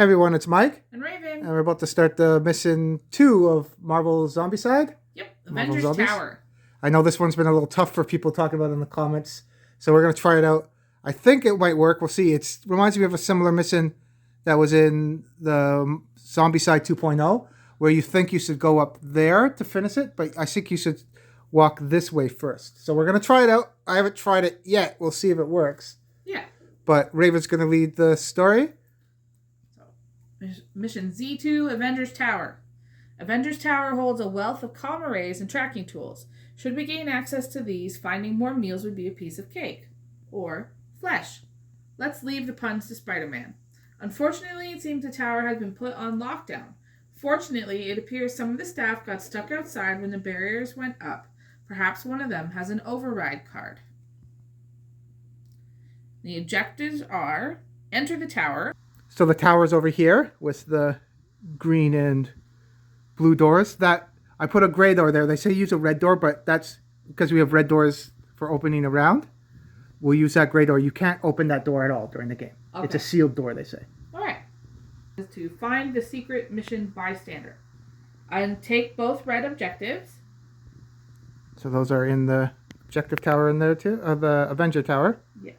Hey everyone, it's Mike. And Ravin. And we're about to start the mission 2 of Marvel Zombicide. Yep, Avengers Tower. I know this one's been a little tough for people talking about in the comments, so we're going to try it out. I think it might work. We'll see. It reminds me of a similar mission that was in the Zombicide 2.0, where you think you should go up there to finish it, but I think you should walk this way first. So we're going to try it out. I haven't tried it yet. We'll see if it works. Yeah. But Raven's going to lead the story. Mission Z2, Avengers Tower. Avengers Tower holds a wealth of comm arrays and tracking tools. Should we gain access to these, finding more meals would be a piece of cake. Or flesh. Let's leave the puns to Spider-Man. Unfortunately, it seems the tower has been put on lockdown. Fortunately, it appears some of the staff got stuck outside when the barriers went up. Perhaps one of them has an override card. The objectives are: enter the tower. So the tower's over here with the green and blue doors. That I put a gray door there. They say use a red door, but that's because we have red doors for opening around. We'll use that gray door. You can't open that door at all during the game. Okay. It's a sealed door, they say. All right. To find the secret mission bystander. And take both red objectives. So those are in the objective tower in there too, the Avenger Tower. Yes.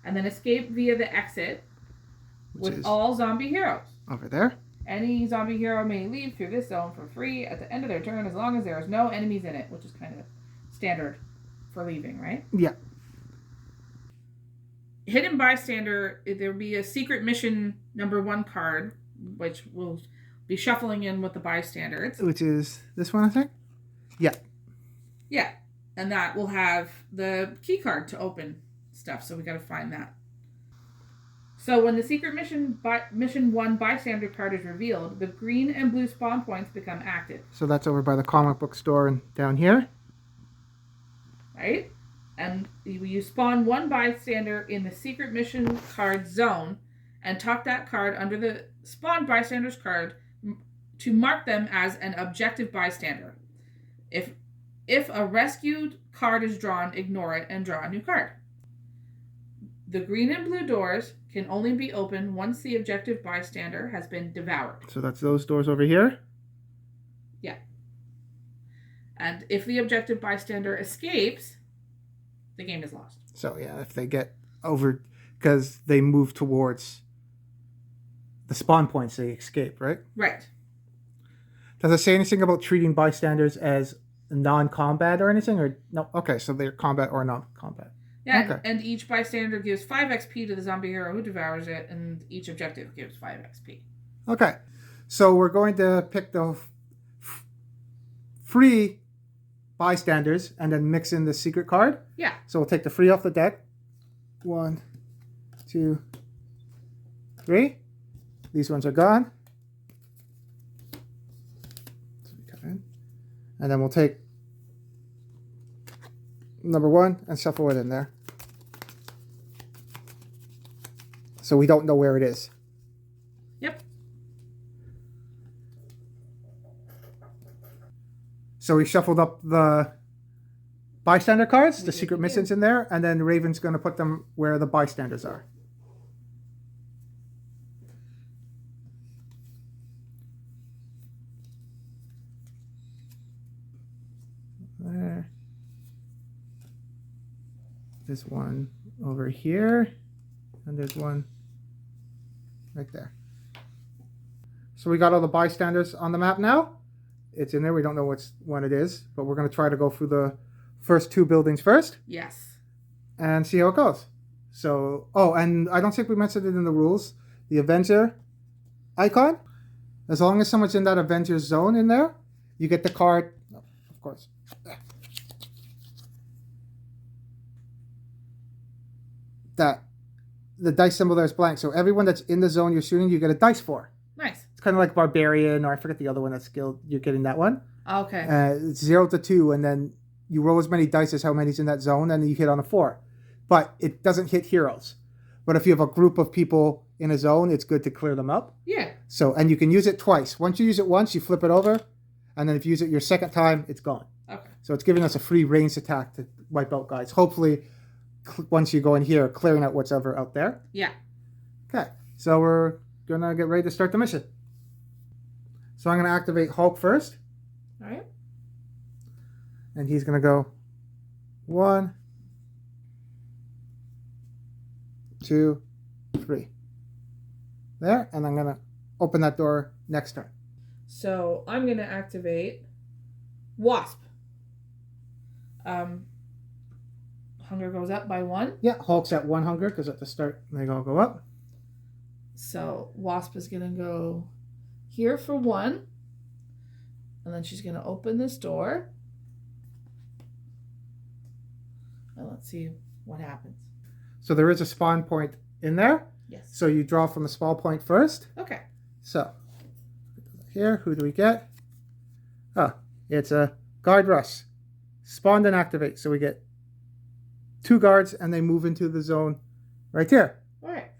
And then escape via the exit with all zombie heroes. Over there. Any zombie hero may leave through this zone for free at the end of their turn as long as there is no enemies in it, which is kind of standard for leaving, right? Yeah. Hidden bystander, there will be a secret mission number 1 card, which will be shuffling in with the bystanders. Which is this one, I think? Yeah. Yeah. And that will have the key card to open stuff, so we got to find that. So when the secret mission 1 bystander card is revealed, the green and blue spawn points become active. So that's over by the comic book store and down here. Right? And you spawn 1 bystander in the secret mission card zone and tuck that card under the spawn bystander's card to mark them as an objective bystander. If a rescued card is drawn, ignore it and draw a new card. The green and blue doors can only be opened once the objective bystander has been devoured. So that's those doors over here? Yeah. And if the objective bystander escapes, the game is lost. So yeah, if they get over, because they move towards the spawn points, they escape, right? Right. Does it say anything about treating bystanders as non-combat or anything? Or no? Okay, so they're combat or non-combat. Yeah, okay. And each bystander gives 5 XP to the zombie hero who devours it, and each objective gives 5 XP. Okay, so we're going to pick the free bystanders and then mix in the secret card. Yeah. So we'll take the free off the deck. 1, 2, 3. These ones are gone. And then we'll take number 1 and shuffle it in there. So we don't know where it is. Yep. So we shuffled up the bystander cards, the secret missions in there, and then Raven's going to put them where the bystanders are. There. There's one over here, and there's one right there. So we got all the bystanders on the map now. It's in there. We don't know which one it is, but we're going to try to go through the first 2 buildings first. Yes. And see how it goes. So, oh, and I don't think we mentioned it in the rules. The Avenger icon, as long as someone's in that Avenger zone in there, you get the card, oh, of course. That the dice symbol there is blank. So everyone that's in the zone you're shooting, you get a dice for. Nice. It's kind of like Barbarian, or I forget the other one that's skilled. You're getting that one. Okay. It's 0 to 2, and then you roll as many dice as how many's in that zone, and you hit on a 4. But it doesn't hit heroes. But if you have a group of people in a zone, it's good to clear them up. Yeah. So, and you can use it twice. Once you use it once, you flip it over, and then if you use it your second time, it's gone. Okay. So it's giving us a free ranged attack to wipe out guys. Hopefully, once you go in here, clearing out what's ever out there. Yeah. Okay. So we're gonna get ready to start the mission. So I'm gonna activate Hulk first. All right. And he's gonna go 1, 2, 3. There, and I'm gonna open that door next turn. So I'm gonna activate Wasp. Hunger goes up by 1. Yeah, Hulk's at 1 hunger because at the start they all go up. So Wasp is gonna go here for 1, and then she's gonna open this door. And let's see what happens. So there is a spawn point in there. Yes. So you draw from the spawn point first. Okay. So here, who do we get? Oh, it's a guard rush. Spawned and activate. So we get 2 guards and they move into the zone right here. All right.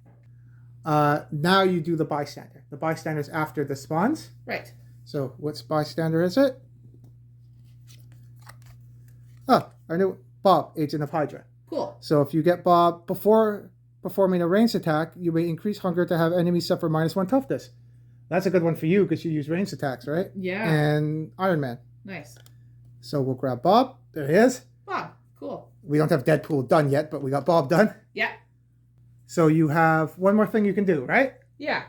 Now you do the bystander. The bystander is after the spawns. Right. So what bystander is it? Oh, I knew Bob, Agent of Hydra. Cool. So if you get Bob before performing a ranged attack, you may increase hunger to have enemies suffer -1 toughness. That's a good one for you because you use ranged attacks, right? Yeah. And Iron Man. Nice. So we'll grab Bob. There he is. Wow. Cool. We don't have Deadpool done yet, but we got Bob done. Yeah. So you have one more thing you can do, right? Yeah.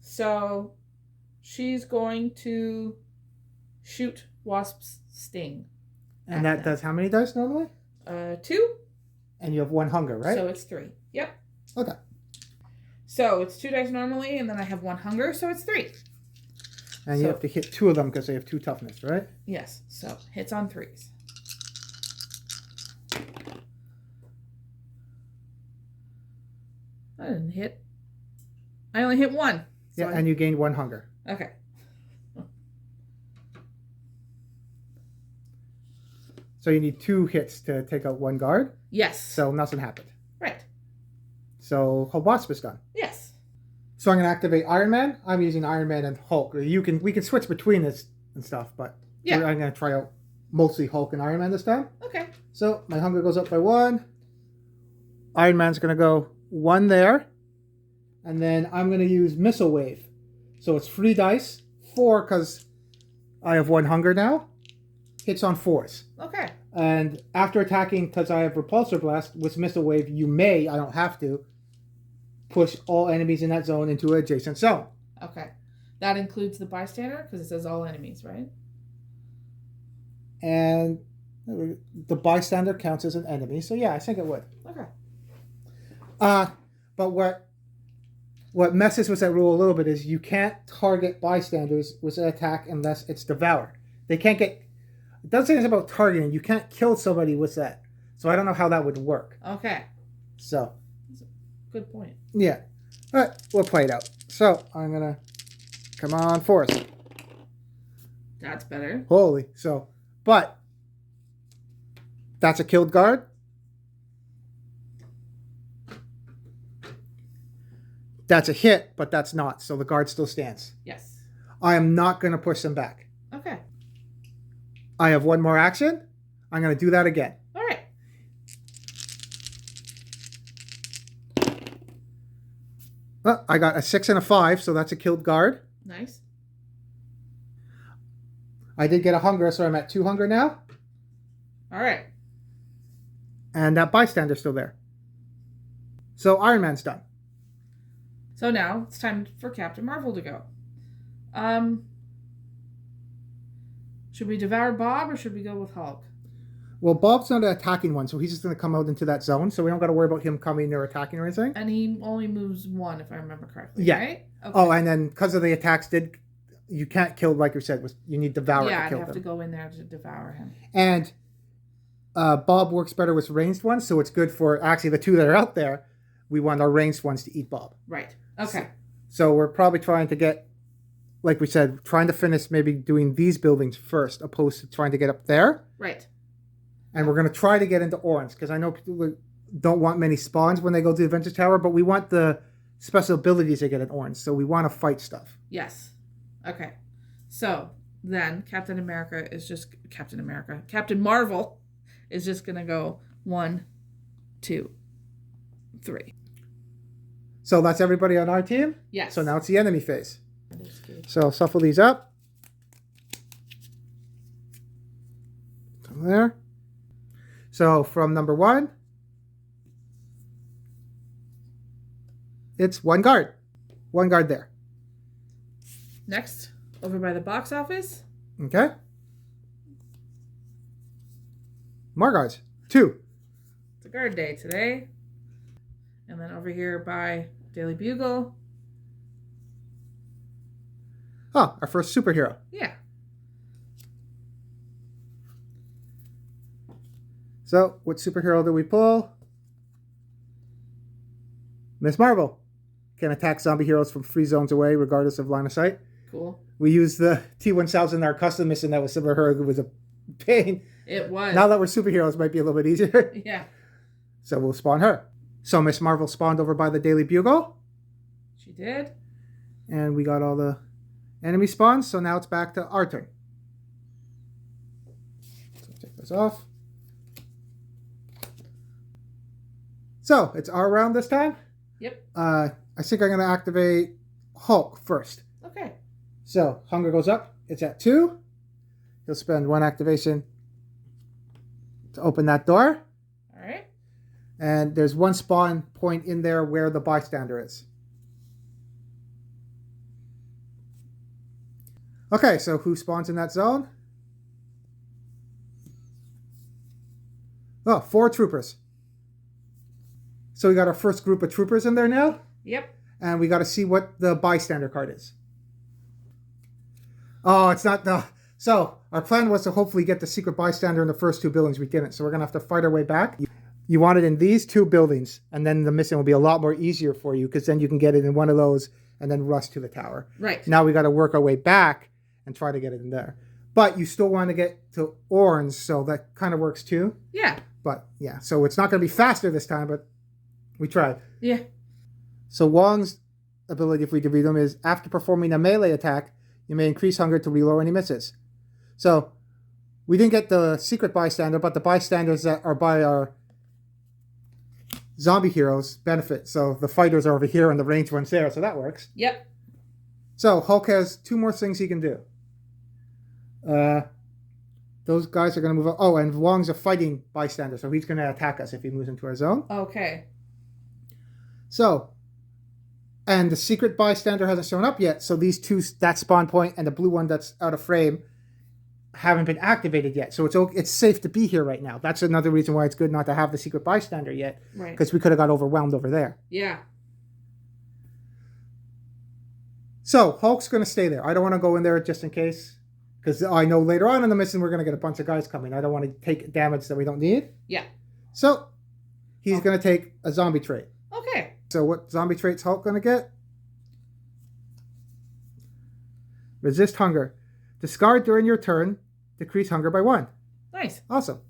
So she's going to shoot Wasp's sting. And that does how many dice normally? 2. And you have 1 hunger, right? So it's 3. Yep. Okay. So it's 2 dice normally, and then I have 1 hunger, so it's 3. And you have to hit 2 of them because they have 2 toughness, right? Yes. So hits on 3s. I didn't hit. I only hit 1. Yeah, and you gain 1 hunger. Okay. So you need 2 hits to take out 1 guard. Yes. So nothing happened. Right. So Wasp is gone. Yes. So I'm going to activate Iron Man. I'm using Iron Man and Hulk. We can switch between this and stuff, but yeah, I'm going to try out mostly Hulk and Iron Man this time. Okay. So my hunger goes up by 1. Iron Man's going to go 1 there. And then I'm going to use Missile Wave. So it's 3 dice. 4 because I have 1 hunger now. Hits on 4s. Okay. And after attacking, because I have Repulsor Blast, with Missile Wave, you may, I don't have to, push all enemies in that zone into an adjacent zone. Okay. That includes the bystander, because it says all enemies, right? And the bystander counts as an enemy, so yeah, I think it would. Okay. But what messes with that rule a little bit is you can't target bystanders with an attack unless it's devoured. They can't get... It doesn't say anything about targeting. You can't kill somebody with that. So I don't know how that would work. Okay. So. Good point. Yeah. All right. We'll play it out. So I'm going to... Come on, force. That's better. Holy. So. But. That's a killed guard. That's a hit, but that's not. So the guard still stands. Yes. I am not going to push them back. Okay. I have 1 more action. I'm going to do that again. All right. Well, I got a 6 and a 5, so that's a killed guard. Nice. I did get a hunger, so I'm at 2 hunger now. All right. And that bystander's still there. So Iron Man's done. So now it's time for Captain Marvel to go. Should we devour Bob or should we go with Hulk? Well, Bob's not an attacking one, so he's just going to come out into that zone, so we don't got to worry about him coming or attacking or anything. And he only moves 1, if I remember correctly. Yeah. Right? Okay. Oh, and then because of the attacks, you can't kill, like you said, you need devour to kill I'd have them. to go in there to devour him. And Bob works better with ranged ones, so it's good for actually the 2 that are out there. We want our ranged ones to eat Bob. Right. Okay. So we're probably trying to get, like we said, trying to finish maybe doing these buildings first, opposed to trying to get up there. Right. And we're going to try to get into Orange, because I know people don't want many spawns when they go to the Avengers Tower, but we want the special abilities they get in Orange, so we want to fight stuff. Yes. Okay. So then Captain Marvel is just going to go 1, 2, 3. So that's everybody on our team? Yes. So now it's the enemy phase. So shuffle these up. There. So from number 1, it's 1 guard. 1 guard there. Next, over by the box office. Okay. More guards. 2. It's a guard day today. And then over here by Daily Bugle. Oh, our first superhero. Yeah. So, what superhero do we pull? Miss Marvel can attack zombie heroes from 3 zones away, regardless of line of sight. Cool. We used the T-1000 in our custom mission that was similar to her. It was a pain. It was. Now that we're superheroes, it might be a little bit easier. Yeah. So we'll spawn her. So Miss Marvel spawned over by the Daily Bugle. She did. And we got all the enemy spawns. So now it's back to our turn. So take this off. So it's our round this time. Yep. I think I'm going to activate Hulk first. Okay. So hunger goes up. It's at 2. He'll spend 1 activation to open that door. All right. And there's 1 spawn point in there where the bystander is. Okay, so who spawns in that zone? Oh, 4 troopers. So we got our first group of troopers in there now. Yep. And we got to see what the bystander card is. Oh, it's not the... So our plan was to hopefully get the secret bystander in the first 2 buildings. We didn't. So we're going to have to fight our way back. You want it in these 2 buildings. And then the mission will be a lot more easier for you. Because then you can get it in one of those and then rush to the tower. Right. Now we got to work our way back and try to get it in there. But you still want to get to orange. So that kind of works too. Yeah. But yeah. So it's not going to be faster this time. But we tried. Yeah. So Wong's ability, if we defeat him, is after performing a melee attack, you may increase hunger to reload any misses. So we didn't get the secret bystander, but the bystanders that are by our zombie heroes benefit. So the fighters are over here and the ranged ones there, so that works. Yep. So Hulk has 2 more things he can do. Those guys are going to move up. Oh, and Wong's a fighting bystander, so he's going to attack us if he moves into our zone. Okay. So, and the secret bystander hasn't shown up yet, so these 2, that spawn point and the blue one that's out of frame, haven't been activated yet. So it's safe to be here right now. That's another reason why it's good not to have the secret bystander yet. Right. Because we could have got overwhelmed over there. Yeah. So, Hulk's going to stay there. I don't want to go in there just in case. Because I know later on in the mission we're going to get a bunch of guys coming. I don't want to take damage that we don't need. Yeah. So, he's going to take a zombie trait. Okay. So what zombie trait's Hulk going to get? Resist hunger. Discard during your turn. Decrease hunger by 1. Nice. Awesome.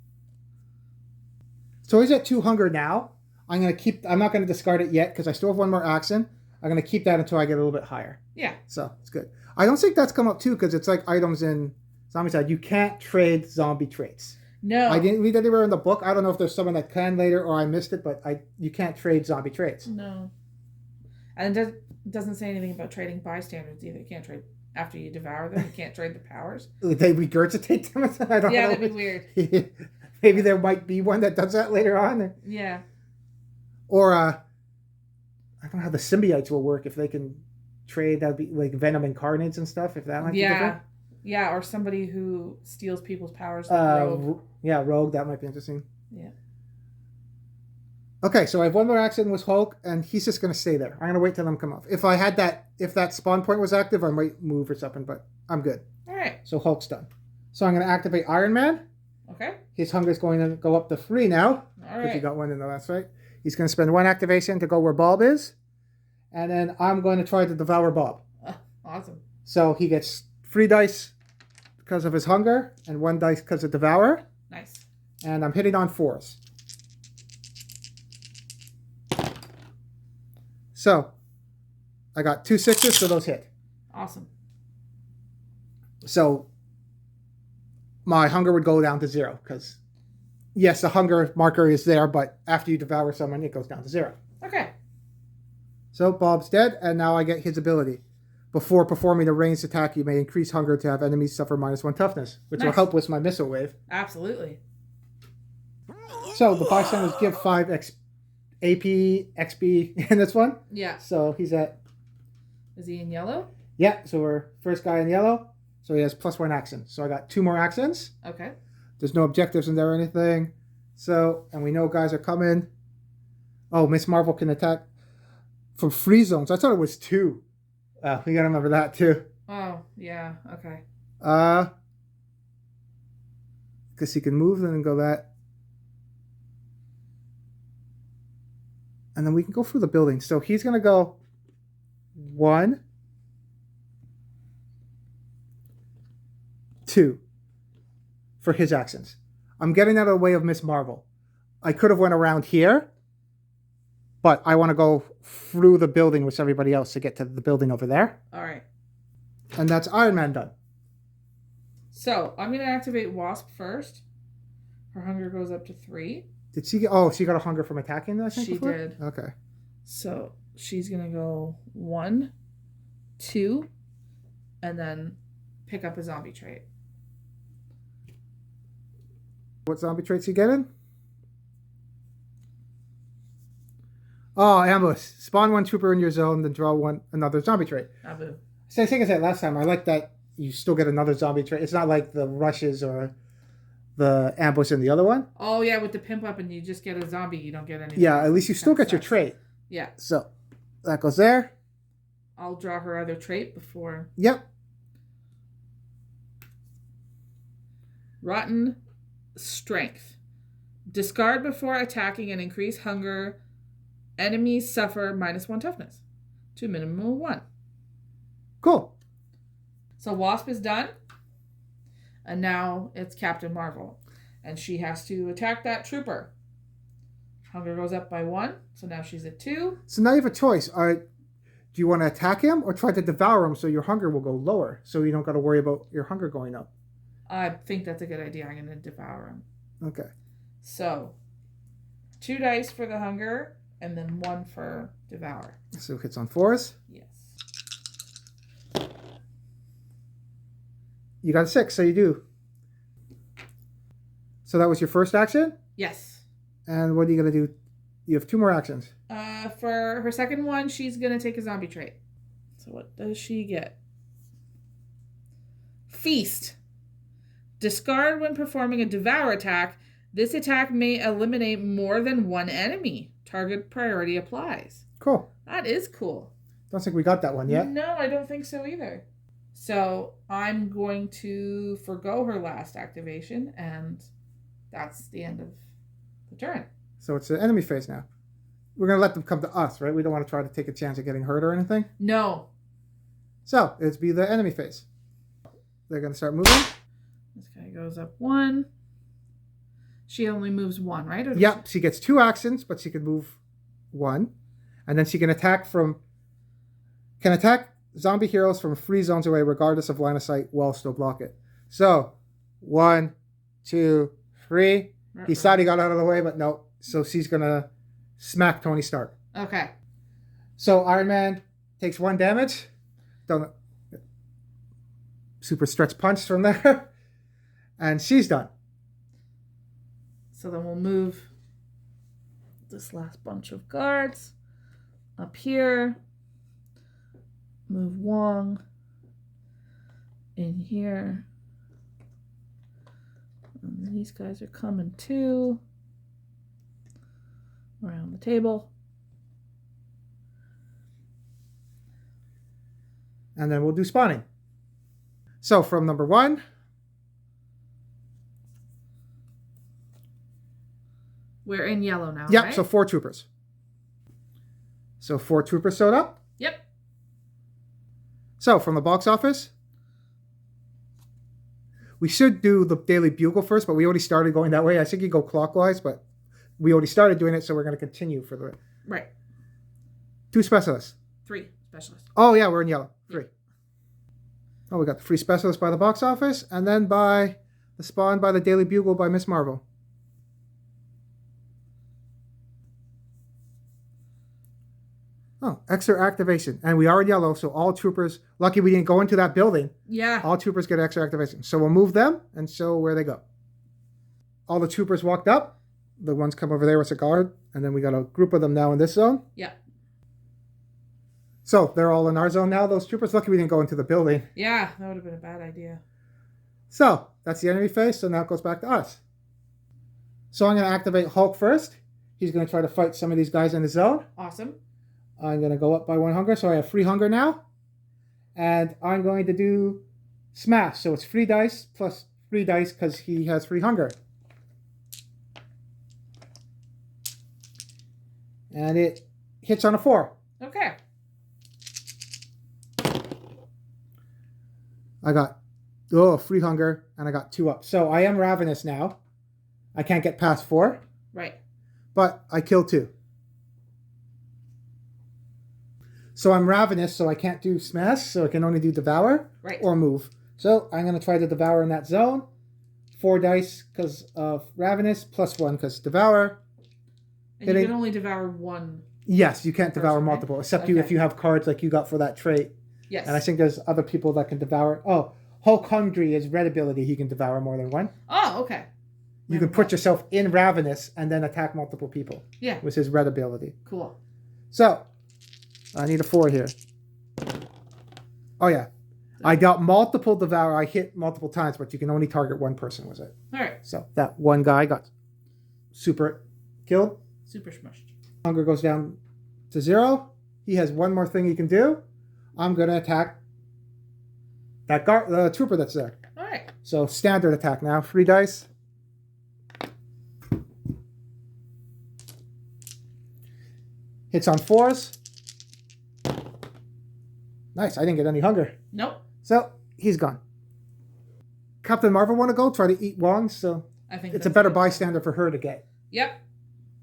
So he's at 2 hunger now. I'm not going to discard it yet because I still have 1 more action. I'm going to keep that until I get a little bit higher. Yeah. So it's good. I don't think that's come up too because it's like items in Zombicide. You can't trade zombie traits. No. I didn't read anywhere in the book. I don't know if there's someone that can later or I missed it, but you can't trade zombie traits. No. And it doesn't say anything about trading bystanders either. You can't trade after you devour them. You can't trade the powers. They regurgitate them? I don't know. Yeah, that'd be weird. Maybe there might be one that does that later on. Yeah. Or, I don't know how the symbiotes will work if they can trade. That would be like Venom and Carnage and stuff, if that might be different. Yeah, or somebody who steals people's powers like Rogue. Yeah, Rogue, that might be interesting. Yeah. Okay, so I have 1 more action with Hulk, and he's just going to stay there. I'm going to wait till them come up. If that spawn point was active, I might move or something, but I'm good. All right. So Hulk's done. So I'm going to activate Iron Man. Okay. His hunger is going to go up to 3 now. All right. Because he got 1 in the last fight. He's going to spend 1 activation to go where Bob is. And then I'm going to try to devour Bob. Awesome. So he gets 3 dice because of his hunger and 1 dice because of devour. Nice. And I'm hitting on 4s. So I got 2 6s, so those hit. Awesome. So my hunger would go down to 0 because, yes, the hunger marker is there, but after you devour someone, it goes down to 0. Okay. So Bob's dead, and now I get his ability. Before performing a ranged attack, you may increase hunger to have enemies suffer -1 toughness, which will help with my missile wave. Absolutely. So the bystanders give 5 AP, XP in this one. Yeah. So he's at... Is he in yellow? Yeah, so we're first guy in yellow. So he has +1 action. So I got 2 more actions. Okay. There's no objectives in there or anything. So, and we know guys are coming. Oh, Miss Marvel can attack from free zones. I thought it was 2. We gotta remember that too. Oh, yeah. Okay. Because he can move and then go that. And then we can go through the building. So he's gonna go 1, 2 for his actions. I'm getting out of the way of Miss Marvel. I could have went around here, but I want to go through the building with everybody else to get to the building over there. All right. And that's Iron Man done. So I'm going to activate Wasp first. Her hunger goes up to 3. Did she get... Oh, she got a hunger from attacking, I think, She before? did. Okay. So she's going to go 1, 2, and then pick up a zombie trait. What zombie traits you getting? Oh, ambush. Spawn 1 trooper in your zone, then draw another zombie trait. Abu. Same thing as that last time. I like that you still get another zombie trait. It's not like the rushes or the ambush in the other one. Oh, yeah, with the pimp up and you just get a zombie. You don't get any. Yeah, at least you still get your trait. Yeah. So that goes there. I'll draw her other trait before. Yep. Rotten Strength. Discard before attacking and increase hunger. Enemies suffer -1 toughness to a minimum of 1. Cool. So Wasp is done. And now it's Captain Marvel. And she has to attack that trooper. Hunger goes up by 1. So now she's at 2. So now you have a choice. Do you want to attack him or try to devour him so your hunger will go lower so you don't got to worry about your hunger going up? I think that's a good idea. I'm going to devour him. Okay. So 2 dice for the hunger and then 1 for devour. So it hits on 4s. Yes. You got a 6, so you do. So that was your first action? Yes. And what are you going to do? You have 2 more actions. For her second one, she's going to take a zombie trait. So what does she get? Feast. Discard when performing a devour attack. This attack may eliminate more than 1 enemy. Target priority applies. Cool. That is cool. Don't think we got that one yet. No, I don't think so either. So I'm going to forgo her last activation, and that's the end of the turn. So it's the enemy phase now. We're going to let them come to us, right? We don't want to try to take a chance of getting hurt or anything. No. So it's be the enemy phase. They're going to start moving. This guy goes up 1. She only moves 1, right? Yep, she gets 2 actions, but she can move 1. And then she can attack zombie heroes from free zones away regardless of line of sight while still block it. So 1, 2, 3. He thought he got out of the way, but no. So she's going to smack Tony Stark. Okay. So Iron Man takes 1 damage. Super stretch punch from there. And she's done. So then we'll move this last bunch of guards up here. Move Wong in here. And these guys are coming too. Around the table. And then we'll do spawning. So from number 1. We're in yellow now, Yep, right? so 4 troopers. So 4 troopers showed up. Yep. So from the box office, we should do the Daily Bugle first, but we already started going that way. I think you go clockwise, but we already started doing it, so we're going to continue for the... Right. 2 specialists. 3 specialists. Oh, yeah, we're in yellow. 3. Oh, we got the free specialist by the box office, and then by the spawn by the Daily Bugle by Miss Marvel. Oh, extra activation. And we are yellow, so all troopers, lucky we didn't go into that building. Yeah. All troopers get extra activation. So we'll move them and show where they go. All the troopers walked up. The ones come over there with a guard. And then we got a group of them now in this zone. Yeah. So they're all in our zone now, those troopers. Lucky we didn't go into the building. Yeah, that would have been a bad idea. So that's the enemy phase. So now it goes back to us. So I'm going to activate Hulk first. He's going to try to fight some of these guys in the zone. Awesome. I'm going to go up by 1 hunger. So I have 3 hunger now. And I'm going to do smash. So it's 3 dice plus 3 dice because he has 3 hunger. And it hits on a 4. Okay. I got 3 hunger and I got 2 up. So I am ravenous now. I can't get past 4. Right. But I killed 2. So I'm ravenous, so I can't do smash, so I can only do devour or move. So I'm going to try to devour in that zone. 4 dice because of ravenous, plus 1 because devour. And you can only devour 1. Yes, you can't devour multiple, except you if you have cards like you got for that trait. Yes. And I think there's other people that can devour. Oh, Hulk Hungry is red ability. He can devour more than 1. Oh, okay. You can put yourself in ravenous and then attack multiple people. Yeah. With his red ability. Cool. So, I need a 4 here. Oh, yeah. I got multiple devour. I hit multiple times, but you can only target 1 person, was it? All right. So, that one guy got super killed. Super smushed. Hunger goes down to 0. He has 1 more thing he can do. I'm going to attack that guard, the trooper that's there. All right. So, standard attack now. 3 dice. Hits on 4s. Nice. I didn't get any hunger. Nope. So, he's gone. Captain Marvel want to go try to eat Wong, so I think it's a better bystander for her to get. Yep.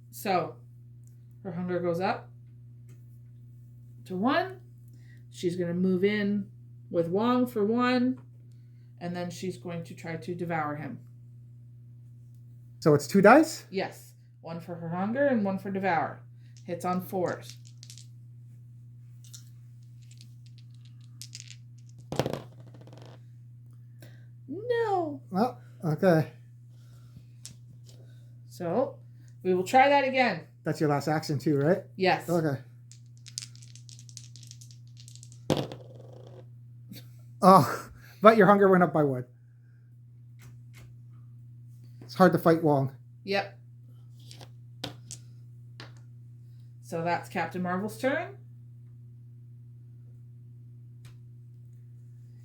So, her hunger goes up to 1. She's going to move in with Wong for 1. And then she's going to try to devour him. So it's 2 dice? Yes. 1 for her hunger and 1 for devour. Hits on 4s. No. Oh, okay. So, we will try that again. That's your last action too, right? Yes. Okay. Oh, but your hunger went up by 1. It's hard to fight Wong. Yep. So that's Captain Marvel's turn.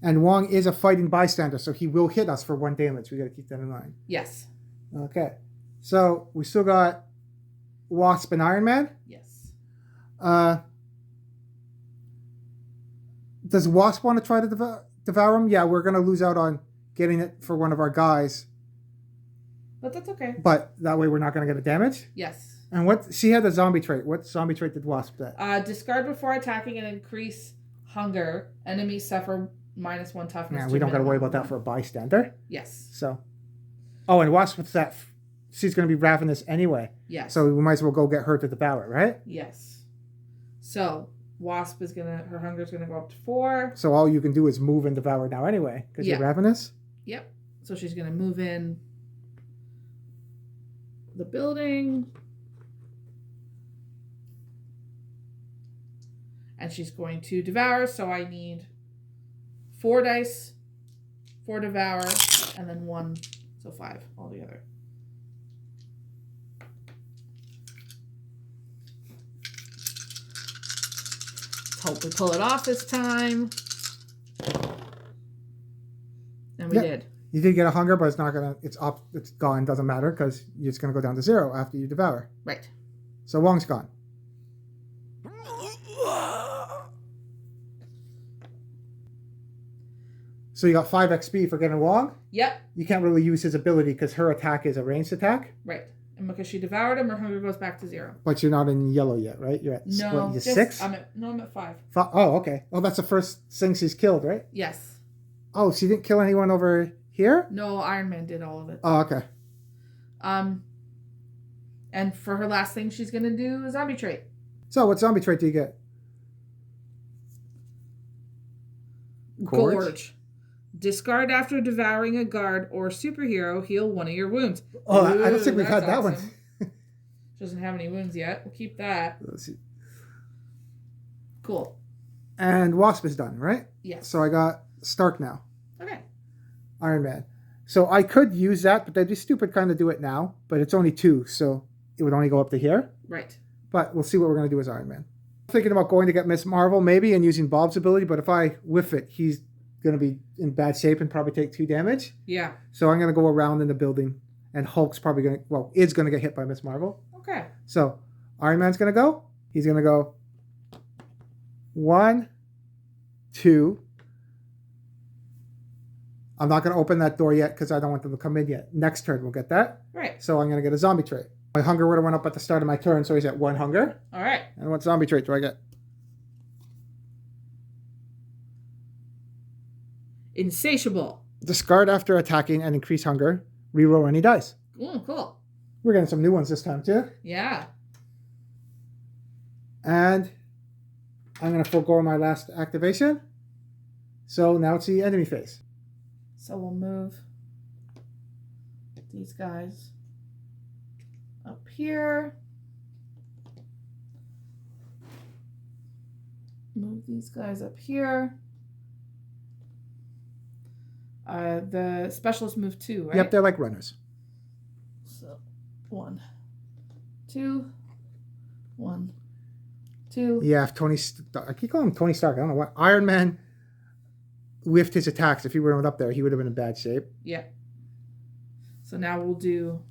And Wong is a fighting bystander, so he will hit us for 1 damage. We got to keep that in mind. Yes. Okay. So we still got Wasp and Iron Man. Yes. Does Wasp want to try to devour him? Yeah, we're going to lose out on getting it for one of our guys. But that's okay. But that way we're not going to get a damage. Yes. And what she had a zombie trait. What zombie trait did Wasp get? Discard before attacking and increase hunger. Enemies suffer -1 toughness. Yeah, we don't got to worry about that for a bystander. Yes. So, oh, and Wasp with that, she's going to be ravenous anyway. Yes. So we might as well go get her to devour, right? Yes. So Wasp is her hunger's gonna go up to 4. So all you can do is move and devour now anyway, because you're ravenous. Yep. So she's gonna move in the building. And she's going to devour, so I need 4 dice for devour, and then 1, so 5 altogether. Let's hope we pull it off this time. And we did. You did get a hunger, but it's not gonna. It's up. It's gone. Doesn't matter because it's gonna go down to 0 after you devour. Right. So Wong's gone. So you got 5 XP for getting Wong? Yep. You can't really use his ability because her attack is a ranged attack. Right. And because she devoured him, her hunger goes back to 0. But you're not in yellow yet, right? You're at you're 6? I'm at 5. Oh, okay. Oh, that's the first thing she's killed, right? Yes. Oh, she didn't kill anyone over here? No, Iron Man did all of it. Oh, okay. And for her last thing, she's gonna do a zombie trait. So what zombie trait do you get? Gorge. Discard after devouring a guard or superhero. Heal one of your wounds. Oh, I don't think we've had that one. Doesn't have any wounds yet. We'll keep that. Let's see. Cool. And Wasp is done, right? Yes. So I got Stark now. Okay. Iron Man. So I could use that, but that'd be stupid kind of do it now. But it's only 2, so it would only go up to here. Right. But we'll see what we're going to do as Iron Man. I'm thinking about going to get Miss Marvel maybe and using Bob's ability, but if I whiff it, he's going to be in bad shape and probably take 2 damage. Yeah. So I'm going to go around in the building, and Hulk's probably going to, well, is going to get hit by Miss Marvel. Okay. So Iron Man's going to go. He's going to go 1, 2. I'm not going to open that door yet because I don't want them to come in yet. Next turn, we'll get that. Right. So I'm going to get a zombie trait. My hunger would have went up at the start of my turn, so he's at 1 hunger. All right. And what zombie trait do I get? Insatiable. Discard after attacking and increase hunger. Reroll any dice. Cool. We're getting some new ones this time too. Yeah. And I'm going to forego my last activation. So now it's the enemy phase. So we'll move these guys up here. Move these guys up here. The specialists move 2, right? Yep, they're like runners. So 1, 2, 1, 2. Yeah, if Tony Stark, I keep calling him Tony Stark. I don't know why. Iron Man whiffed his attacks. If he were up there, he would have been in bad shape. Yeah. So now we'll do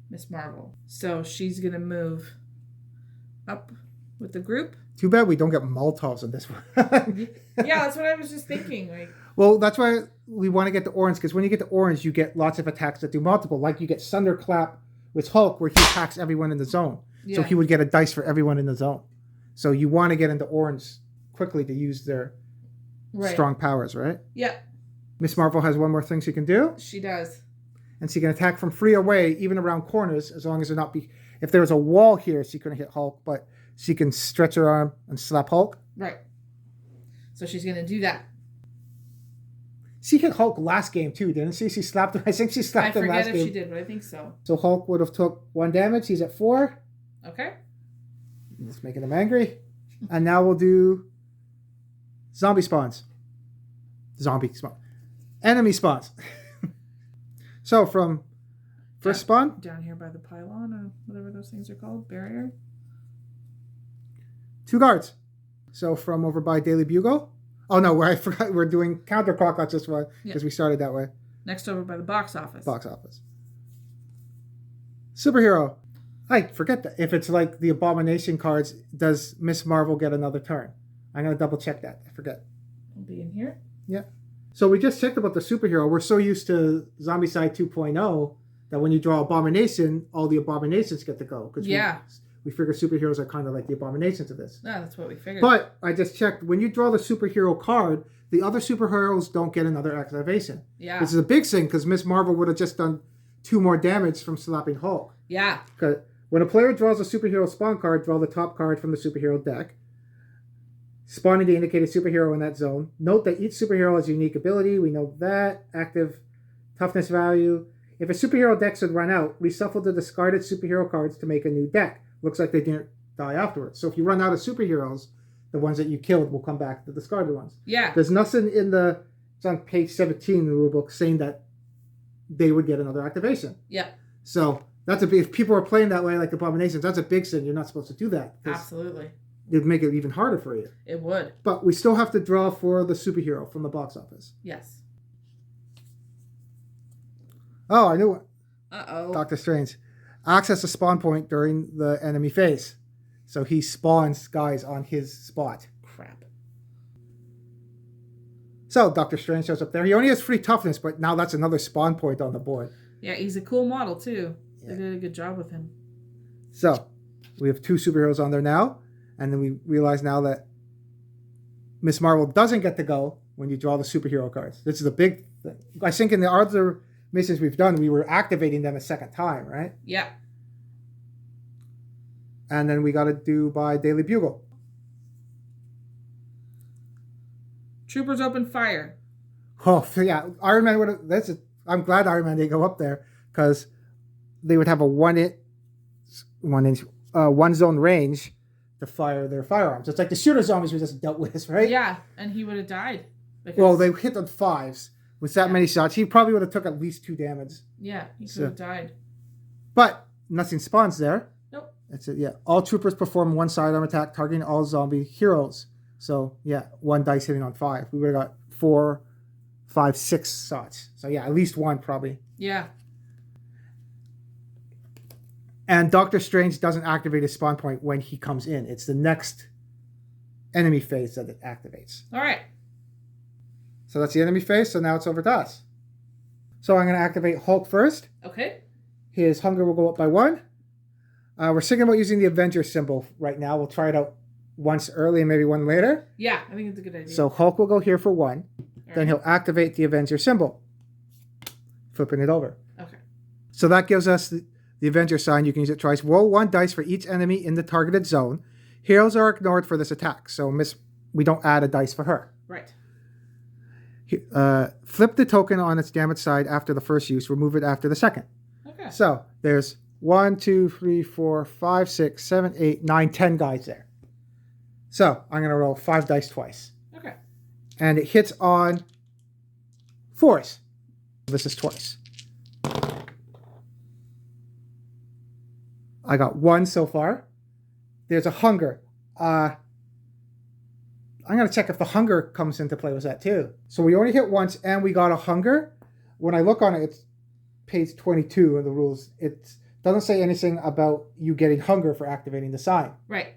Miss Marvel. So she's going to move up with the group. Too bad we don't get Molotovs in this one. Yeah, that's what I was just thinking. Like, well, that's why we want to get the orange, because when you get the orange, you get lots of attacks that do multiple. Like you get Thunderclap with Hulk, where he attacks everyone in the zone. yeah. So he would get a dice for everyone in the zone. So you want to get into orange quickly to use their strong powers, right? Yeah. Miss Marvel has one more thing she can do. She does. And she can attack from free away, even around corners, as long as they're not... If there was a wall here, she couldn't hit Hulk, but she can stretch her arm and slap Hulk. Right. So she's going to do that. She hit Hulk last game, too, didn't she? She slapped him. I think she slapped him last game. I forget if she did, but I think so. So Hulk would have took 1 damage. He's at 4. Okay. Just making him angry. And now we'll do zombie spawns. Enemy spawns. So from first spawn. Down here by the pylon or whatever those things are called. Barrier. 2 guards. So from over by Daily Bugle. Oh no, I forgot we're doing counterclockwise this one because we started that way. Next over by the box office. Box office. Superhero. I forget that. If it's like the Abomination cards, does Miss Marvel get another turn? I'm going to double check that. I forget. It'll be in here. Yeah. So we just checked about the superhero. We're so used to Zombicide 2.0 that when you draw Abomination, all the Abominations get to go. Yeah. We figure superheroes are kind of like the Abominations of this. No, that's what we figured. But I just checked. When you draw the superhero card, the other superheroes don't get another activation. Yeah. This is a big thing because Miss Marvel would have just done 2 more damage from slapping Hulk. Yeah. Because when a player draws a superhero spawn card, draw the top card from the superhero deck, spawning the indicated superhero in that zone. Note that each superhero has a unique ability. We know that. Active toughness value. If a superhero deck should run out, reshuffle the discarded superhero cards to make a new deck. Looks like they didn't die afterwards. So if you run out of superheroes, the ones that you killed will come back, the discarded ones. Yeah. There's nothing in it's on page 17 in the rulebook saying that they would get another activation. Yeah. So that's a big, if people are playing that way like Abominations, that's a big sin. You're not supposed to do that. Absolutely. It'd make it even harder for you. It would. But we still have to draw for the superhero from the box office. Yes. Oh, I knew it. Uh-oh. Doctor Strange. Access a spawn point during the enemy phase. So he spawns guys on his spot. Crap. So Doctor Strange shows up there. He only has free toughness, but now that's another spawn point on the board. Yeah, he's a cool model too. Yeah. They did a good job with him. So we have 2 superheroes on there now. And then we realize now that Miss Marvel doesn't get to go when you draw the superhero cards. This is a big thing. I think in the other missions we've done, we were activating them a second time, right? Yeah. And then we got to do by Daily Bugle. Troopers open fire. Oh, so yeah. Iron Man would have... I'm glad Iron Man didn't go up there, because they would have a one zone range to fire their firearms. It's like the shooter zombies we just dealt with, right? Yeah, and he would have died. Because... Well, they hit on 5s. With that many shots, he probably would have took at least 2 damage. Yeah, he could have died. But nothing spawns there. Nope. That's it, yeah. All troopers perform one sidearm attack targeting all zombie heroes. So, yeah, 1 dice hitting on 5. We would have got 4, 5, 6 shots. So, yeah, at least 1 probably. Yeah. And Doctor Strange doesn't activate his spawn point when he comes in. It's the next enemy phase that it activates. All right. So that's the enemy phase, so now it's over to us. So I'm going to activate Hulk first. Okay. His hunger will go up by 1. We're thinking about using the Avengers symbol right now. We'll try it out once early and maybe 1 later. Yeah, I think it's a good idea. So Hulk will go here for 1. Then he'll activate the Avenger symbol. Flipping it over. Okay. So that gives us the Avenger sign. You can use it twice. Roll 1 dice for each enemy in the targeted zone. Heroes are ignored for this attack, so we don't add a dice for her. Right. Flip the token on its damage side after the first use. Remove it after the second. Okay. So there's 1, 2, 3, 4, 5, 6, 7, 8, 9, 10 guys there. So I'm going to roll 5 dice twice. Okay. And it hits on 4s. This is twice. I got 1 so far. There's a hunger. I'm going to check if the hunger comes into play with that too. So we only hit once and we got a hunger. When I look on it, it's page 22 of the rules. It doesn't say anything about you getting hunger for activating the sign. Right.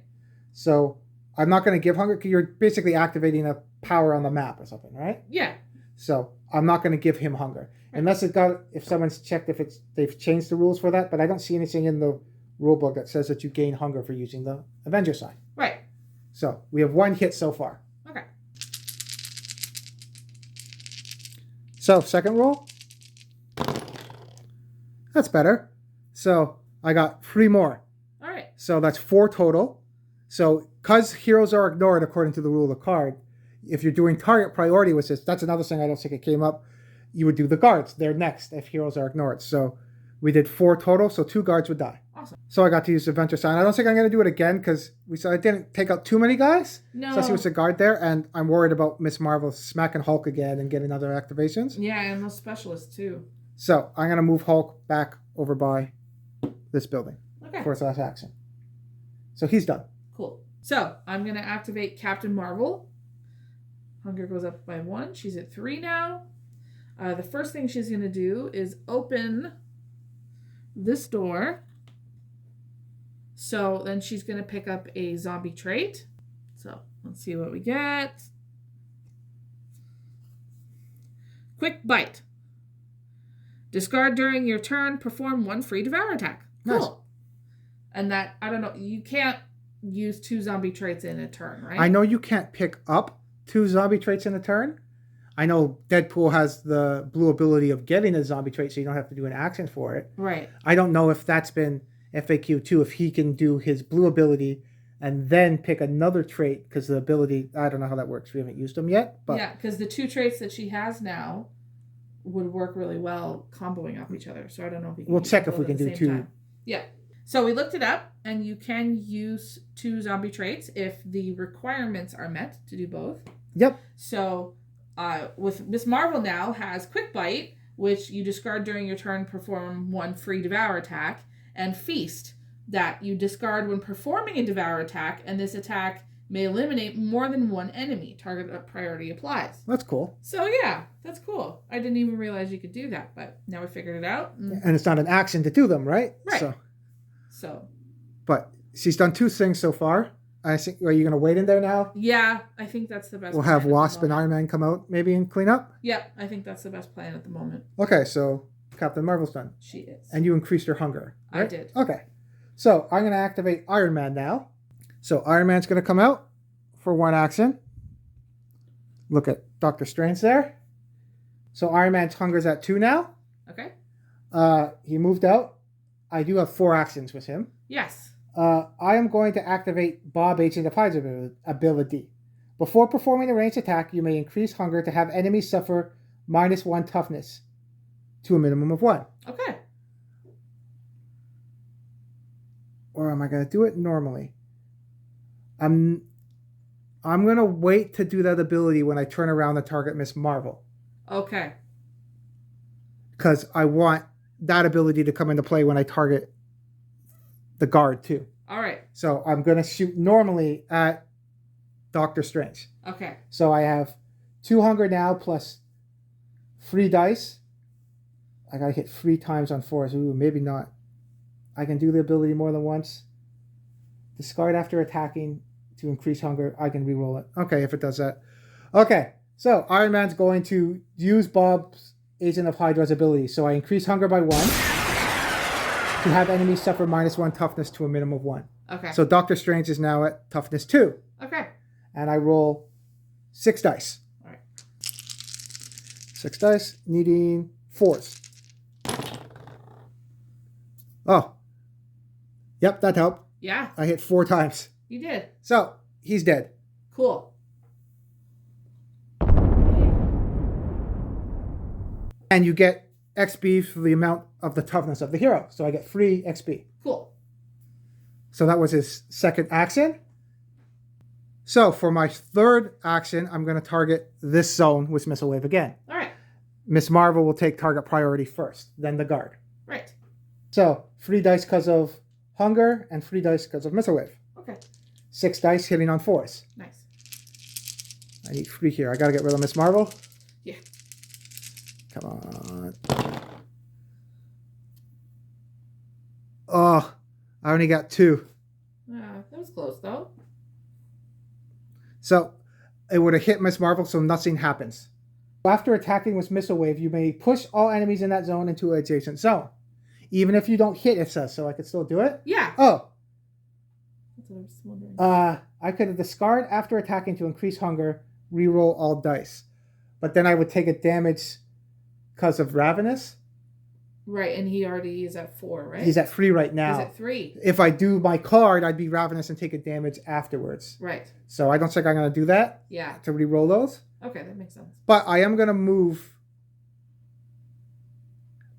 So I'm not going to give hunger because you're basically activating a power on the map or something, right? Yeah. So I'm not going to give him hunger. Right. Unless if someone's checked if they've changed the rules for that, but I don't see anything in the rule book that says that you gain hunger for using the Avenger sign. Right. So we have 1 hit so far. Okay. So second roll. That's better. So I got 3 more. All right. So that's 4 total. So because heroes are ignored according to the rule of the card, if you're doing target priority with this, that's another thing I don't think it came up. You would do the guards. They're next if heroes are ignored. So we did 4 total, so 2 guards would die. Awesome. So I got to use the Avenger sign. I don't think I'm going to do it again because we said I didn't take out too many guys. No. Especially with the guard there, and I'm worried about Miss Marvel smacking Hulk again and getting other activations. Yeah, and those specialists too. So I'm going to move Hulk back over by this building for his last action. So he's done. Cool. So I'm going to activate Captain Marvel. Hunger goes up by 1. She's at 3 now. The first thing she's going to do is open this door. So then she's going to pick up a zombie trait. So let's see what we get. Quick Bite. Discard during your turn. Perform 1 free devour attack. Cool. Nice. And that, I don't know, you can't use 2 zombie traits in a turn, right? I know you can't pick up 2 zombie traits in a turn. I know Deadpool has the blue ability of getting a zombie trait so you don't have to do an action for it. Right. I don't know if that's been FAQ too, if he can do his blue ability and then pick another trait because the ability, I don't know how that works. We haven't used them yet. But yeah, because the 2 traits that she has now would work really well comboing off each other. So I don't know if we can we'll check if we can do 2. Time. Yeah. So we looked it up, and you can use 2 zombie traits if the requirements are met to do both. Yep. So with Miss Marvel now has Quick Bite, which you discard during your turn, perform 1 free devour attack, and Feast, that you discard when performing a devour attack, and this attack may eliminate more than 1 enemy. Target priority applies. That's cool. So yeah, that's cool. I didn't even realize you could do that, but now we figured it out. And it's not an action to do them, right? Right. So. But she's done 2 things so far. I think, are you going to wait in there now? Yeah, I think that's the best. We'll have Wasp and Iron Man come out maybe and clean up? Yeah, I think that's the best plan at the moment. Okay, so Captain Marvel's done. She is. And you increased her hunger, right? I did. Okay. So I'm going to activate Iron Man now. So Iron Man's going to come out for 1 action. Look at Doctor Strange there. So Iron Man's hunger's at 2 now. Okay. He moved out. I do have 4 actions with him. Yes. I am going to activate Bob Agent of Hyde's ability. Before performing a ranged attack, you may increase hunger to have enemies suffer -1 toughness to a minimum of 1. Okay. Or am I going to do it normally? I'm going to wait to do that ability when I turn around and target Miss Marvel. Okay. Because I want that ability to come into play when I target the guard too. All right. So I'm going to shoot normally at Doctor Strange. Okay. So I have 2 hunger now plus 3 dice. I got to hit 3 times on 4. Ooh, maybe not. I can do the ability more than once. Discard after attacking to increase hunger. I can reroll it. Okay, if it does that. Okay, so Iron Man's going to use Bob's Agent of Hydra's ability. So I increase hunger by 1 to have enemies suffer -1 toughness to a minimum of 1. Okay. So Doctor Strange is now at toughness 2. Okay. And I roll 6 dice. All right. 6 dice, needing 4s. Oh. Yep, that helped. Yeah. I hit 4 times. You did. So, he's dead. Cool. And you get XP for the amount of the toughness of the hero. So I get 3 XP. Cool. So that was his second action. So for my third action, I'm going to target this zone with Missile Wave again. All right. Miss Marvel will take target priority first, then the guard. Right. So 3 dice because of hunger and 3 dice because of Missile Wave. Okay. 6 dice hitting on 4s. Nice. I need 3 here. I got to get rid of Miss Marvel. Yeah. Come on. Oh, I only got 2. That was close, though. So it would have hit Miss Marvel, so nothing happens. After attacking with Missile Wave, you may push all enemies in that zone into an adjacent zone. Even if you don't hit, it says, so I could still do it? Yeah. Oh. That's what I was wondering. I could discard after attacking to increase hunger, reroll all dice. But then I would take a damage because of Ravenous. Right, and he already is at 4, right? He's at 3 right now. He's at 3. If I do my card, I'd be Ravenous and take a damage afterwards. Right. So I don't think I'm going to do that. Yeah. To reroll those. Okay, that makes sense. But I am going to move.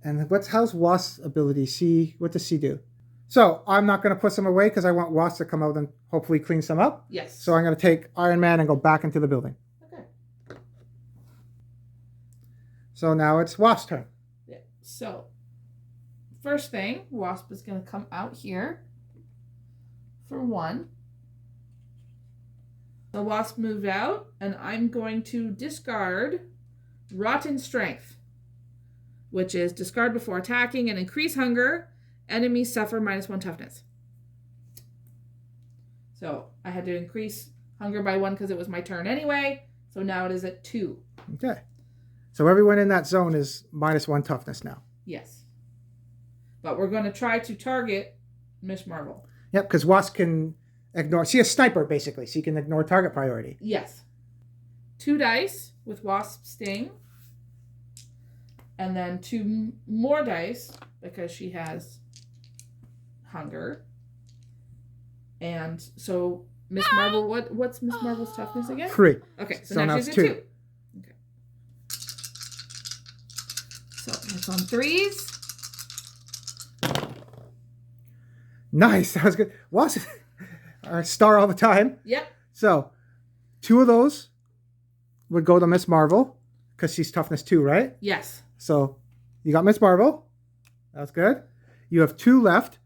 And how's Wasp's ability? What does she do? So I'm not going to put some away because I want Wasp to come out and hopefully clean some up. Yes. So I'm going to take Iron Man and go back into the building. Okay. So now it's Wasp's turn. Yeah. So, first thing, Wasp is going to come out here for 1. The Wasp moved out, and I'm going to discard Rotten Strength, which is discard before attacking and increase hunger. Enemies suffer -1 toughness. So I had to increase hunger by 1 because it was my turn anyway. So now it is at 2. Okay. So everyone in that zone is -1 toughness now. Yes. But we're going to try to target Miss Marvel. Yep, because Wasp can ignore. She's a sniper, basically. She can ignore target priority. Yes. 2 dice with Wasp Sting. And then 2 more dice because she has hunger. And so Miss Marvel, what's Miss Marvel's toughness again? 3. Okay, so So now now she's at it's 2. Okay. So it's on 3s. Nice. That was good. Wasp, our star all the time. Yep. So 2 of those would go to Miss Marvel because she's toughness 2, right? Yes. So you got Miss Marvel. That's good. You have 2 left.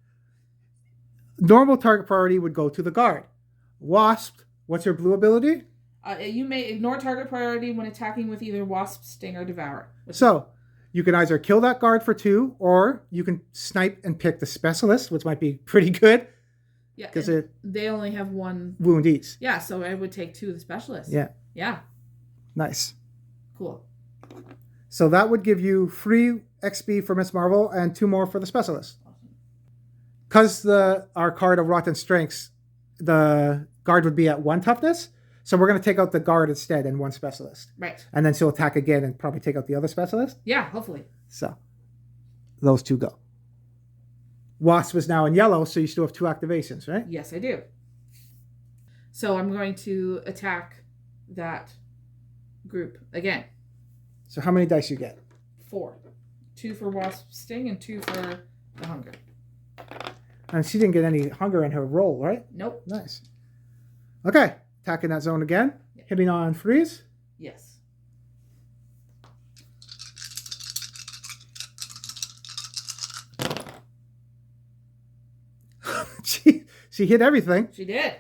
Normal target priority would go to the guard. Wasp, what's your blue ability? You may ignore target priority when attacking with either Wasp, Sting, or Devour. So you can either kill that guard for 2, or you can snipe and pick the specialist, which might be pretty good. Yeah, because they only have 1 wound each. Yeah, so I would take 2 of the specialists. Yeah. Yeah. Nice. Cool. So that would give you 3 XP for Miss Marvel and 2 more for the specialist. Because our card of Rotten Strengths, the guard would be at 1 toughness. So we're going to take out the guard instead and 1 specialist. Right. And then she'll attack again and probably take out the other specialist. Yeah, hopefully. So those 2 go. Wasp is now in yellow, so you still have 2 activations, right? Yes, I do. So I'm going to attack that group again. So how many dice you get? 4. 2 for Wasp Sting and 2 for the Hunger. And she didn't get any hunger in her roll, right? Nope. Nice. Okay. Attacking that zone again. Yep. Hitting on freeze. Yes. She hit everything. She did.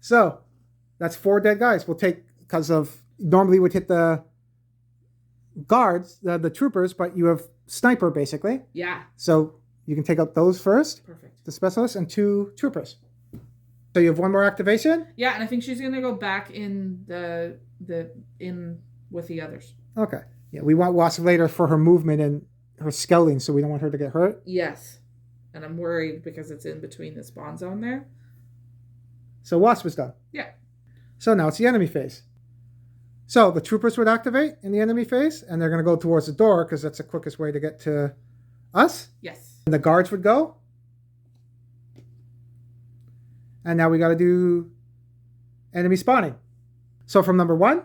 So that's 4 dead guys. We'll take, because of, normally would hit the guards, the troopers, but you have sniper basically. Yeah. So you can take out those first. Perfect. The specialists and 2 troopers. So you have 1 more activation? Yeah, and I think she's gonna go back in in with the others. Okay. Yeah, we want Wasp later for her movement and her scouting, so we don't want her to get hurt. Yes. And I'm worried because it's in between the spawn zone there. So Wasp is done. Yeah. So now it's the enemy phase. So the troopers would activate in the enemy phase, and they're going to go towards the door because that's the quickest way to get to us. Yes. And the guards would go. And now we got to do enemy spawning. So from number 1,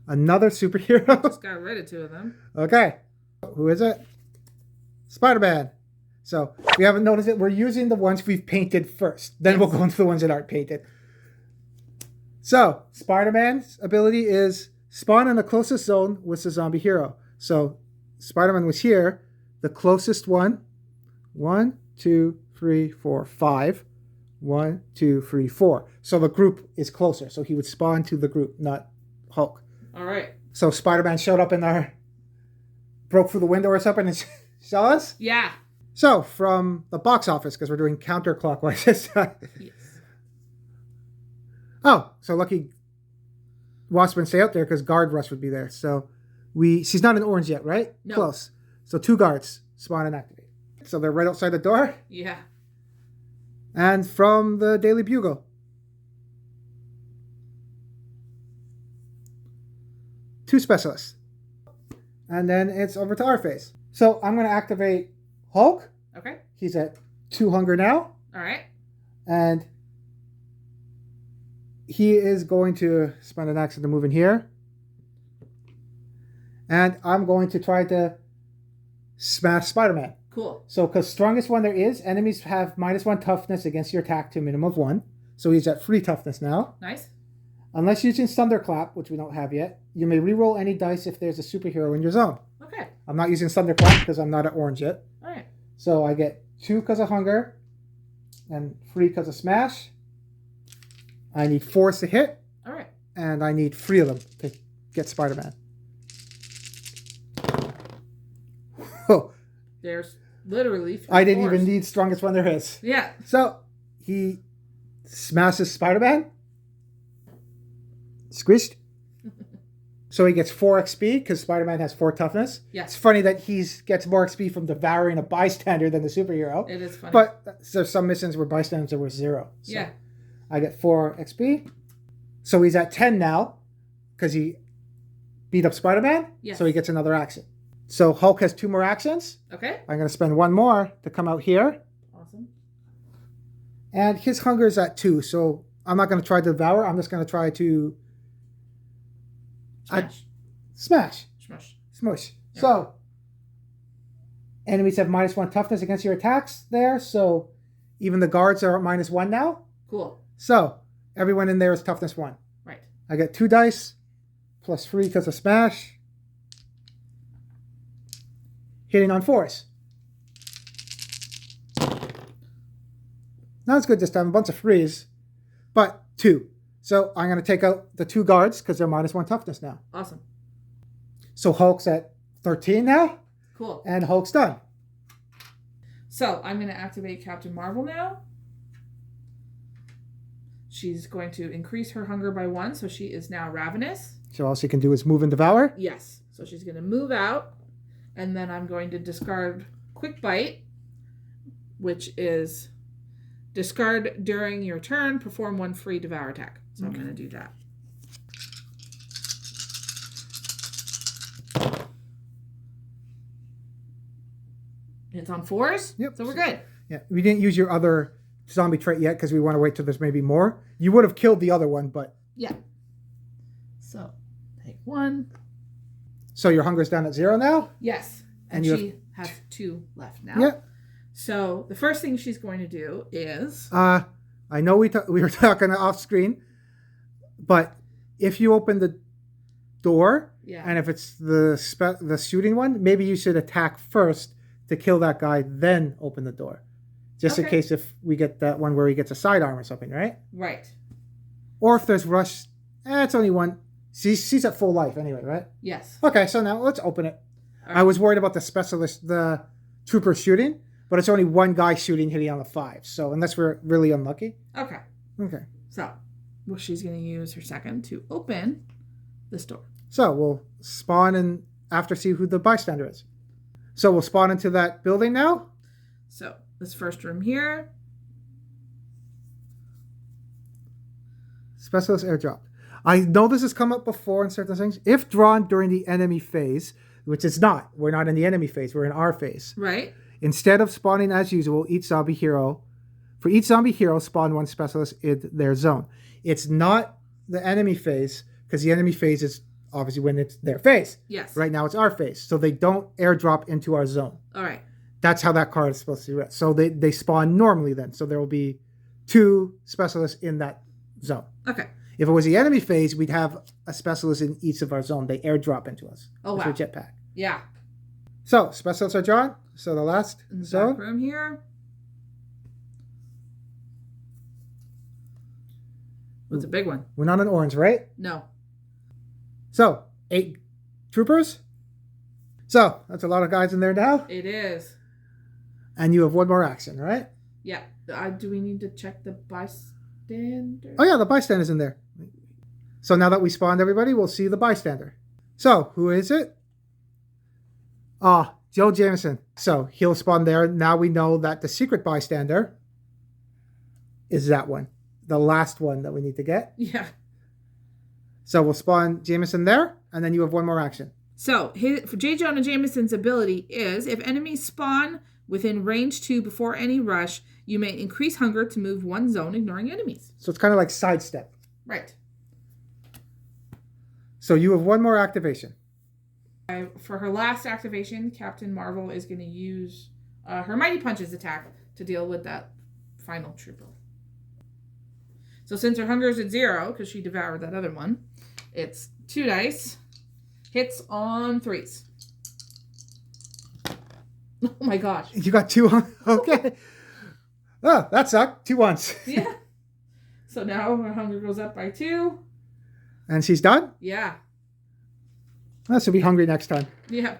another superhero. Just got rid of 2 of them. Okay. Who is it? Spider-Man. So we haven't noticed it. We're using the ones we've painted first. Then we'll go into the ones that aren't painted. So Spider-Man's ability is spawn in the closest zone with the zombie hero. So Spider-Man was here. The closest one. 1, 2, 3, 4, 5. 1, 2, 3, 4. So the group is closer. So he would spawn to the group, not Hulk. All right. So Spider-Man showed up in our... broke through the window or something and saw us? Yeah. So, from the box office, because we're doing counterclockwise this time. Yes. Oh, so lucky Wasp would stay out there because Guard Rush would be there. So, she's not in orange yet, right? No. Close. So, 2 guards spawn and activate. So, they're right outside the door. Yeah. And from the Daily Bugle. Two specialists. And then it's over to our phase. So I'm going to activate Hulk. Okay. He's at 2 hunger now. All right. And he is going to spend an action to move in here. And I'm going to try to smash Spider-Man. Cool. So, because strongest one there is, enemies have -1 toughness against your attack to a minimum of 1. So he's at 3 toughness now. Nice. Unless using Thunderclap, which we don't have yet, you may reroll any dice if there's a superhero in your zone. Okay. I'm not using Thunderclap because I'm not at orange yet. All right. So I get 2 because of hunger and 3 because of smash. I need 4 to hit. All right. And I need 3 of them to get Spider-Man. Oh. There's literally 3 I didn't 4s. even need strongest one there is. Yeah. So he smashes Spider-Man. Squished. So he gets 4 XP because Spider-Man has 4 toughness. Yeah. It's funny that he gets more XP from devouring a bystander than the superhero. It is funny. But there's some missions where bystanders are worth 0. So yeah. I get 4 XP. So he's at 10 now because he beat up Spider-Man. Yes. So he gets another action. So Hulk has 2 more actions. Okay. I'm going to spend 1 more to come out here. Awesome. And his hunger is at 2. So I'm not going to try to devour. I'm just going to try to Smash. Smush. Yeah. So enemies have -1 toughness against your attacks there. So even the guards are at -1 now. Cool. So everyone in there is toughness 1. Right. I get 2 dice plus 3 because of smash. Hitting on 4s. Not as good this time. A bunch of 3s, but 2. So I'm going to take out the 2 guards because they're -1 toughness now. Awesome. So Hulk's at 13 now. Cool. And Hulk's done. So I'm going to activate Captain Marvel now. She's going to increase her hunger by 1, so she is now ravenous. So all she can do is move and devour. Yes. So she's going to move out, and then I'm going to discard Quick Bite, which is discard during your turn, perform 1 free devour attack. So I'm going to do that. It's on 4s? Yep. So we're good. Yeah, we didn't use your other zombie trait yet because we want to wait till there's maybe more. You would have killed the other one, but... Yeah. So, take 1. So your hunger's down at 0 now? Yes. And she has 2 left now. Yeah. So, the first thing she's going to do is... I know we were talking off screen, but if you open the door, and if it's the shooting one, maybe you should attack first to kill that guy, then open the door. Just in case if we get that one where he gets a sidearm or something, right? Right. Or if there's rush, it's only one. She's at full life anyway, right? Yes. Okay, so now let's open it. Right. I was worried about the trooper shooting, but it's only one guy shooting hitting on the 5. So unless we're really unlucky. Okay. Okay. So, well, she's going to use her second to open this door. So we'll spawn and after see who the bystander is. So we'll spawn into that building now. So this first room here. Specialist airdrop. I know this has come up before in certain things. If drawn during the enemy phase, which it's not. We're not in the enemy phase. We're in our phase. Right. Instead of spawning as usual, for each zombie hero, spawn 1 specialist in their zone. It's not the enemy phase because the enemy phase is obviously when it's their phase. Yes. Right now it's our phase. So they don't airdrop into our zone. All right. That's how that card is supposed to be read. So they spawn normally then. So there will be 2 specialists in that zone. Okay. If it was the enemy phase, we'd have a specialist in each of our zone. They airdrop into us. Oh, wow. With a jetpack. Yeah. So specialists are drawn. So the last in the zone. back room here. What's a big one? We're not in orange, right? No. So 8 troopers. So that's a lot of guys in there now. It is. And you have 1 more action, right? Yeah. Do we need to check the bystander? Oh yeah, the bystander's in there. So now that we spawned everybody, we'll see the bystander. So who is it? Joe Jameson. So he'll spawn there. Now we know that the secret bystander is that one. The last one that we need to get. Yeah. So we'll spawn Jameson there, and then you have 1 more action. So for J. Jonah Jameson's ability is, if enemies spawn within range 2 before any rush, you may increase hunger to move 1 zone, ignoring enemies. So it's kind of like sidestep. Right. So you have 1 more activation. For her last activation, Captain Marvel is going to use her Mighty Punches attack to deal with that final trooper. So since her hunger is at 0, because she devoured that other one, it's 2 dice. Hits on 3s. Oh my gosh. You got 2 on? Okay. Oh, that sucked. 2 ones. Yeah. So now her hunger goes up by 2. And she's done? Yeah. She'll be hungry next time. Yeah.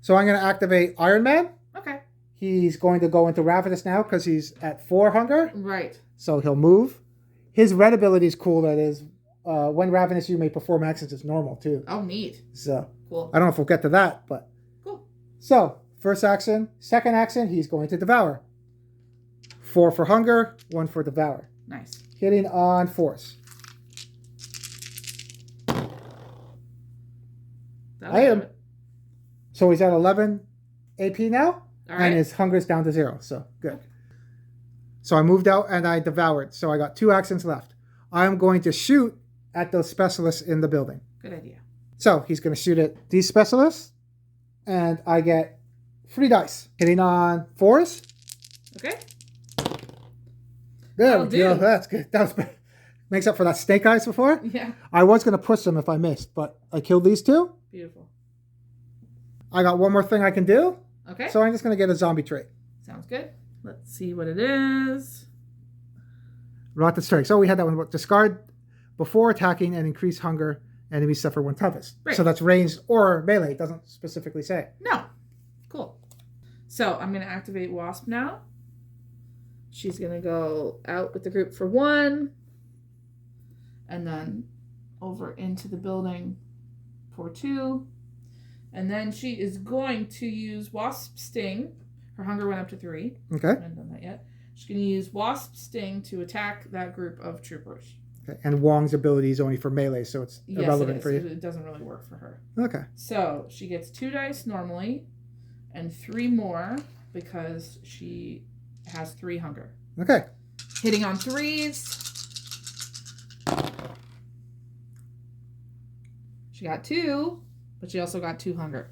So I'm going to activate Iron Man. Okay. He's going to go into Ravenous now because he's at 4 hunger. Right. So he'll move. His red ability is cool. That is, when Ravenous, you may perform actions as normal too. Oh, neat. So cool. I don't know if we'll get to that, but cool. So first action, second action, he's going to devour. 4 for hunger, 1 for devour. Nice. Hitting on force. I am. So he's at 11 AP now, and his hunger is down to 0. So good. So I moved out and I devoured. So I got 2 actions left. I'm going to shoot at those specialists in the building. Good idea. So he's going to shoot at these specialists, and I get 3 dice. Hitting on 4s. Okay. There we go. That's good. That was makes up for that snake eyes before. Yeah. I was going to push them if I missed, but I killed these 2. Beautiful. I got 1 more thing I can do. Okay. So I'm just going to get a zombie trait. Sounds good. Let's see what it is. Rocket strike. So we had that one. Discard before attacking and increase hunger. Enemies suffer 1 toughest. Right. So that's ranged or melee. It doesn't specifically say. No. Cool. So I'm going to activate Wasp now. She's going to go out with the group for 1. And then over into the building for 2. And then she is going to use Wasp Sting. Her hunger went up to 3. Okay. I haven't done that yet. She's going to use Wasp Sting to attack that group of troopers. Okay. And Wong's ability is only for melee, so it's irrelevant for you. It doesn't really work for her. Okay. So she gets 2 dice normally and 3 more because she has 3 hunger. Okay. Hitting on 3s. She got 2, but she also got 2 hunger.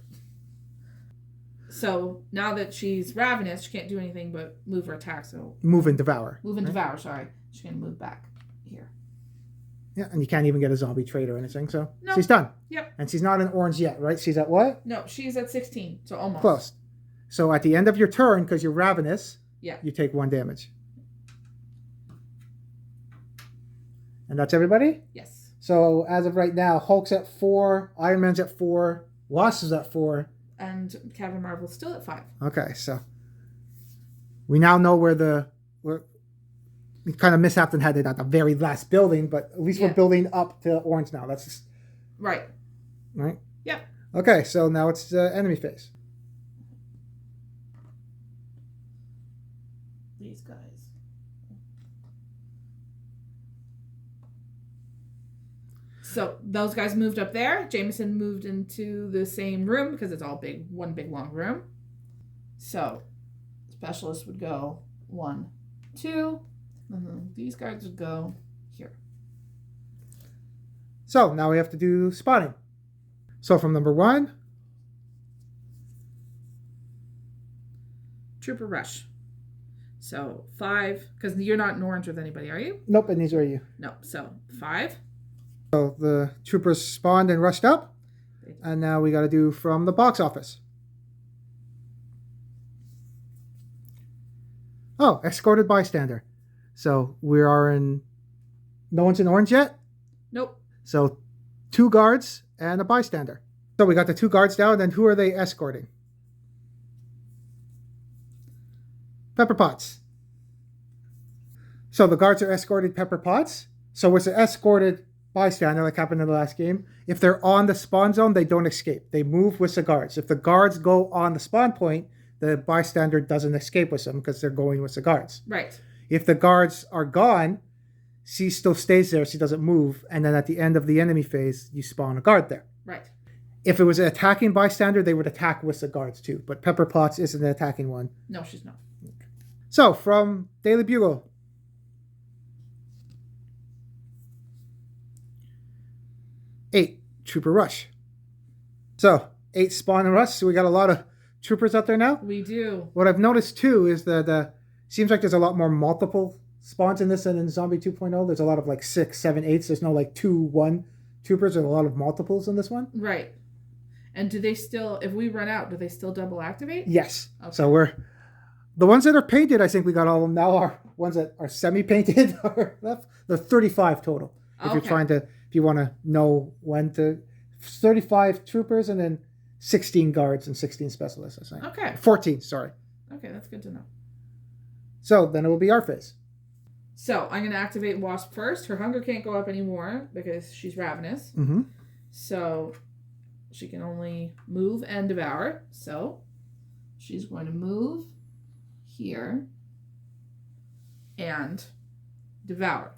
So now that she's ravenous, she can't do anything but move her attack. So move and devour. Move and devour, sorry. She can move back here. Yeah, and you can't even get a zombie trait or anything, so No. she's done. Yep. And she's not in orange yet, right? She's at what? No, she's at 16, so almost. Close. So at the end of your turn, because you're ravenous, you take 1 damage. And that's everybody? Yes. So as of right now, Hulk's at 4, Iron Man's at 4, Wasp is at 4. And Captain Marvel's still at 5. Okay, so we now know where we kind of mishapped and had it at the very last building, but at least we're building up to orange now. That's just... Right. Right? Yeah. Okay, so now it's enemy phase. These guys. So those guys moved up there. Jameson moved into the same room because it's all one big long room. So specialist would go 1, 2, and then these guys would go here. So now we have to do spotting. So from number 1, Trooper Rush. So 5, because you're not in orange with anybody, are you? Nope, and these are you. No, so 5. So the troopers spawned and rushed up. And now we got to do from the box office. Oh, escorted bystander. So we are in... No one's in orange yet? Nope. So 2 guards and a bystander. So we got the 2 guards down, and who are they escorting? Pepper Potts. So the guards are escorting Pepper Potts. So it's an escorted bystander like happened in the last game. If they're on the spawn zone, they don't escape. They move with the guards. If the guards go on the spawn point, the bystander doesn't escape with them because they're going with the guards. Right. If the guards are gone, she still stays there. She doesn't move. And then at the end of the enemy phase, you spawn a guard there. Right. If it was an attacking bystander, they would attack with the guards too. But Pepper Potts isn't an attacking one. No, she's not. So, from Daily Bugle. Eight, Trooper Rush. So, 8 spawn and rush. So we got a lot of troopers out there now. We do. What I've noticed too is that seems like there's a lot more multiple spawns in this than in Zombie 2.0. There's a lot of like 6, 7, 8s. There's no like 2, 1 troopers. There's a lot of multiples in this one. Right. And do they still, if we run out, do they still double activate? Yes. Okay. So the ones that are painted, I think we got all of them now. Are ones that are semi-painted are left. There are 35 total. If you want to know when to, 35 troopers and then 16 guards and 16 specialists, I think. Okay. 14, sorry. Okay, that's good to know. So then it will be our phase. So I'm going to activate Wasp first. Her hunger can't go up anymore because she's ravenous. Mm-hmm. So she can only move and devour. So she's going to move here and devour.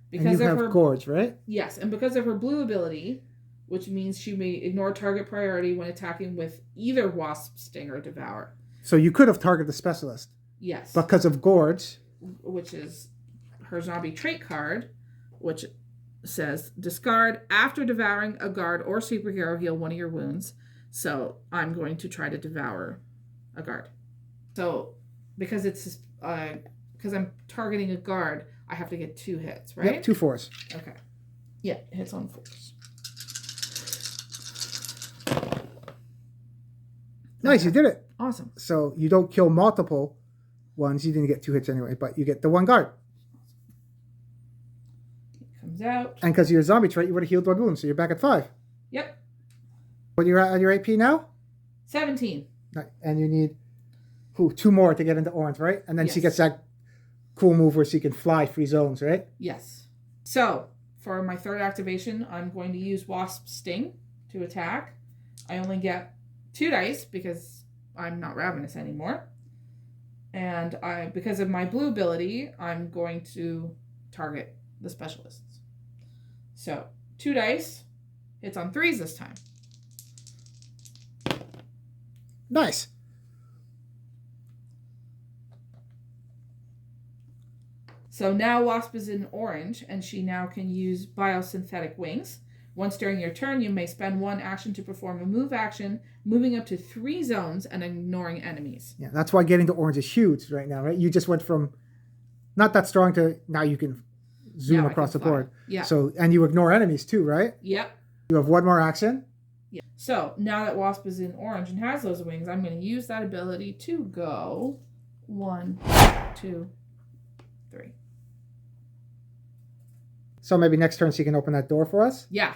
Because and you have gorge, right? Yes, and because of her blue ability, which means she may ignore target priority when attacking with either Wasp, Sting, or Devour. So you could have targeted the specialist. Yes. Because of gorge. Which is her zombie trait card, which says discard after devouring a guard or superhero, heal 1 of your wounds. So I'm going to try to devour a guard. So because it's because I'm targeting a guard, I have to get 2 hits, right? Yep, 2 4s. Okay. Yeah, hits on 4s. Nice, Okay. you did it. Awesome. So you don't kill multiple ones. You didn't get 2 hits anyway, but you get the 1 guard. It comes out. And because you're a zombie trait, you would have healed 1 wound, so you're back at 5. Yep. But you're at your AP now? 17. And you need 2 more to get into orange, right? And then she Yes. gets that cool move where she can fly free zones, right? Yes. So, for my 3rd activation, I'm going to use Wasp Sting to attack. I only get 2 dice because I'm not ravenous anymore. And because of my blue ability, I'm going to target the specialists. So, 2 dice. Hits on 3s this time. Nice. So now Wasp is in orange, and she now can use biosynthetic wings. Once during your turn, you may spend one action to perform a move action, moving up to 3 zones and ignoring enemies. Yeah, that's why getting to orange is huge right now, right? You just went from not that strong to now you can zoom across the board. Yeah. So, and you ignore enemies too, right? Yep. You have one more action. Yeah. So now that Wasp is in orange and has those wings, I'm going to use that ability to go 1, 2, 3. So maybe next turn she can open that door for us. Yeah.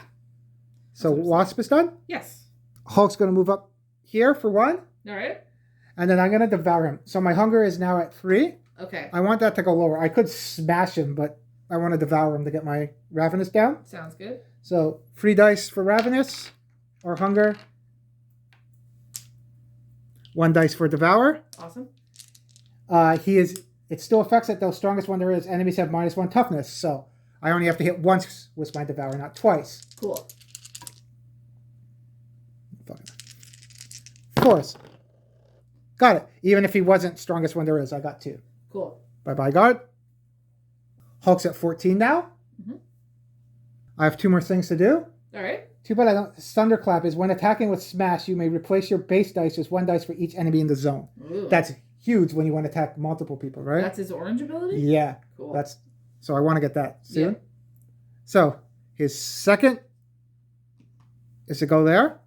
So Wasp is done. Yes. Hulk's going to move up here for 1. All right. And then I'm going to devour him. So my hunger is now at 3. Okay. I want that to go lower. I could smash him, but I want to devour him to get my Ravenous down. Sounds good. So 3 dice for Ravenous or hunger. 1 dice for devour. Awesome. It still affects it though. Strongest one there is. Enemies have -1 toughness. So I only have to hit once with my devour, not twice. Cool. Force. Got it. Even if he wasn't strongest one there is, I got 2. Cool. Bye-bye, guard. Hulk's at 14 now. Mm-hmm. I have 2 more things to do. All right. Too bad I don't. Thunderclap is when attacking with Smash, you may replace your base dice with 1 dice for each enemy in the zone. Ooh. That's huge when you want to attack multiple people, right? That's his orange ability? Yeah. Cool. So I want to get that soon. Yeah. So his second is to go there.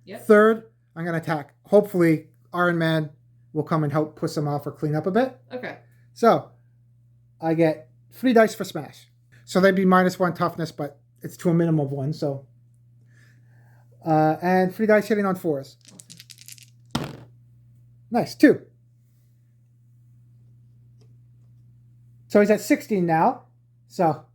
Yep. Third, I'm going to attack. Hopefully, Iron Man will come and help push them off or clean up a bit. Okay. So I get 3 dice for Smash. So they'd be -1 toughness, but it's to a minimum of 1. So and 3 dice hitting on 4s. Awesome. Nice. 2. So he's at 16 now. So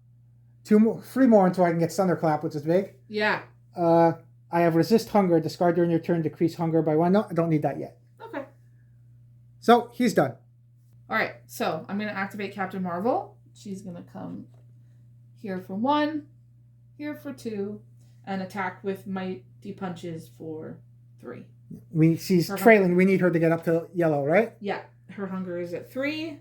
3 more until I can get Thunderclap, which is big. Yeah. I have Resist Hunger. Discard during your turn. Decrease hunger by 1. No, I don't need that yet. Okay. So he's done. All right. So I'm going to activate Captain Marvel. She's going to come here for 1, here for 2, and attack with Mighty Punches for 3. She's trailing. We need her to get up to yellow, right? Yeah. Her hunger is at 3.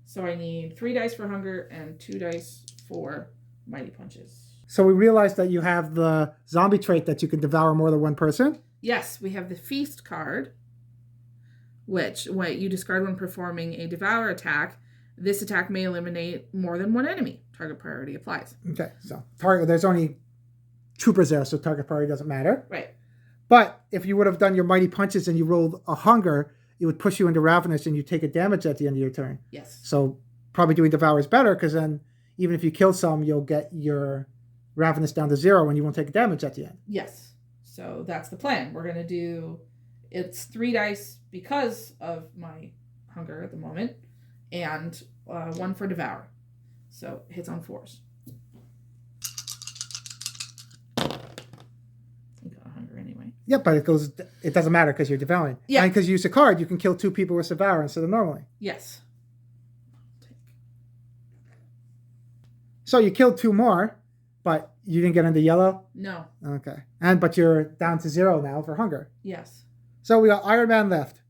So I need 3 dice for hunger and 2 dice for Mighty Punches. So we realized that you have the zombie trait that you can devour more than 1 person. Yes, we have the Feast card, which when you discard when performing a devour attack, this attack may eliminate more than 1 enemy. Target priority applies. Okay, so there's only troopers there, so target priority doesn't matter. Right. But if you would have done your Mighty Punches and you rolled a hunger, it would push you into Ravenous and you take a damage at the end of your turn. Yes. So probably doing devour is better because then even if you kill some, you'll get your Ravenous down to 0 and you won't take damage at the end. Yes. So that's the plan. We're going to do, it's 3 dice because of my hunger at the moment, and 1 for devour. So hits on 4s. You got a hunger anyway. Yeah, but it doesn't matter because you're devouring. Yeah. And because you use a card, you can kill 2 people with devour instead of normally. Yes. So you killed 2 more, but you didn't get into yellow? No. Okay. But you're down to 0 now for hunger. Yes. So we got Iron Man left.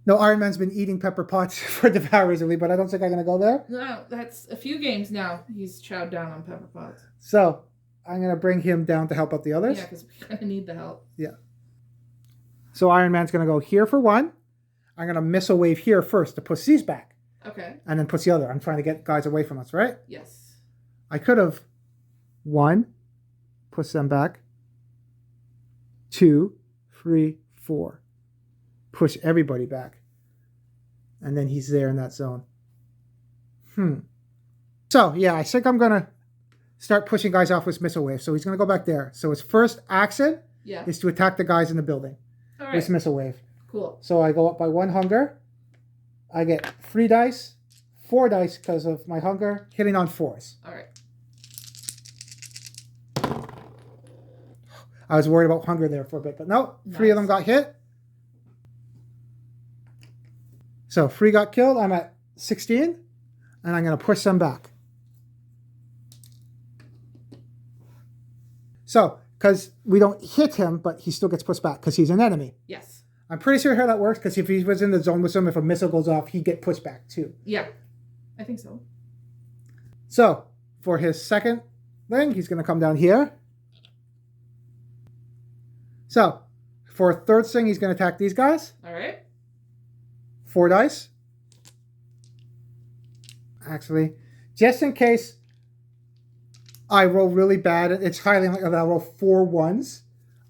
No, Iron Man's been eating pepper pots for devour recently, but I don't think I'm going to go there. No, that's a few games now. He's chowed down on pepper pots. So I'm going to bring him down to help out the others. Yeah, because we kind of need the help. Yeah. So Iron Man's going to go here for 1. I'm going to missile wave here first to push these back. Okay. And then push the other. I'm trying to get guys away from us, right? Yes. I could have 1, push them back. 2, 3, 4. Push everybody back. And then he's there in that zone. So, yeah, I think I'm going to start pushing guys off with missile wave. So he's going to go back there. So his first action is to attack the guys in the building with missile wave. Cool. So I go up by 1 hunger. I get 3 dice, 4 dice because of my hunger, hitting on 4s. All right. I was worried about hunger there for a bit, but no, 3 of them got hit. So 3 got killed. I'm at 16, and I'm going to push them back. So, because we don't hit him, but he still gets pushed back because he's an enemy. Yes. I'm pretty sure how that works because if he was in the zone with him, if a missile goes off, he'd get pushed back too. Yeah. I think so. So, for his second thing, he's going to come down here. So, for a third thing, he's going to attack these guys. All right. 4 dice. Actually, just in case I roll really bad, it's highly likely that I'll roll 4 1s.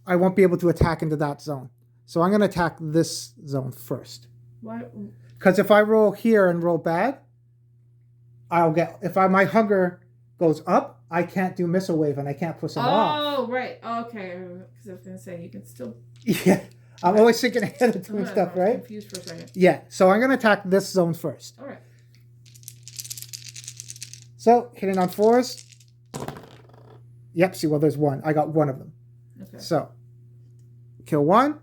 I won't be able to attack into that zone. So I'm going to attack this zone first. Why? Because if I roll here and roll bad, I'll get... If my hunger goes up, I can't do missile wave and I can't push them off. Oh, right. Okay. Because I was going to say, you can still... Yeah. I'm always thinking ahead of doing stuff, right? I'm confused for a second. Yeah. So I'm going to attack this zone first. All right. So, hitting on 4s. Yep, see, well, there's 1. I got 1 of them. Okay. So, kill 1.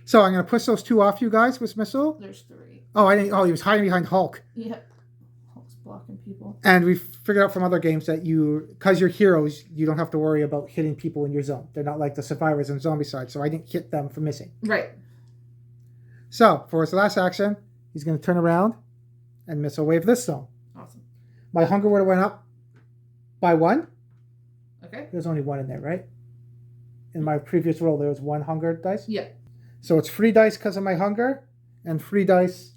So, I'm going to push those 2 off you guys with missile. There's 3. Oh, I didn't. Oh, he was hiding behind Hulk. Yeah. Hulk's blocking people. And we figured out from other games that because you're heroes, you don't have to worry about hitting people in your zone. They're not like the survivors in Zombicide, so I didn't hit them for missing. Right. So, for his last action, he's going to turn around and missile wave this zone. Awesome. My hunger would have went up by 1. Okay. There's only 1 in there, right? In my previous roll, there was 1 hunger dice. Yeah. So it's 3 dice because of my hunger, and 3 dice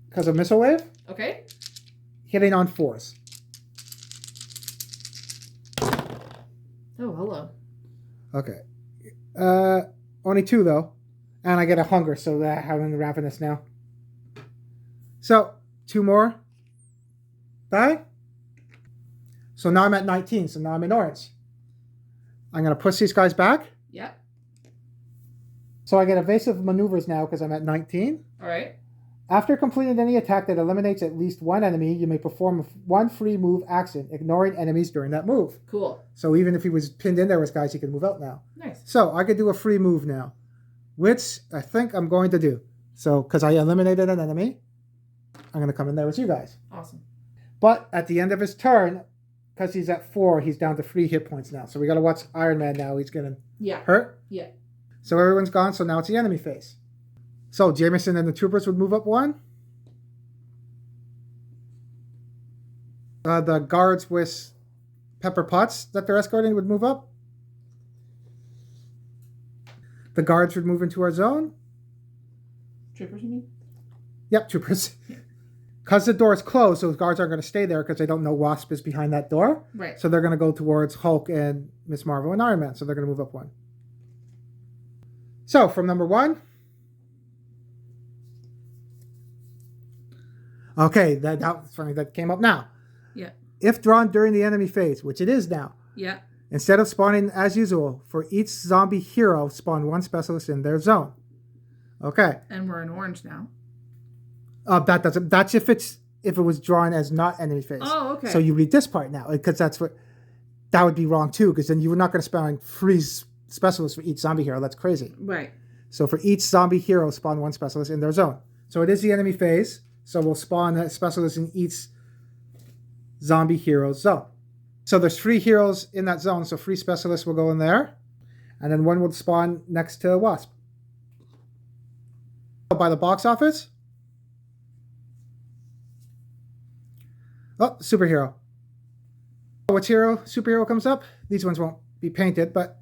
because of missile wave. Okay. Hitting on 4s. Oh, hello. Okay. Only 2 though, and I get a hunger, so that I'm in the ravenous now. So 2 more die. So now I'm at 19. So now I'm in orange. I'm gonna push these guys back. Yeah. So I get evasive maneuvers now because I'm at 19. All right. After completing any attack that eliminates at least 1 enemy, you may perform 1 free move action, ignoring enemies during that move. Cool. So even if he was pinned in there with guys, he could move out now. Nice. So I could do a free move now, which I think I'm going to do. So because I eliminated an enemy, I'm going to come in there with you guys. Awesome. But at the end of his turn, because he's at 4, he's down to 3 hit points now. So we got to watch Iron Man now. He's going to hurt. Yeah. So everyone's gone. So now it's the enemy phase. So Jameson and the troopers would move up 1. The guards with pepper pots that they're escorting would move up. The guards would move into our zone. Troopers, you mean? Yep, troopers. Because the door is closed, those guards aren't going to stay there because they don't know Wasp is behind that door. Right. So they're going to go towards Hulk and Miss Marvel and Iron Man. So they're going to move up 1. So from number 1. Okay, that's funny. That came up now. Yeah. If drawn during the enemy phase, which it is now. Yeah. Instead of spawning as usual, for each zombie hero, spawn 1 specialist in their zone. Okay. And we're in orange now. That doesn't. That's if it was drawn as not enemy phase. Oh, okay. So you read this part now, because that would be wrong too, because then you were not going to spawn 3 specialists for each zombie hero. That's crazy. Right. So for each zombie hero, spawn 1 specialist in their zone. So it is the enemy phase. So we'll spawn a specialist in each zombie hero's zone. So there's 3 heroes in that zone, so 3 specialists will go in there. And then 1 will spawn next to Wasp. By the box office. Oh, superhero. Which superhero comes up? These ones won't be painted, but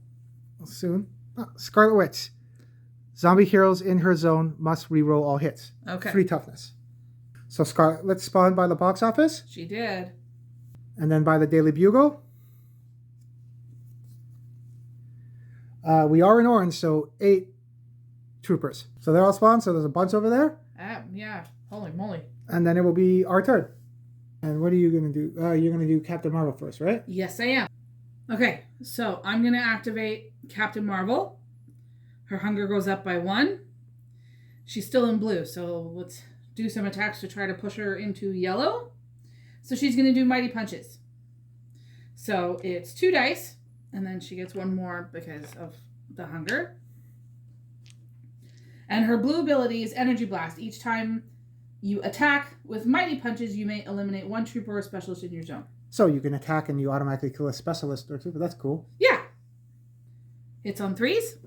soon. Oh, Scarlet Witch. Zombie heroes in her zone must reroll all hits. Okay. 3 toughness. So Scarlet spawned by the box office. She did. And then by the Daily Bugle. We are in orange, so 8 troopers. So they're all spawned, so there's a bunch over there. Yeah. Holy moly. And then it will be our turn. And what are you going to do? You're going to do Captain Marvel first, right? Yes, I am. Okay, so I'm going to activate Captain Marvel. Her hunger goes up by 1. She's still in blue, so let's do some attacks to try to push her into yellow. So she's going to do Mighty Punches. So it's 2 dice, and then she gets 1 more because of the hunger. And her blue ability is Energy Blast. Each time you attack with Mighty Punches, you may eliminate 1 trooper or specialist in your zone. So you can attack and you automatically kill a specialist or trooper. That's cool. Yeah. Hits on 3s.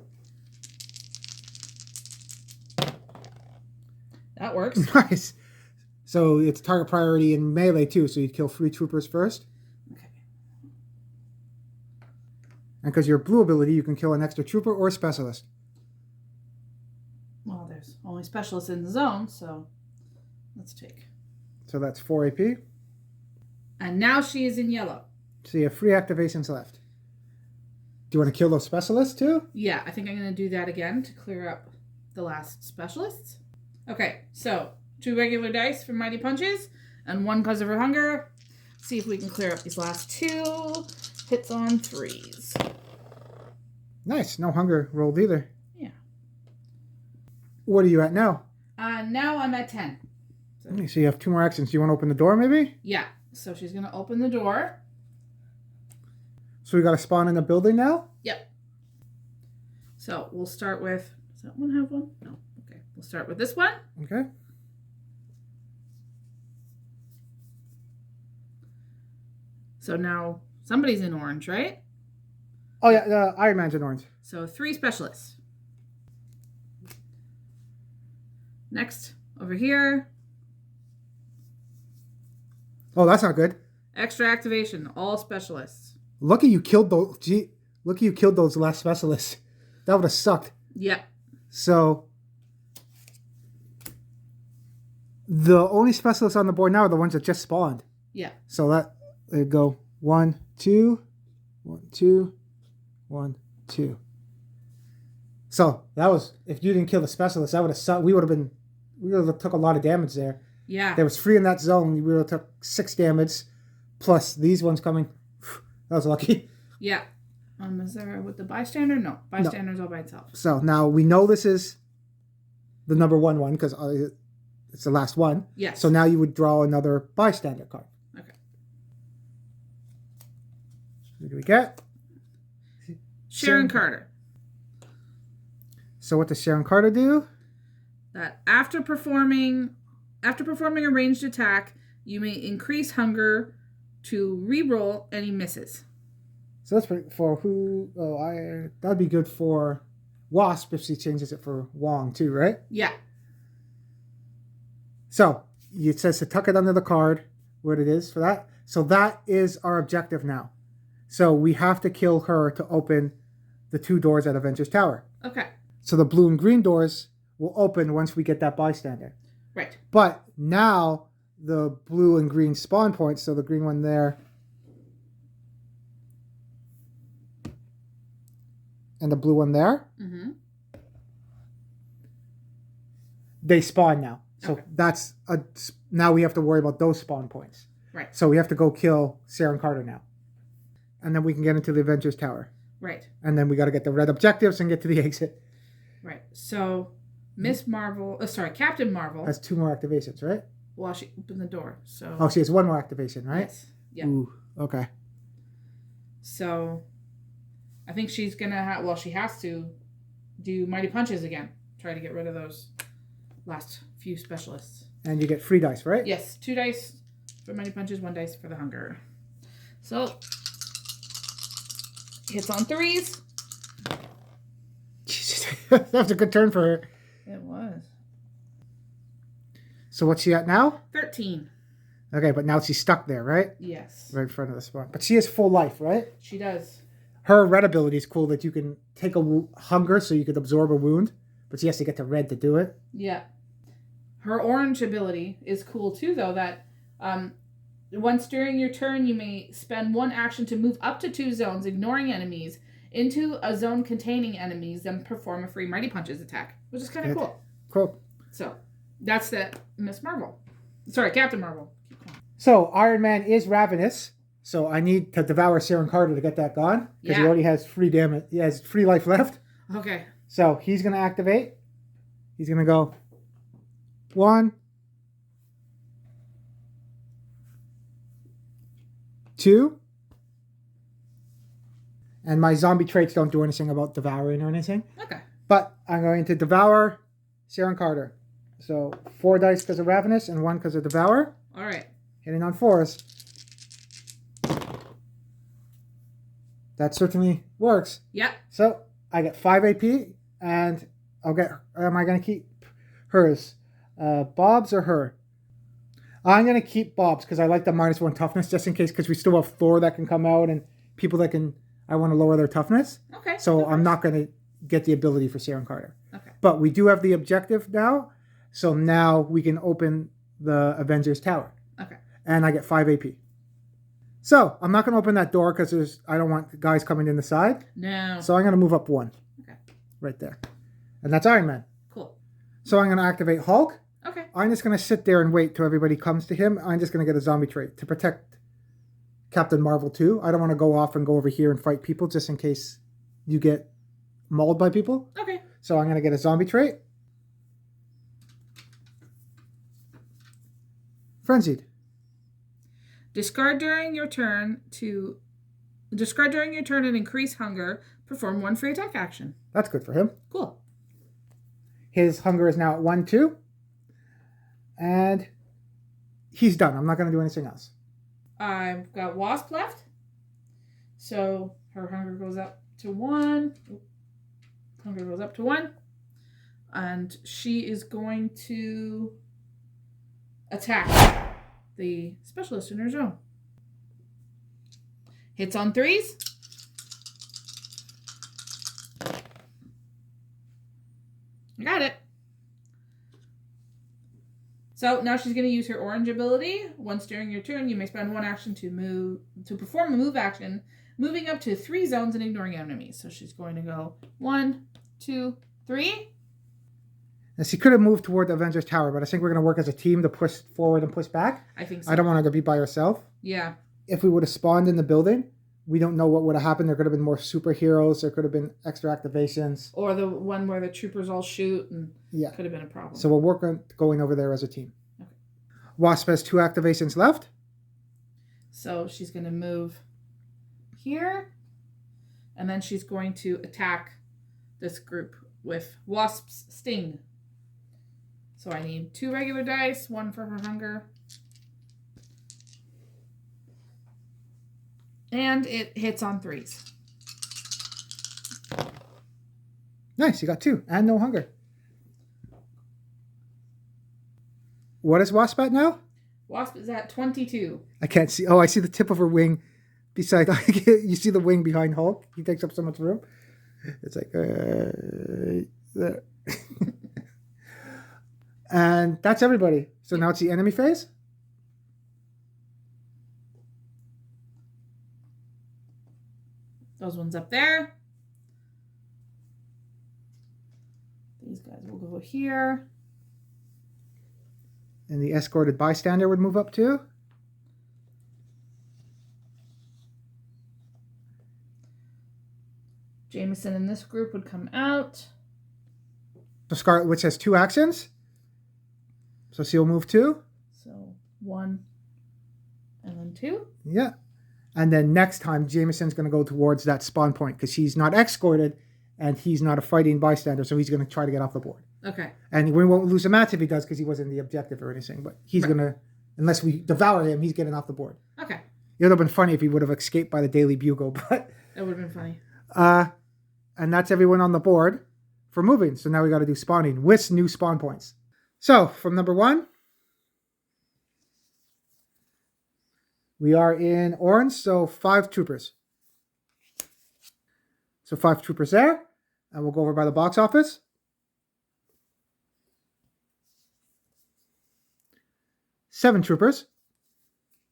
That works. Nice. So it's target priority in melee too, so you'd kill 3 troopers first. Okay. And because your blue ability, you can kill an extra trooper or specialist. Well, there's only specialists in the zone, so let's take. So that's 4 AP. And now she is in yellow. So you have 3 activations left. Do you want to kill those specialists too? Yeah, I think I'm going to do that again to clear up the last specialists. Okay, so 2 regular dice for Mighty Punches and 1 because of her hunger. See if we can clear up these last 2 hits on 3s. Nice. No hunger rolled either. Yeah. What are you at now? Now I'm at 10. So you have 2 more actions. Do you want to open the door maybe? Yeah, so she's going to open the door. So we got to spawn in a building now? Yep. So we'll start with... Does that one have one? No. Okay. We'll start with this one. Okay. So now somebody's in orange, right? Oh yeah, Iron Man's in orange. So 3 specialists. Next, over here, Oh, that's not good. extra activation, all specialists. Lucky you killed those. Gee, lucky you killed those last specialists. That would have sucked. Yep. So the only specialists on the board now are the ones that just spawned. Yeah. So that they go 1, 2, 1, 2, 1, 2. So that was, if you didn't kill the specialist, that would have sucked. We would have took a lot of damage there. Yeah. There was 3 in that zone. We would have took 6 damage, plus these ones coming. That was lucky. Yeah. Is there with the bystander? No. Bystander's all by itself. So now we know this is the number 1 because it's the last one. Yes. So now you would draw another bystander card. Okay. What do we get? Sharon Carter. So what does Sharon Carter do? That after performing a ranged attack, you may increase hunger to re-roll any misses. So that's for who? Oh, that'd be good for Wasp if she changes it for Wong too, right? Yeah. So it says to tuck it under the card, what it is for that. So that is our objective now. So we have to kill her to open the 2 doors at Avengers Tower. Okay. So the blue and green doors will open once we get that bystander. Right. But now the blue and green spawn points, so the green one there and the blue one there, they spawn now. So Okay. now we have to worry about those spawn points. Right. So we have to go kill Sharon Carter now. And then we can get into the Avengers Tower. Right. And then we got to get the red objectives and get to the exit. Right. So Captain Marvel Has 2 more activations, right? Well, she opened the door. So Oh, she has 1 more activation, right? Yes. Yeah. Ooh, okay. So I think she's gonna she has to do Mighty Punches again. Try to get rid of those last few specialists. And you get 3 dice, right? Yes, 2 dice for Mighty Punches, 1 dice for the hunger. So hits on 3s. Jesus, that was a good turn for her. It was. So what's she at now? 13. Okay, but now she's stuck there, right? Yes. Right in front of the spot. But she has full life, right? She does. Her red ability is cool that you can take a hunger so you could absorb a wound, but she has to get to red to do it. Yeah. Her orange ability is cool too, though, that once during your turn, you may spend 1 action to move up to 2 zones, ignoring enemies, into a zone containing enemies, then perform a free Mighty Punches attack, which is kind of cool. Cool. So, that's the Captain Marvel. So Iron Man is ravenous, so I need to devour Sharon Carter to get that gone, because he already has 3 damage. He has 3 life left. Okay. So he's going to activate. He's going to go 1, 2. And my zombie traits don't do anything about devouring or anything. Okay. But I'm going to devour Sharon Carter. So 4 dice because of Ravenous and 1 because of Devour. All right. Hitting on 4s. That certainly works. Yep. So I get 5 AP and am I going to keep hers? Bob's or her? I'm going to keep Bob's because I like the -1 toughness just in case, because we still have Thor that can come out and people that can, I want to lower their toughness. Okay. So I'm not going to get the ability for Sharon Carter. Okay. But we do have the objective now. So now we can open the Avengers Tower. Okay. And I get 5 AP. So I'm not going to open that door because I don't want guys coming in the side. No. So I'm going to move up 1. Okay. Right there. And that's Iron Man. Cool. So I'm going to activate Hulk. Okay. I'm just going to sit there and wait till everybody comes to him. I'm just going to get a zombie trait to protect Captain Marvel too. I don't want to go off and go over here and fight people just in case you get mauled by people. Okay. So I'm going to get a zombie trait. Frenzied. Discard during your turn and increase hunger. Perform 1 free attack action. That's good for him. Cool. His hunger is now at 1, 2. And he's done. I'm not going to do anything else. I've got Wasp left. So her hunger goes up to 1. Hunger goes up to 1. And she is going to attack the specialist in her zone. Hits on 3s. Got it. So now she's going to use her orange ability. Once during your turn, you may spend 1 action to perform a move action, moving up to 3 zones and ignoring enemies. So she's going to go 1, 2, 3. And she could have moved toward the Avengers Tower, but I think we're going to work as a team to push forward and push back. I think so. I don't want her to be by herself. Yeah. If we would have spawned in the building, we don't know what would have happened. There could have been more superheroes. There could have been extra activations. Or the one where the troopers all shoot and yeah, could have been a problem. So we'll work on going over there as a team. Okay. Wasp has 2 activations left. So she's going to move here. And then she's going to attack this group with Wasp's Sting. So I need 2 regular dice, 1 for her hunger. And it hits on 3s. Nice, you got 2 and no hunger. What is Wasp at now? Wasp is at 22. I can't see. Oh, I see the tip of her wing. Beside, you see the wing behind Hulk. He takes up so much room. It's like there. And that's everybody. So now it's the enemy phase. Those ones up there. These guys will go here. And the escorted bystander would move up too. Jameson in this group would come out. So Scarlet Witch has 2 actions. So she'll move 2. So 1 and then 2. Yeah. And then next time, Jameson's going to go towards that spawn point because he's not escorted and he's not a fighting bystander. So he's going to try to get off the board. Okay. And we won't lose a match if he does because he wasn't the objective or anything. But he's going to, unless we devour him, he's getting off the board. Okay. It would have been funny if he would have escaped by the Daily Bugle. But that would have been funny. And that's everyone on the board for moving. So now we got to do spawning with new spawn points. So from number 1, we are in orange, so 5 troopers. So 5 troopers there. And we'll go over by the box office. Seven troopers.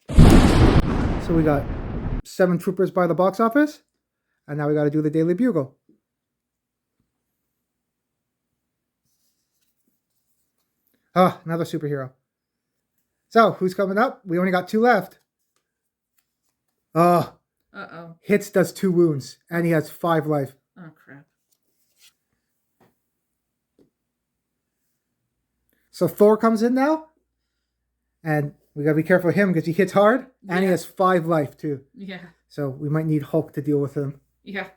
So we got 7 troopers by the box office. And now we got to do the Daily Bugle. Oh, another superhero. So, who's coming up? We only got 2 left. Oh. Uh-oh. Hits does 2 wounds, and he has 5 life. Oh, crap. So Thor comes in now, and we gotta be careful of him because he hits hard, and he has 5 life too. Yeah. So we might need Hulk to deal with him. Yeah.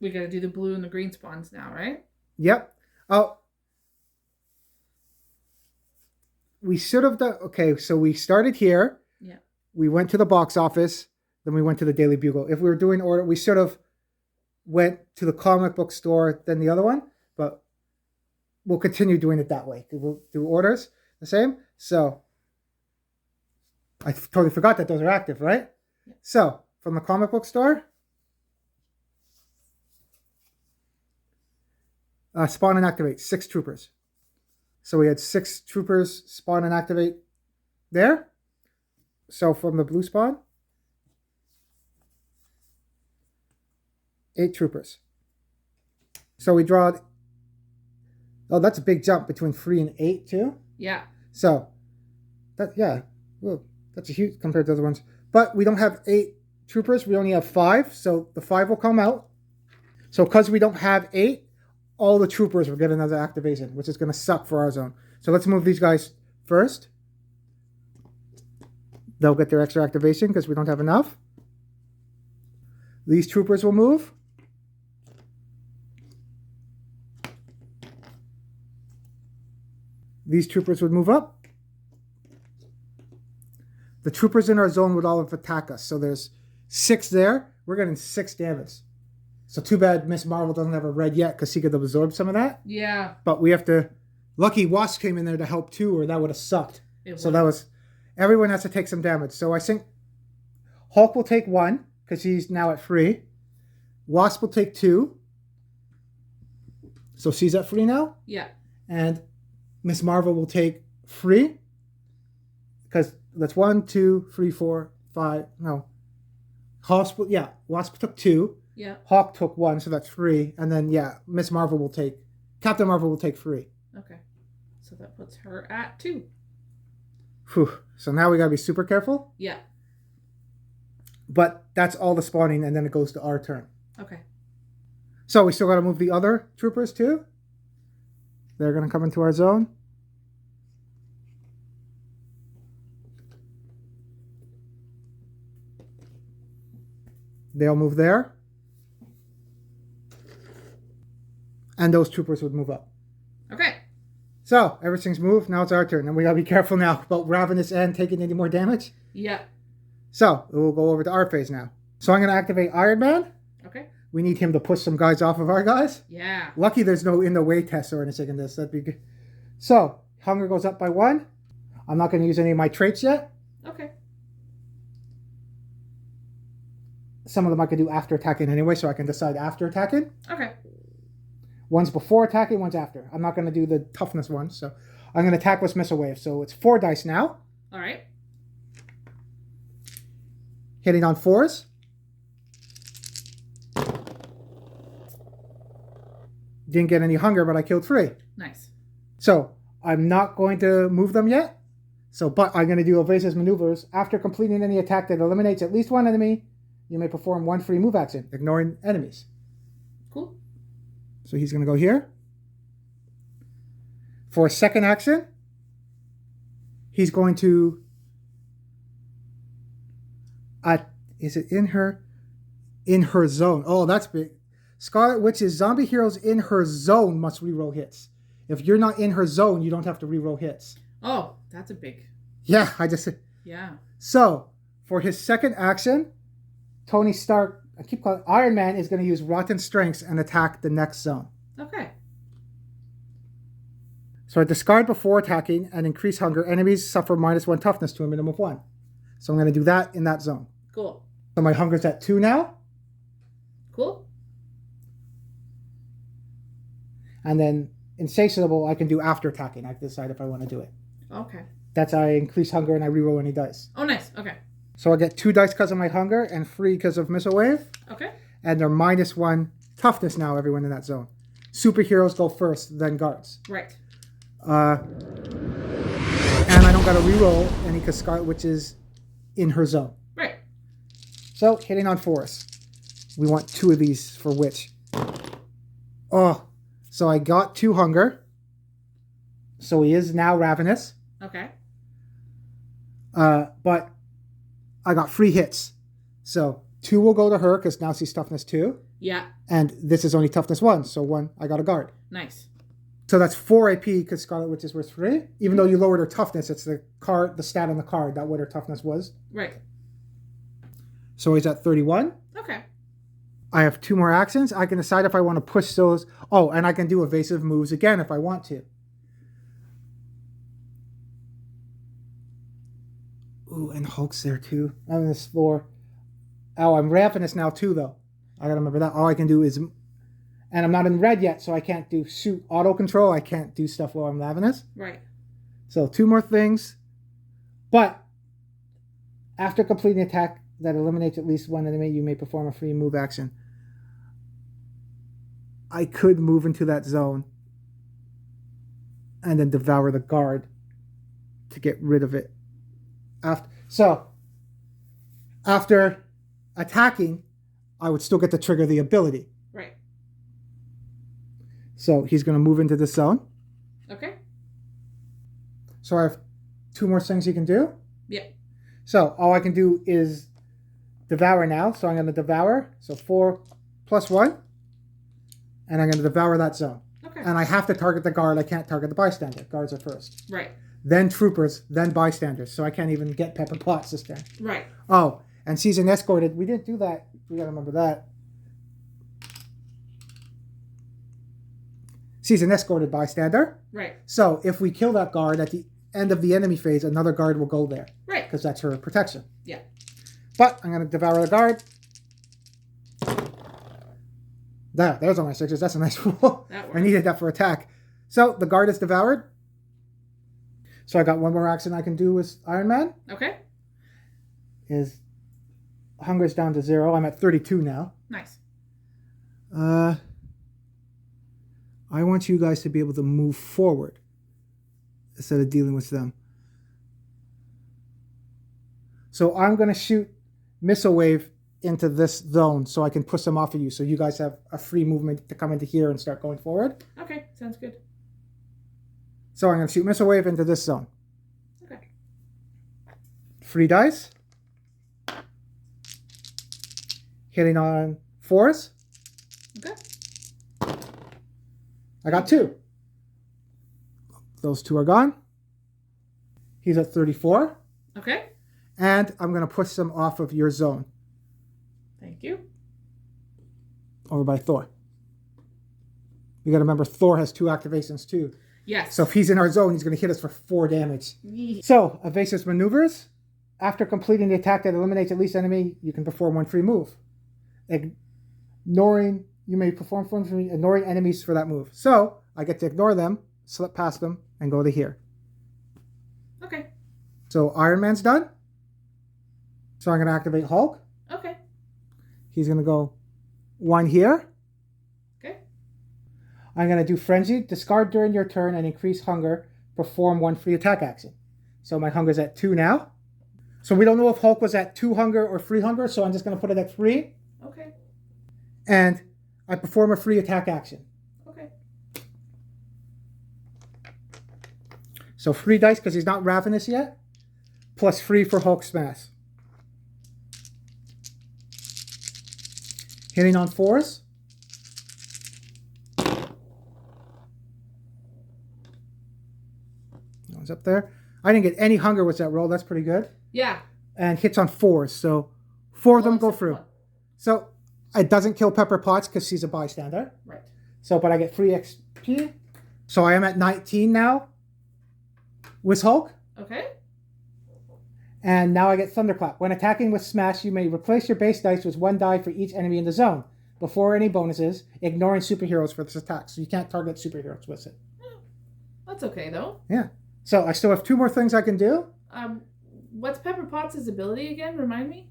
We gotta do the blue and the green spawns now, right? Yep. Oh. We should have done... Okay, so we started here. Yeah. We went to the box office. Then we went to the Daily Bugle. If we were doing order, we should have went to the comic book store, then the other one. But we'll continue doing it that way. We'll do orders the same. So I totally forgot that those are active, right? Yeah. So from the comic book store, spawn and activate 6 troopers. So we had 6 troopers spawn and activate there. So from the blue spawn, 8 troopers. So we draw. Oh, that's a big jump between 3 and 8 too. Yeah. So well, that's a huge compared to the other ones. But we don't have 8 troopers. We only have 5. So the 5 will come out. So because we don't have 8, all the troopers will get another activation, which is going to suck for our zone. So let's move these guys first. They'll get their extra activation because we don't have enough. These troopers will move. These troopers would move up. The troopers in our zone would all attack us. So there's 6 there. We're getting 6 damage. So too bad Miss Marvel doesn't have a red yet because she could have absorbed some of that. Yeah. But we have to... Lucky Wasp came in there to help too, or that would have sucked. So that was... Everyone has to take some damage. So I think Hulk will take 1 because he's now at 3. Wasp will take 2. So she's at 3 now. Yeah. And Miss Marvel will take 3 because that's 1, 2, 3, 4, 5. No. Wasp took 2. Yeah. Hawk took 1, so that's 3. And then, Miss Marvel will take... Captain Marvel will take 3. Okay. So that puts her at 2. Whew. So now we got to be super careful. Yeah. But that's all the spawning, and then it goes to our turn. Okay. So we still got to move the other troopers too. They're going to come into our zone. They'll move there. And those troopers would move up. Okay. So, everything's moved. Now it's our turn. And we got to be careful now about Ravenous and taking any more damage. Yeah. So, we'll go over to our phase now. So, I'm going to activate Iron Man. Okay. We need him to push some guys off of our guys. Yeah. Lucky there's no in the way test or anything in this. That'd be good. So, hunger goes up by 1. I'm not going to use any of my traits yet. Okay. Some of them I can do after attacking anyway, so I can decide after attacking. Okay. One's before attacking, one's after. I'm not going to do the toughness one, so I'm going to attack with Missile Wave. So it's 4 dice now. All right. Hitting on 4s. Didn't get any hunger, but I killed 3. Nice. So I'm not going to move them yet. But I'm going to do evasive maneuvers. After completing any attack that eliminates at least one enemy, you may perform 1 free move action, ignoring enemies. Cool. So he's going to go here. For a second action, he's going to... is it in her? In her zone. Oh, that's big. Scarlet Witch's zombie heroes in her zone must reroll hits. If you're not in her zone, you don't have to reroll hits. Oh, that's a big... Yeah, I just said... Yeah. So, for his second action, Tony Stark... I keep calling Iron Man is going to use Rotten Strengths and attack the next zone. Okay. So I discard before attacking and increase hunger. Enemies suffer -1 toughness to a minimum of 1. So I'm going to do that in that zone. Cool. So my hunger's at 2 now. Cool. And then Insatiable I can do after attacking. I decide if I want to do it. Okay. That's how I increase hunger and I reroll any dice. Oh, nice. Okay. So I get 2 dice because of my hunger and 3 because of Missile Wave. Okay. And they're -1 toughness now, everyone in that zone. Superheroes go first, then guards. Right. And I don't got to reroll any because Scarlet Witch is in her zone. Right. So, hitting on 4s. We want 2 of these for Witch. Oh, so I got 2 hunger. So he is now ravenous. Okay. But I got 3 hits. So 2 will go to her because now she's toughness 2. Yeah. And this is only toughness 1. So 1, I got a guard. Nice. So that's 4 AP because Scarlet Witch is worth 3. Even though you lowered her toughness, it's the stat on the card, not what her toughness was. Right. So he's at 31. Okay. I have 2 more actions. I can decide if I want to push those. Oh, and I can do evasive moves again if I want to. Ooh, and Hulk's there too. I'm going to explore. Oh, I'm ravenous now too, though. I got to remember that. All I can do is... And I'm not in red yet, so I can't do shoot auto control. I can't do stuff while I'm ravenous. Right. So 2 more things. But after completing an attack that eliminates at least one enemy, you may perform a free move action. I could move into that zone and then devour the guard to get rid of it. After attacking, I would still get to trigger the ability. Right. So he's going to move into this zone. Okay. So I have 2 more things he can do. Yeah. So all I can do is devour now. So I'm going to devour. So 4 + 1. And I'm going to devour that zone. Okay. And I have to target the guard. I can't target the bystander. Guards are first. Right. Then troopers. Then bystanders. So I can't even get Pepper Potts this turn. Right. Oh, and season escorted. We didn't do that. We got to remember that. Season escorted bystander. Right. So if we kill that guard at the end of the enemy phase, another guard will go there. Right. Because that's her protection. Yeah. But I'm going to devour the guard. There's all my 6s. That's a nice roll. I needed that for attack. So the guard is devoured. So I got 1 more action I can do with Iron Man. Okay. His hunger's down to 0. I'm at 32 now. Nice. I want you guys to be able to move forward instead of dealing with them. So I'm going to shoot Missile Wave into this zone so I can push them off of you. So you guys have a free movement to come into here and start going forward. Okay, sounds good. So I'm going to shoot Missile Wave into this zone. Okay. 3 dice. Hitting on 4s. Okay. I got 2. Those 2 are gone. He's at 34. Okay. And I'm going to push them off of your zone. Thank you. Over by Thor. You got to remember Thor has 2 activations too. Yes. So if he's in our zone, he's going to hit us for 4 damage. So, evasive maneuvers. After completing the attack that eliminates at least enemy, you can perform 1 free move. You may perform 1 free, ignoring enemies for that move. So, I get to ignore them, slip past them, and go to here. Okay. So, Iron Man's done. So, I'm going to activate Hulk. Okay. He's going to go 1 here. Okay. I'm going to do Frenzy. Discard during your turn and increase hunger. Perform 1 free attack action. So my hunger's at 2 now. So we don't know if Hulk was at 2 hunger or 3 hunger, so I'm just going to put it at 3. Okay. And I perform a free attack action. Okay. So 3 dice because he's not ravenous yet. Plus 3 for Hulk Smash. Hitting on 4s. That was up there. I didn't get any hunger with that roll. That's pretty good. Yeah. And hits on 4s. So 4 of them go through. 1. So it doesn't kill Pepper Potts because she's a bystander. Right. So, but I get free XP. So I am at 19 now with Hulk. Okay. And now I get Thunderclap. When attacking with Smash, you may replace your base dice with 1 die for each enemy in the zone. Before any bonuses, ignoring superheroes for this attack. So you can't target superheroes with it. That's okay, though. Yeah. So I still have 2 more things I can do. What's Pepper Potts' ability again? Remind me?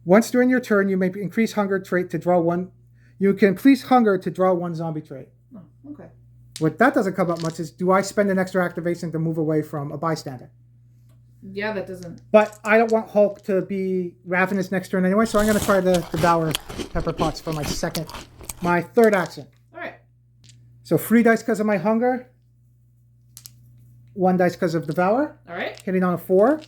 Once during your turn, you may increase hunger trait to draw 1. You can increase hunger to draw 1 zombie trait. Oh, okay. What that doesn't come up much is, do I spend an extra activation to move away from a bystander? Yeah, that doesn't... But I don't want Hulk to be ravenous next turn anyway, so I'm going to try to devour Pepper Potts for my 3rd action. All right. So 3 dice because of my hunger. 1 dice because of devour. All right. Hitting on a 4.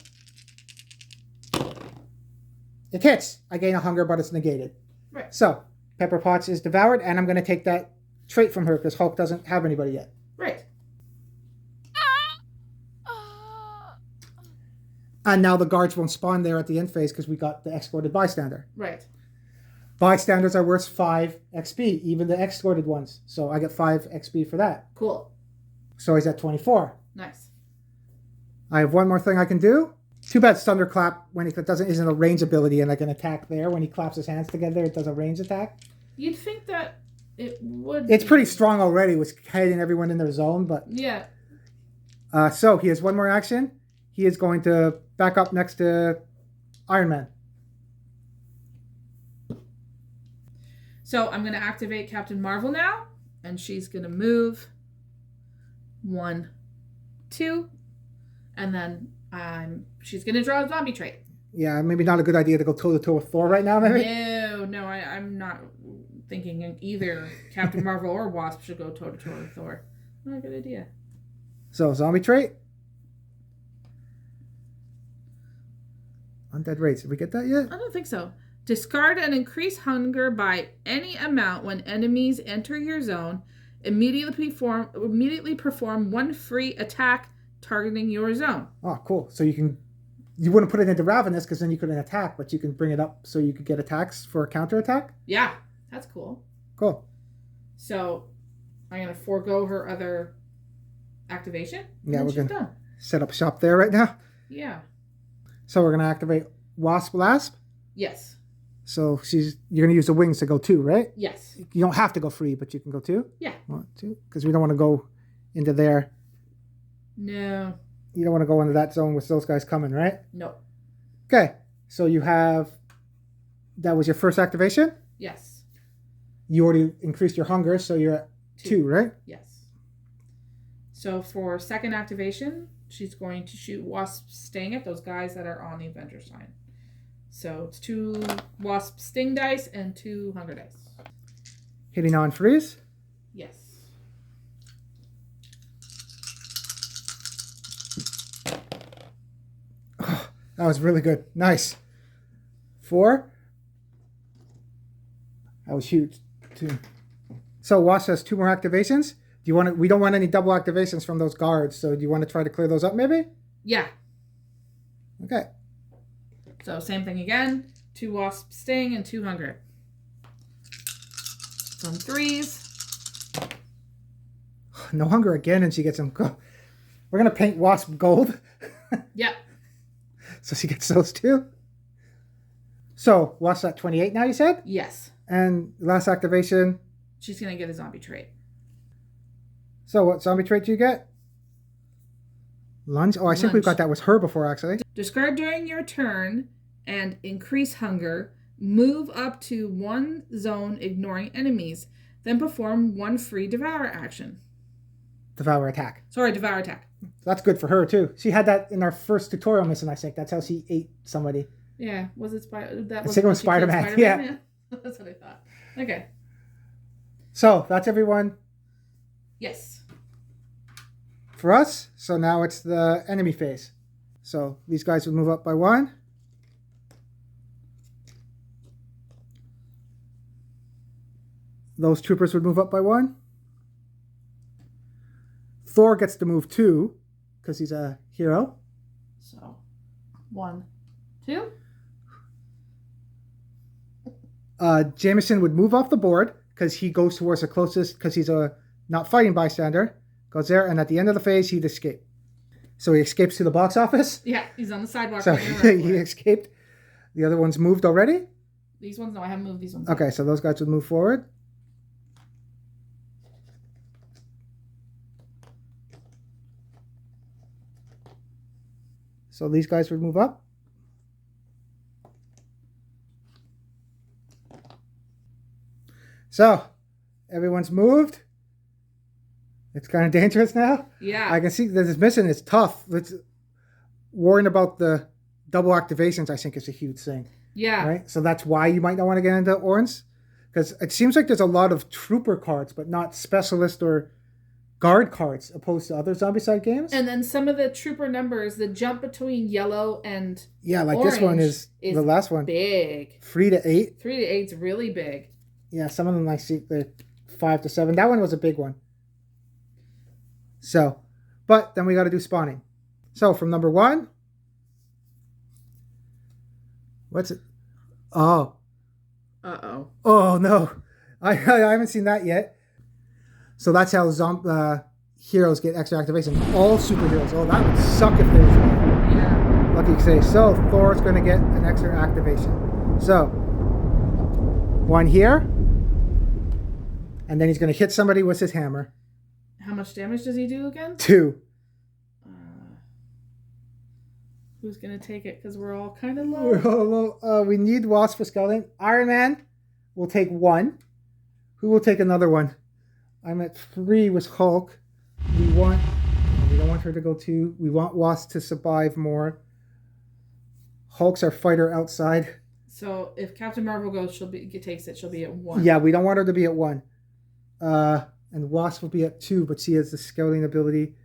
It hits. I gain a hunger, but it's negated. Right. So Pepper Potts is devoured, and I'm going to take that trait from her because Hulk doesn't have anybody yet. Right. And now the guards won't spawn there at the end phase because we got the escorted bystander. Right. Bystanders are worth 5 XP, even the escorted ones. So I get 5 XP for that. Cool. So he's at 24. Nice. I have one more thing I can do. Too bad Thunderclap when it isn't a range ability and I can attack there. When he claps his hands together, it does a range attack. You'd think that it would. It's pretty strong already with hiding everyone in their zone, but yeah. So he has one more action. He is going to back up next to Iron Man. So I'm going to activate Captain Marvel now, and she's going to move 1, 2, and then she's going to draw a zombie trait. Yeah, maybe not a good idea to go toe-to-toe with Thor right now, maybe? No, I'm not thinking either Captain Marvel or Wasp should go toe-to-toe with Thor. Not a good idea. So, zombie trait. Undead Raids. Did we get that yet? I don't think so. Discard and increase hunger by any amount when enemies enter your zone. Immediately perform 1 free attack targeting your zone. Oh, cool. So you wouldn't put it into Ravenous because then you couldn't attack, but you can bring it up so you could get attacks for a counterattack? Yeah, that's cool. Cool. So I'm going to forego her other activation. Yeah, we're going to set up shop there right now. Yeah. So we're going to activate Wasp Lasp. Yes. So you're going to use the wings to go 2, right? Yes. You don't have to go free, but you can go 2? Yeah. 1, 2. Because we don't want to go into there. No. You don't want to go into that zone with those guys coming, right? No. Okay. So that was your first activation? Yes. You already increased your hunger, so you're at 2, right? Yes. So for second activation, she's going to shoot Wasp Sting at those guys that are on the Avengers sign. So it's 2 Wasp Sting dice and 2 hunger dice. Hitting on freeze? Yes. Oh, that was really good. Nice. 4. That was huge. 2. So Wasp has 2 more activations. We don't want any double activations from those guards, so do you want to try to clear those up maybe? Yeah. Okay. So same thing again. 2 Wasp Sting and 2 hunger. Some 3s. No hunger again, and she gets them. We're going to paint Wasp gold. Yep. So she gets those 2. So Wasp's at 28 now, you said? Yes. And last activation? She's going to get a zombie trait. So what zombie trait do you get? Lunge? Oh, I think we've got that with her before, actually. Discard during your turn and increase hunger. Move up to 1 zone, ignoring enemies. Then perform 1 free Devour action. Devour attack. Sorry, Devour attack. That's good for her, too. She had that in our first tutorial mission, I think. That's how she ate somebody. Yeah. Was it Spider-Man? I think it was Spider-Man. Yeah. That's what I thought. Okay. So, that's everyone. Yes. For us, so now it's the enemy phase. So these guys would move up by 1. Those troopers would move up by 1. Thor gets to move 2 because he's a hero. So 1, 2. Jameson would move off the board because he goes towards the closest because he's a not fighting bystander. Goes there, and at the end of the phase, he'd escape. So he escapes to the box office. Yeah, he's on the sidewalk. So he escaped. The other ones moved already? These ones? No, I haven't moved these ones. Okay, so those guys would move forward. So these guys would move up. So, everyone's moved. It's kind of dangerous now. Yeah. I can see that this mission is tough. Worrying about the double activations, I think, is a huge thing. Yeah. Right? So that's why you might not want to get into Orange. Because it seems like there's a lot of trooper cards, but not specialist or guard cards, opposed to other Zombicide games. And then some of the trooper numbers, the jump between yellow and like orange this one is the last one. Big. 3 to 8. 3 to 8 is really big. Yeah, some of them I see the 5 to 7. That one was a big one. So, but then we got to do spawning. So from number 1, What's it? Oh. Uh-oh. Oh, no. I haven't seen that yet. So that's how heroes get extra activation. All superheroes. Oh, that would suck if there was one. Yeah. What do you say? So Thor's going to get an extra activation. So one here. And then he's going to hit somebody with his hammer. How much damage does he do again? 2. Who's going to take it? Because we're all kind of low. We're all low. We need Wasp for scouting. Iron Man will take 1. Who will take another one? I'm at 3 with Hulk. We don't want her to go 2. We want Wasp to survive more. Hulk's our fighter outside. So if Captain Marvel goes, takes it. She'll be at 1. Yeah, we don't want her to be at 1. And Wasp will be at 2, but she has the scouting ability.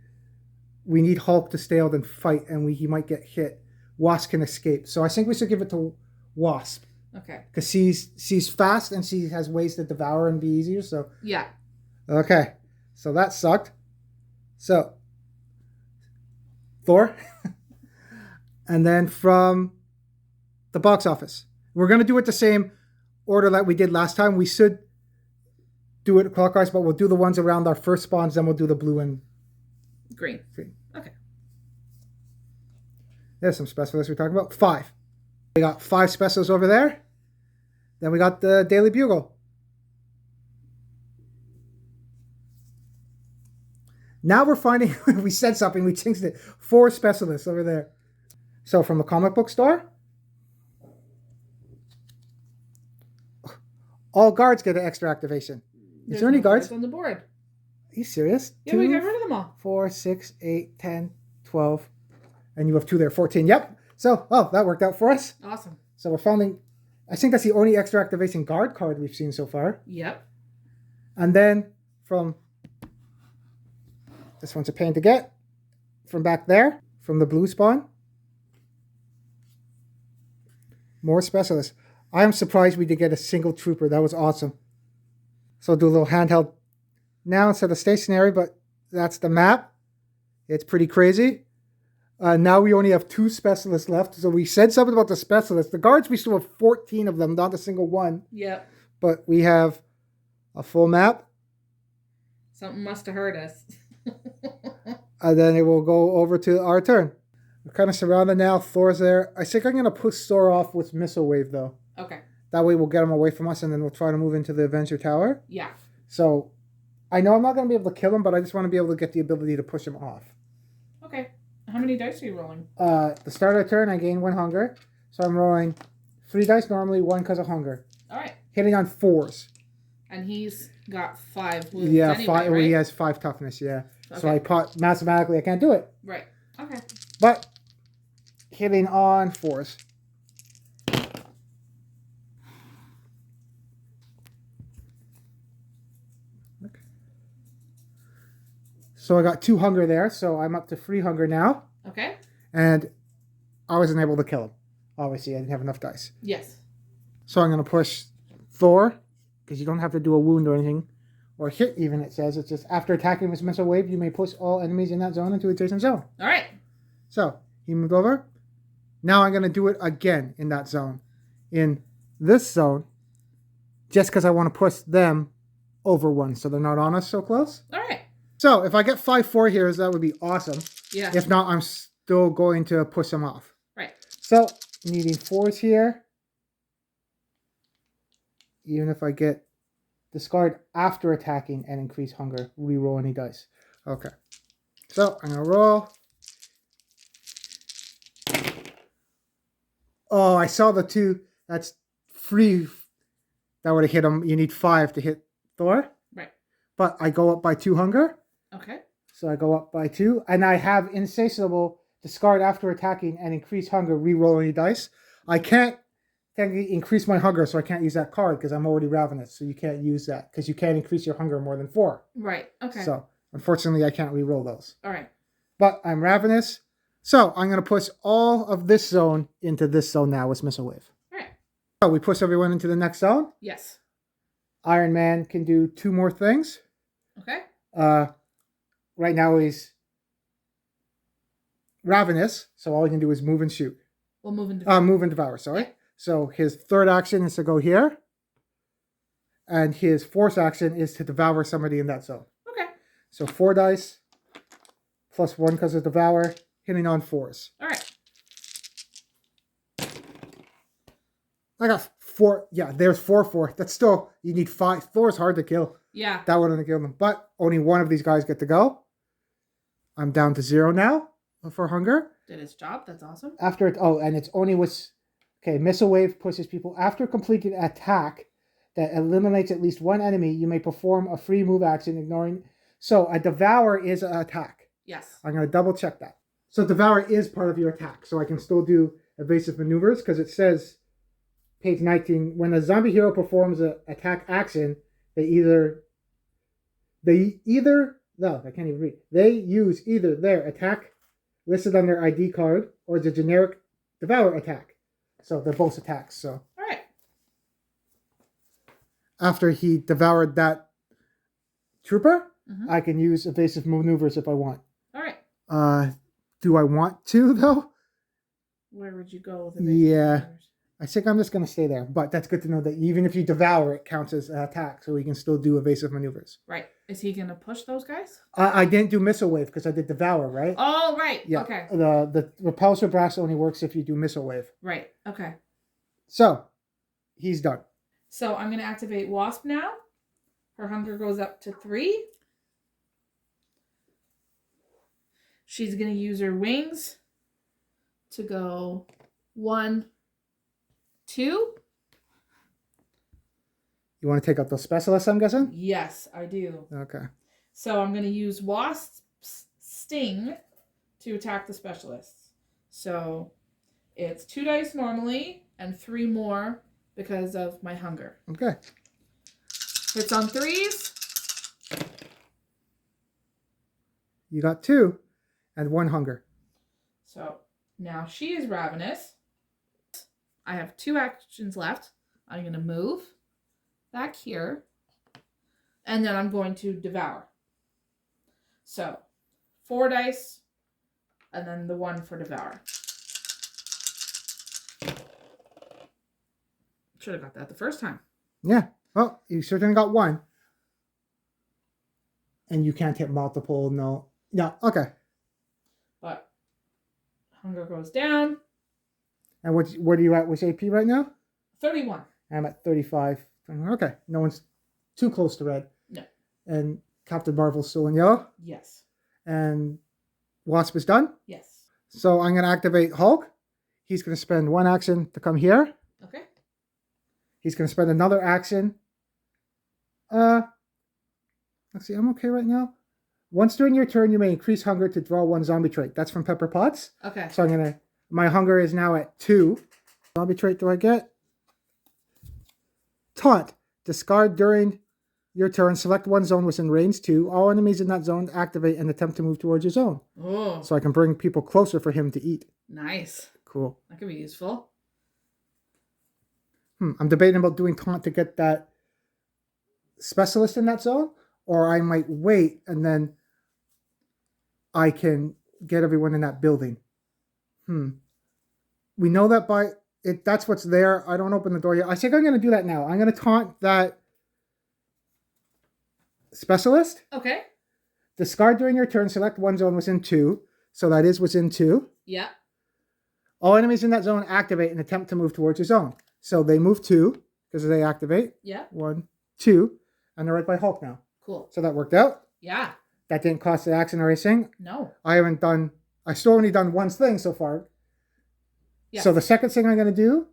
We need Hulk to stay out and fight, and he might get hit. Wasp can escape. So I think we should give it to Wasp. Okay. Because she's fast and she has ways to devour and be easier. So yeah. Okay. So that sucked. So Thor. And then from the box office. We're going to do it the same order that we did last time. We should do it clockwise, but we'll do the ones around our first spawns, then we'll do the blue and green. Okay. There's some specialists we're talking about. 5. We got 5 specials over there. Then we got the Daily Bugle. Now we're finding, we said something, we changed it. 4 specialists over there. So from the comic book store, all guards get an extra activation. Is there any guards on the board? Are you serious? Yeah, we got rid of them all. 4, 6, 8, 10, 12. And you have 2 there, 14. Yep. So, that worked out for us. Awesome. So we're finding, I think that's the only extra activation guard card we've seen so far. Yep. And then from, this one's a pain to get, from back there, from the blue spawn, more specialists. I am surprised we did get a single trooper. That was awesome. So I'll do a little handheld now instead of stationary, but that's the map. It's pretty crazy. Now we only have 2 specialists left. So we said something about the specialists. The guards, we still have 14 of them, not a single one. Yep. But we have a full map. Something must have hurt us. And then it will go over to our turn. We're kind of surrounded now. Thor's there. I think I'm going to push Thor off with Missile Wave, though. Okay. That way we'll get him away from us, and then we'll try to move into the Avengers Tower. Yeah. So I know I'm not going to be able to kill him, but I just want to be able to get the ability to push him off. Okay. How many dice are you rolling? The start of the turn, I gain 1 hunger. So I'm rolling 3 dice normally, 1 because of hunger. All right. Hitting on 4s. And he's got 5 wounds Yeah, anyway, 5. Right? He has 5 toughness, yeah. Okay. So mathematically I can't do it. Right. Okay. But hitting on 4s. Okay. So I got 2 hunger there, so I'm up to 3 hunger now. Okay. And I wasn't able to kill him. Obviously, I didn't have enough dice. Yes. So I'm going to push Thor, because you don't have to do a wound or anything. Or hit even, it says. It's just after attacking with Missile Wave, you may push all enemies in that zone into adjacent zone. All right. So, he moved over. Now I'm going to do it again in that zone. In this zone, just because I want to push them over 1, so they're not on us so close. All right. So, if I get 5-4 here, that would be awesome. Yeah. If not, I'm still going to push them off. Right. So, needing 4s here. Even if I get discard after attacking and increase hunger, re-roll any dice. Okay. So, I'm going to roll. Oh, I saw the 2. That's 3. That would have hit him. You need 5 to hit Thor. Right. But I go up by 2 hunger. Okay. So I go up by 2. And I have Insatiable, discard after attacking and increase hunger, re-roll any dice. I can't technically increase my hunger, so I can't use that card because I'm already ravenous. So you can't use that because you can't increase your hunger more than 4. Right. Okay. So unfortunately, I can't re-roll those. All right. But I'm ravenous. So I'm going to push all of this zone into this zone now with Missile Wave. All right. So we push everyone into the next zone. Yes. Iron Man can do 2 more things. Okay. Right now he's ravenous, so all he can do is move and shoot. We'll move and devour. Move and devour, sorry. Yeah. So his third action is to go here. And his fourth action is to devour somebody in that zone. Okay. So 4 dice, plus 1 because of devour, hitting on 4s. All right. I got 4. Yeah, there's 4. That's still, you need 5. 4 is hard to kill. Yeah. That wouldn't kill them. But only one of these guys get to go. I'm down to 0 now for hunger. Did its job. That's awesome. After it, and it's only with, okay, missile wave pushes people. After completing an attack that eliminates at least one enemy, you may perform a free move action ignoring. So a devour is an attack. Yes. I'm going to double check that. So devour is part of your attack. So I can still do evasive maneuvers because it says, page 19, when a zombie hero performs an attack action, they use either their attack listed on their ID card or the generic devour attack. So they're both attacks. So all right. After he devoured that trooper, I can use evasive maneuvers if I want. All right. Do I want to though? Where would you go with evasive maneuvers? I think I'm just going to stay there. But that's good to know that even if you devour, it counts as an attack. So we can still do evasive maneuvers. Right. Is he going to push those guys? I didn't do missile wave because I did devour, right? Oh, right. Yeah. Okay. The repulsor blast only works if you do missile wave. Right. Okay. So he's done. So I'm going to activate Wasp now. Her hunger goes up to 3. She's going to use her wings to go 1, 2. You want to take out those specialists, I'm guessing? Yes, I do. Okay. So I'm going to use Wasp's Sting to attack the specialists. So it's 2 dice normally and 3 more because of my hunger. Okay. Hits on 3s. You got 2 and 1 hunger. So now she is ravenous. I have 2 actions left. I'm going to move back here. And then I'm going to devour. So 4 dice. And then the 1 for devour. Should have got that the first time. Yeah. Well, you certainly got 1. And you can't hit multiple. No. No. Okay. But hunger goes down. And what are you at with AP right now? 31. I'm at 35. Okay. No one's too close to red. No. And Captain Marvel's still in yellow. Yes. And Wasp is done. Yes. So I'm going to activate Hulk. He's going to spend 1 action to come here. Okay. He's going to spend another action. Let's see. I'm okay right now. Once during your turn, you may increase hunger to draw 1 zombie trait. That's from Pepper Potts. Okay. So I'm going to... My hunger is now at 2. Zombie trait do I get? Taunt. Discard during your turn. Select 1 zone within range 2. All enemies in that zone activate and attempt to move towards your zone. Oh. So I can bring people closer for him to eat. Nice. Cool. That could be useful. I'm debating about doing taunt to get that specialist in that zone. Or I might wait and then I can get everyone in that building. We know that by it. That's what's there. I don't open the door yet. I think I'm going to do that now. I'm going to taunt that specialist. Okay. Discard during your turn. Select 1 zone within 2. So that is within 2. Yeah. All enemies in that zone activate and attempt to move towards your zone. So they move 2 because they activate. Yeah. 1, 2. And they're right by Hulk now. Cool. So that worked out. Yeah. That didn't cost the action or anything. No. I still only done 1 thing so far. Yeah. So the second thing I'm going to do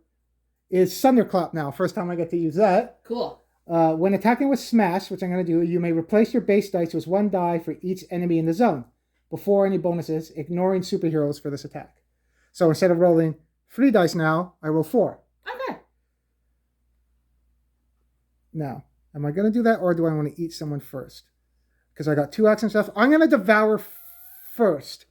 is Thunderclap now. First time I get to use that. Cool. When attacking with Smash, which I'm going to do, you may replace your base dice with 1 die for each enemy in the zone before any bonuses, ignoring superheroes for this attack. So instead of rolling 3 dice now, I roll 4. Okay. Now, am I going to do that or do I want to eat someone first? Because I got 2 actions left. I'm going to devour first.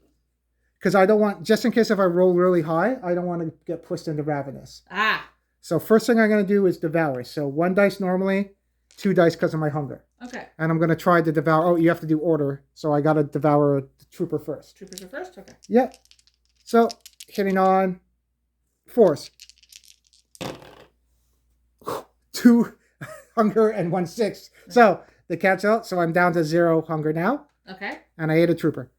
Because I don't want, just in case if I roll really high, I don't want to get pushed into Ravenous. Ah. So first thing I'm going to do is devour. So 1 dice normally, 2 dice because of my hunger. Okay. And I'm going to try to devour. Oh, you have to do order. So I got to devour the trooper first. Troopers are first? Okay. Yep. So hitting on 4s. 2 hunger and 1 6. So they cancel out. So I'm down to 0 hunger now. Okay. And I ate a trooper.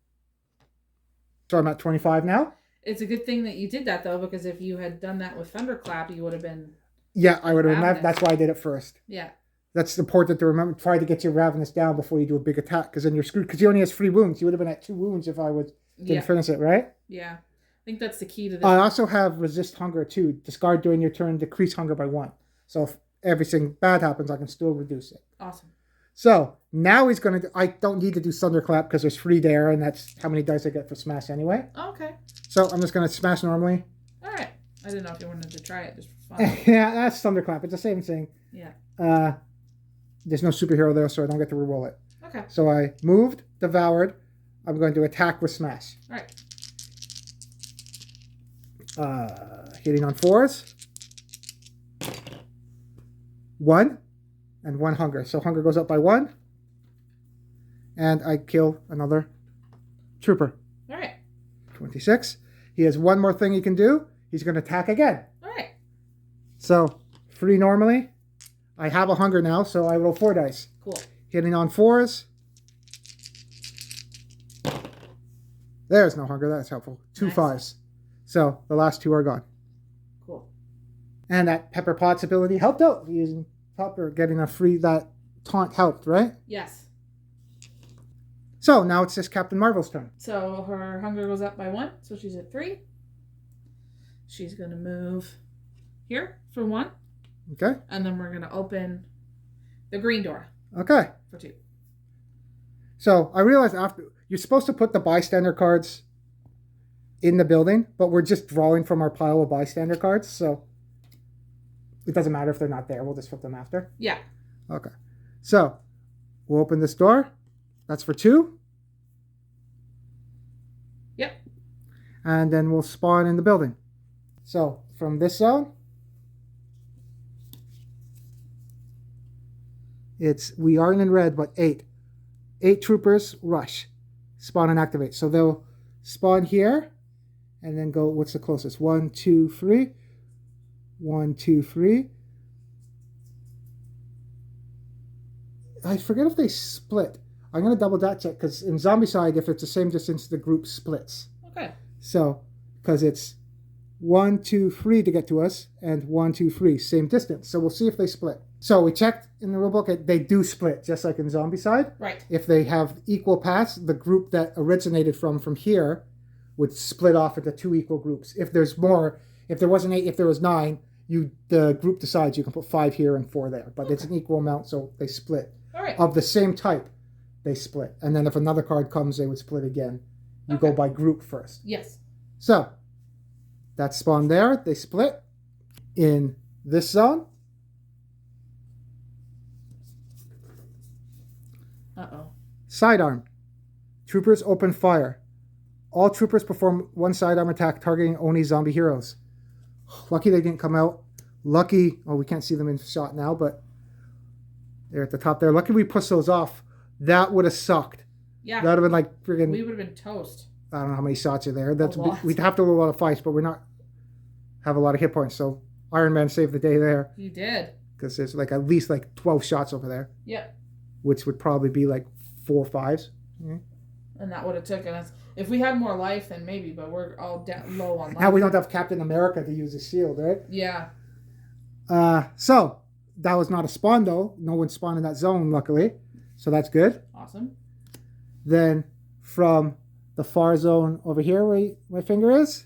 So I'm at 25 now. It's a good thing that you did that, though, because if you had done that with Thunderclap, you would have been... Yeah, I would have remembered. That's why I did it first. Yeah. That's important to remember. Try to get your Ravenous down before you do a big attack, because then you're screwed. Because he only has 3 wounds. You would have been at 2 wounds if I didn't finish it, right? Yeah. I think that's the key to this. I also have resist hunger too. Discard during your turn, decrease hunger by 1. So if everything bad happens, I can still reduce it. Awesome. So now he's going to... I don't need to do Thunderclap because there's 3 there, and that's how many dice I get for smash anyway. Okay. So I'm just going to smash normally. All right. I didn't know if you wanted to try it just for fun. Yeah, that's Thunderclap. It's the same thing. Yeah. There's no superhero there, so I don't get to reroll it. Okay. So I moved, devoured. I'm going to attack with smash. All right. Hitting on 4s. 1 and 1 hunger. So hunger goes up by 1. And I kill another trooper. All right. 26. He has 1 more thing he can do. He's going to attack again. All right. So 3 normally. I have a hunger now, so I roll 4 dice. Cool. Hitting on 4s. There's no hunger. That's helpful. 2 Nice. 5s. So the last 2 are gone. Cool. And that Pepper Potts ability helped out. Using Pepper, getting a free... That taunt helped, right? Yes. So now it's just Captain Marvel's turn. So her hunger goes up by 1, so she's at 3. She's going to move here for 1. Okay. And then we're going to open the green door Okay. for 2. So I realized after... You're supposed to put the bystander cards in the building, but we're just drawing from our pile of bystander cards, so it doesn't matter if they're not there. We'll just flip them after. Yeah. Okay. So we'll open this door. That's for 2. Yep. And then we'll spawn in the building. So from this zone, we are in red, but 8. 8 troopers rush. Spawn and activate. So they'll spawn here and then go, what's the closest? 1, 2, 3. 1, 2, 3. I forget if they split. I'm going to double that check because in Zombicide, if it's the same distance, the group splits. Okay. So, because it's 1, 2, 3 to get to us and 1, 2, 3, same distance. So we'll see if they split. So we checked in the rulebook, they do split, just like in Zombicide. Right. If they have equal paths, the group that originated from here would split off into 2 equal groups. If there's more, if there wasn't 8, if there was 9, the group decides you can put 5 here and 4 there. But it's an equal amount, so they split. All right. Of the same type, they split. And then if another card comes, they would split again. You go by group first. Yes. So, that's spawned there. They split. In this zone, Uh-oh. sidearm. Troopers open fire. All troopers perform 1 sidearm attack targeting only zombie heroes. Lucky they didn't come out. Lucky, we can't see them in shot now, but they're at the top there. Lucky we pushed those off. That would have sucked. Yeah. That would have been like friggin'... We would have been toast. I don't know how many shots are there. Lot. We'd have to do a lot of fights, but we're not have a lot of hit points. So Iron Man saved the day there. He did. Because there's like at least like 12 shots over there. Yep. Which would probably be like 4 5s. Mm-hmm. And that would have taken us... If we had more life, then maybe, but we're all low on life. Now we don't have Captain America to use his shield, right? Yeah. So, that was not a spawn, though. No one spawned in that zone, luckily. So that's good. Awesome. Then, from the far zone over here where my finger is,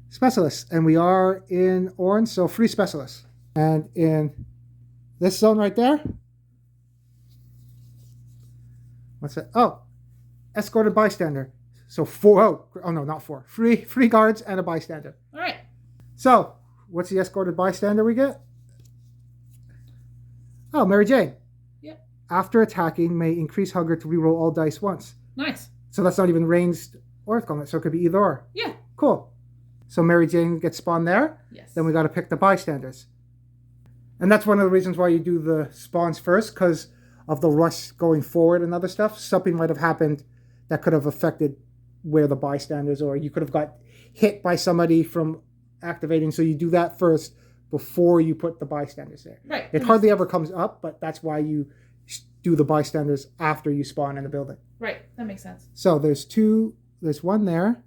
specialists. And we are in orange, so 3 specialists. And in this zone right there, what's that? Oh, escorted bystander. So 4, oh no, not 4. 3 guards and a bystander. All right. So, what's the escorted bystander we get? Oh, Mary Jane. Yep. After attacking, may increase hunger to reroll all dice once. Nice. So that's not even ranged or combat, so it could be either or. Yeah. Cool. So Mary Jane gets spawned there. Yes. Then we got to pick the bystanders. And that's one of the reasons why you do the spawns first, because of the rush going forward and other stuff. Something might have happened that could have affected where the bystanders, or you could have got hit by somebody from activating, so you do that first before you put the bystanders there. Right. It hardly ever comes up, but that's why you do the bystanders after you spawn in the building. Right. That makes sense. So there's one there.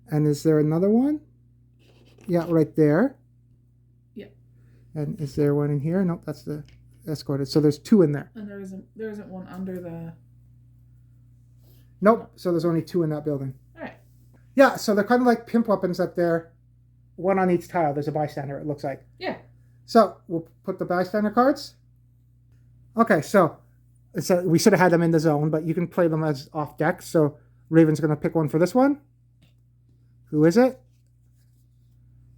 And is there another one? Yeah, right there. Yeah. And is there one in here? Nope, that's the escorted. So there's 2 in there. And there isn't one under the... Nope, so there's only 2 in that building. All right. Yeah, so they're kind of like pimp weapons up there. 1 on each tile. There's a bystander, it looks like. Yeah. So we'll put the bystander cards. Okay, so we should have had them in the zone, but you can play them as off deck. So Raven's going to pick one for this one. Who is it?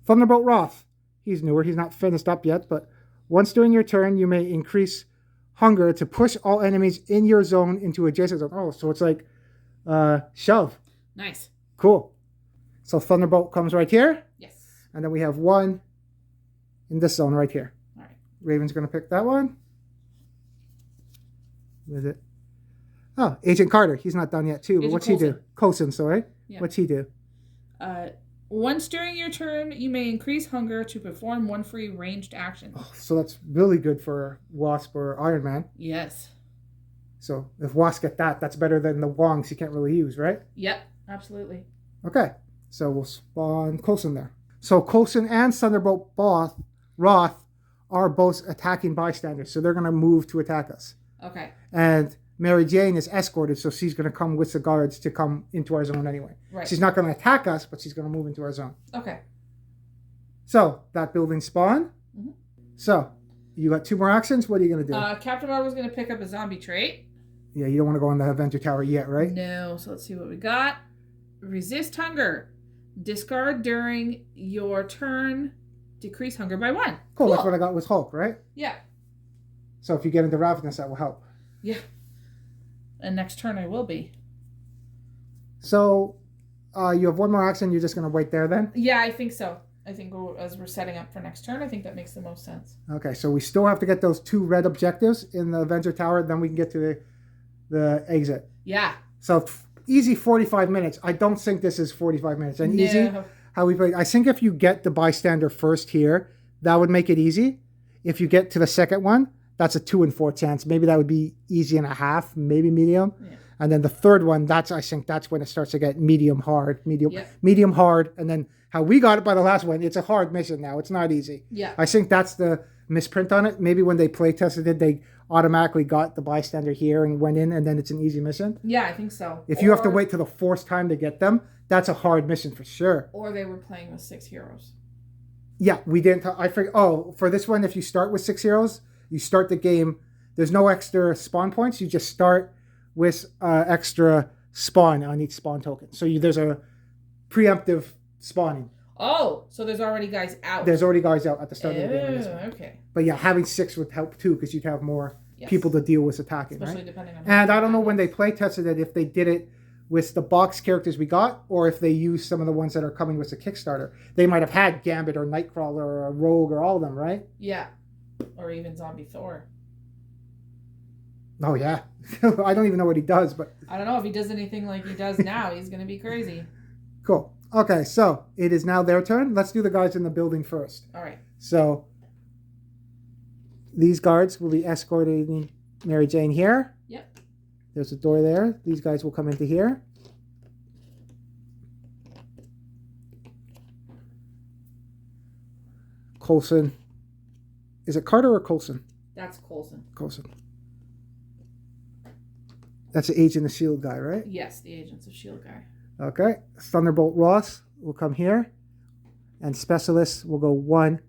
Thunderbolt Roth. He's newer. He's not finished up yet, but once during your turn, you may increase hunger to push all enemies in your zone into adjacent zone. Oh, so it's like shove. Nice. Cool. So Thunderbolt comes right here. Yes. And then we have one in this zone right here. All right. Raven's going to pick that one. Who is it? Oh, Agent Carter. He's not done yet, too. But what's he do? Coulson, sorry. Yeah. What's he do? Once during your turn, you may increase hunger to perform 1 free ranged action. Oh, so that's really good for Wasp or Iron Man. Yes. So if Wasp get that, that's better than the Wongs he can't really use, right? Yep, absolutely. Okay, so we'll spawn Coulson there. So Coulson and Thunderbolt Roth are both attacking bystanders, so they're going to move to attack us. Okay. And Mary Jane is escorted, so she's going to come with the guards to come into our zone anyway. Right. She's not going to attack us, but she's going to move into our zone. Okay. So that building spawn. Mm-hmm. So you got 2 more actions. What are you going to do? Captain Marvel's going to pick up a zombie trait. Yeah, you don't want to go on the Avengers Tower yet, right? No. So let's see what we got. Resist hunger. Discard during your turn. Decrease hunger by 1. Cool. That's what I got with Hulk, right? Yeah. So if you get into Ravenous, that will help. Yeah. And next turn I will be. So you have 1 more action. You're just going to wait there then? Yeah, I think so. I think as we're setting up for next turn, I think that makes the most sense. Okay, so we still have to get those 2 red objectives in the Avenger Tower. Then we can get to the exit. Yeah. So easy 45 minutes. I don't think this is 45 minutes. And No. easy, how we play. I think if you get the bystander first here, that would make it easy. If you get to the second one, that's a 2 in 4 chance. Maybe that would be easy and a half, maybe medium. Yeah. And then the third one, I think that's when it starts to get medium hard, medium hard. And then how we got it by the last one, it's a hard mission now. It's not easy. Yeah. I think that's the misprint on it. Maybe when they play tested it, they automatically got the bystander here and went in, and then it's an easy mission. Yeah, I think so. If you have to wait till the 4th time to get them, that's a hard mission for sure. Or they were playing with 6 heroes. Yeah, we didn't. I forget. Oh, for this one, if you start with 6 heroes, you start the game. There's no extra spawn points. You just start with extra spawn on each spawn token. So there's a preemptive spawning. Oh, so there's already guys out. There's already guys out at the start of the game. In this one. Okay. But yeah, having 6 would help too, because you'd have more people to deal with attacking. Especially right? depending on. And I don't know when they play tested it, if they did it with the box characters we got, or if they used some of the ones that are coming with the Kickstarter. They might have had Gambit or Nightcrawler or a Rogue or all of them, right? Yeah. Or even Zombie Thor. Oh, yeah. I don't even know what he does, but... I don't know. If he does anything like he does now, he's going to be crazy. Cool. Okay, so it is now their turn. Let's do the guards in the building first. All right. So these guards will be escorting Mary Jane here. Yep. There's a door there. These guys will come into here. Coulson. Is it Carter or Coulson? That's Coulson. Coulson. That's the Agent of S.H.I.E.L.D. guy, right? Yes, the Agents of S.H.I.E.L.D. guy. Okay. Thunderbolt Ross will come here. And Specialists will go 1,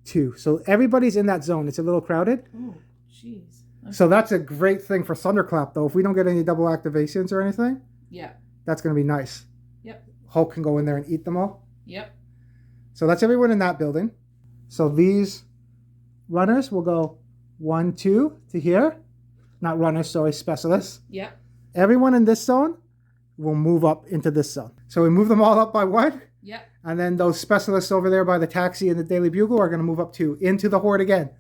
2. So everybody's in that zone. It's a little crowded. Oh, jeez. Okay. So that's a great thing for Thunderclap, though. If we don't get any double activations or anything, yeah, that's going to be nice. Yep. Hulk can go in there and eat them all. Yep. So that's everyone in that building. So these runners will go 1, 2 to here. Not runners, sorry, Specialists. Yep. Everyone in this zone will move up into this zone. So we move them all up by 1. Yep. And then those Specialists over there by the Taxi and the Daily Bugle are going to move up 2 into the Horde again.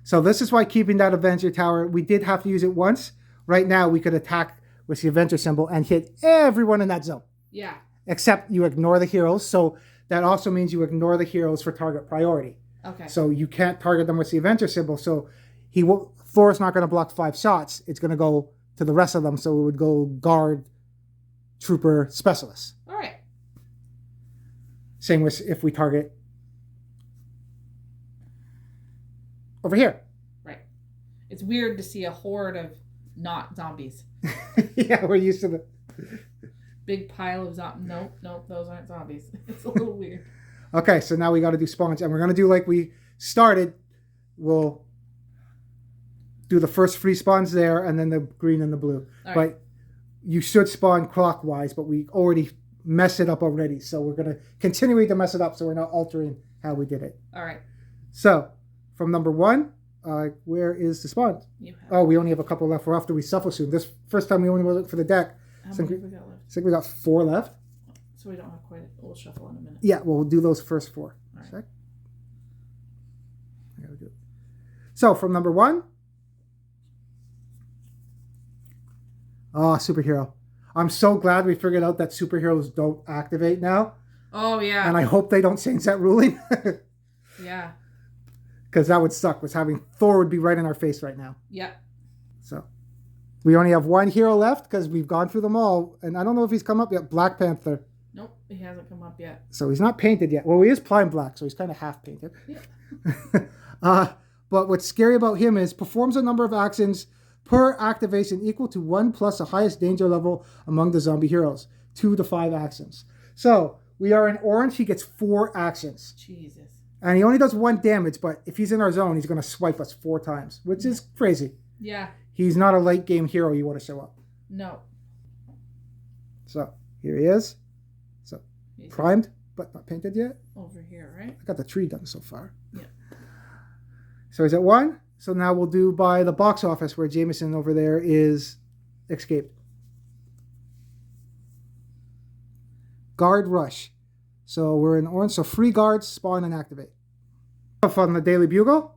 So this is why keeping that Avenger Tower, we did have to use it once. Right now we could attack with the Avenger symbol and hit everyone in that zone. Yeah. Except you ignore the heroes. So that also means you ignore the heroes for target priority. Okay. So you can't target them with the Avenger symbol. So Thor's not going to block 5 shots. It's going to go to the rest of them. So it would go guard, trooper, specialist. All right. Same with if we target over here. Right. It's weird to see a horde of not zombies. Yeah, we're used to the big pile of zombies. Nope, those aren't zombies. It's a little weird. Okay, so now we got to do spawns, and we're going to do like we started. We'll do the first 3 spawns there, and then the green and the blue. All right. But you should spawn clockwise, but we already messed it up already. So we're going to continue to mess it up, so we're not altering how we did it. All right. So from number 1, where is the spawn? Oh, we only have a couple left. We're after we shuffle soon. This first time we only looked for the deck. How many have we got left? I think we got 4 left. So we don't have quite. We'll shuffle in a minute. Yeah, we'll do those first 4. All right. There we go. So from number 1. Oh, superhero. I'm so glad we figured out that superheroes don't activate now. Oh, yeah. And I hope they don't change that ruling. Yeah. Because that would suck, was having Thor would be right in our face right now. Yeah. So we only have 1 hero left because we've gone through them all. And I don't know if he's come up yet. Black Panther. Nope, he hasn't come up yet. So he's not painted yet. Well, he is prime black, so he's kind of half painted. Yeah. But what's scary about him is performs a number of actions per activation equal to 1 plus the highest danger level among the zombie heroes. 2 to 5 actions. So we are in orange. He gets 4 actions. Jesus. And he only does 1 damage, but if he's in our zone, he's going to swipe us 4 times, which is crazy. Yeah. He's not a late game hero you want to show up. No. So here he is. So primed, but not painted yet. Over here, right? I got the tree done so far. Yeah. So he's at 1. So now we'll do by the box office where Jameson over there is escaped. Guard rush. So we're in orange. So free guards spawn and activate. On the Daily Bugle.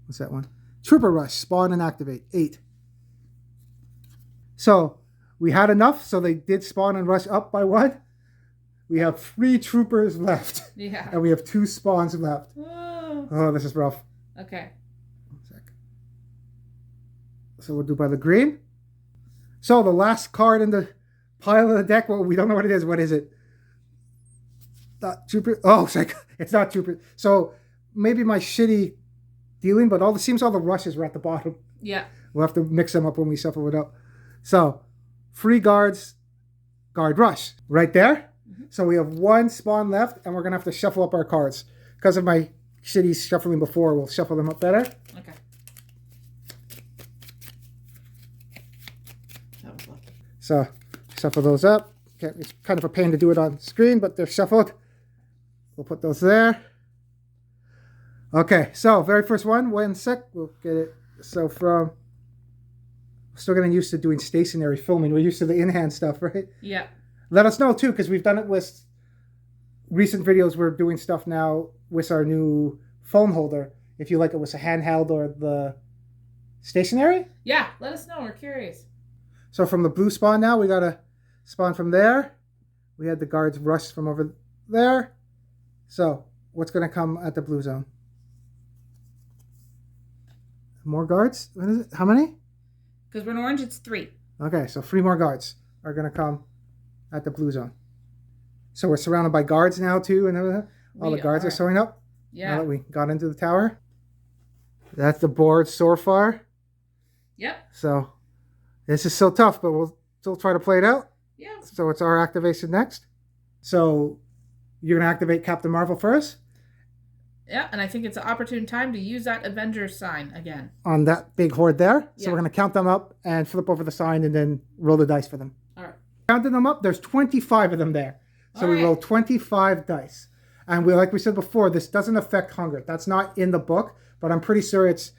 What's that one? Trooper rush. Spawn and activate. 8. So we had enough. So they did spawn and rush up by 1. We have 3 troopers left. Yeah. And we have 2 spawns left. Oh, this is rough. Okay. 1 sec. So we'll do by the green. So the last card in the pile of the deck, well, we don't know what it is. What is it? Not trooper. Oh, it's not trooper. So maybe my shitty dealing, but it seems all the rushes were at the bottom. Yeah. We'll have to mix them up when we shuffle it up. So free guards, guard rush. Right there. So we have 1 spawn left, and we're going to have to shuffle up our cards. Because of my shitty shuffling before, we'll shuffle them up better. Okay. That was lucky. So shuffle those up. Okay, it's kind of a pain to do it on screen, but they're shuffled. We'll put those there. Okay, so very first one. 1 sec. We'll get it. So we're still getting used to doing stationary filming. We're used to the in-hand stuff, right? Yeah. Let us know, too, because we've done it with recent videos. We're doing stuff now with our new phone holder. If you like it with a handheld or the stationary. Yeah, let us know. We're curious. So from the blue spawn now, we got to spawn from there. We had the guards rush from over there. So what's going to come at the blue zone? More guards? What is it? How many? Because we're in orange, it's 3. Okay, so 3 more guards are going to come at the blue zone. So we're surrounded by guards now too, and all the guards are showing up. Yeah. Now that we got into the tower. That's the board so far. Yep. So this is so tough, but we'll still try to play it out. Yeah. So it's our activation next. So you're going to activate Captain Marvel first. Yeah, and I think it's an opportune time to use that Avengers sign again. On that big horde there. So Yeah. we're going to count them up and flip over the sign and then roll the dice for them. All right. Counting them up, there's 25 of them there. So we roll 25 dice. And like we said before, this doesn't affect hunger. That's not in the book, but I'm pretty sure it's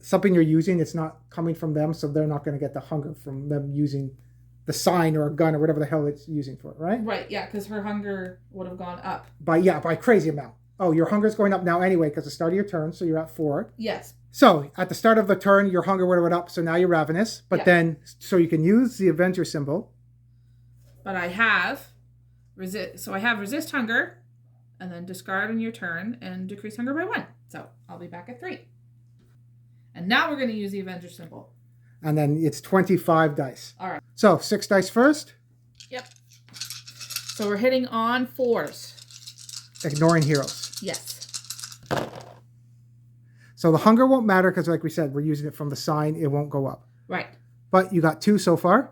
something you're using. It's not coming from them, so they're not going to get the hunger from them using the sign or a gun or whatever the hell it's using for it, right? Right, yeah, because her hunger would have gone up. By crazy amount. Oh, your hunger's going up now anyway because the start of your turn, so you're at 4. Yes, So at the start of the turn, your hunger would have went up, so now you're ravenous. But then, so you can use the Avenger symbol. But I have resist. So I have resist hunger, and then discard on your turn and decrease hunger by 1. So I'll be back at 3. And now we're going to use the Avenger symbol. And then it's 25 dice. All right. So 6 dice first. Yep. So we're hitting on 4s. Ignoring heroes. Yes. So the hunger won't matter because, like we said, we're using it from the sign. It won't go up. Right. But you got 2 so far.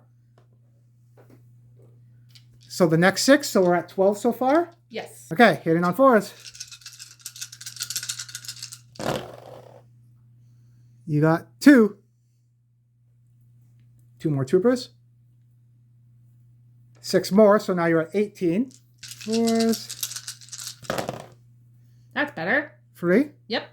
So the next 6, so we're at 12 so far? Yes. Okay, hitting on 4s. You got 2. 2 more troopers. 6 more, so now you're at 18. 4s. That's better. 3. Yep.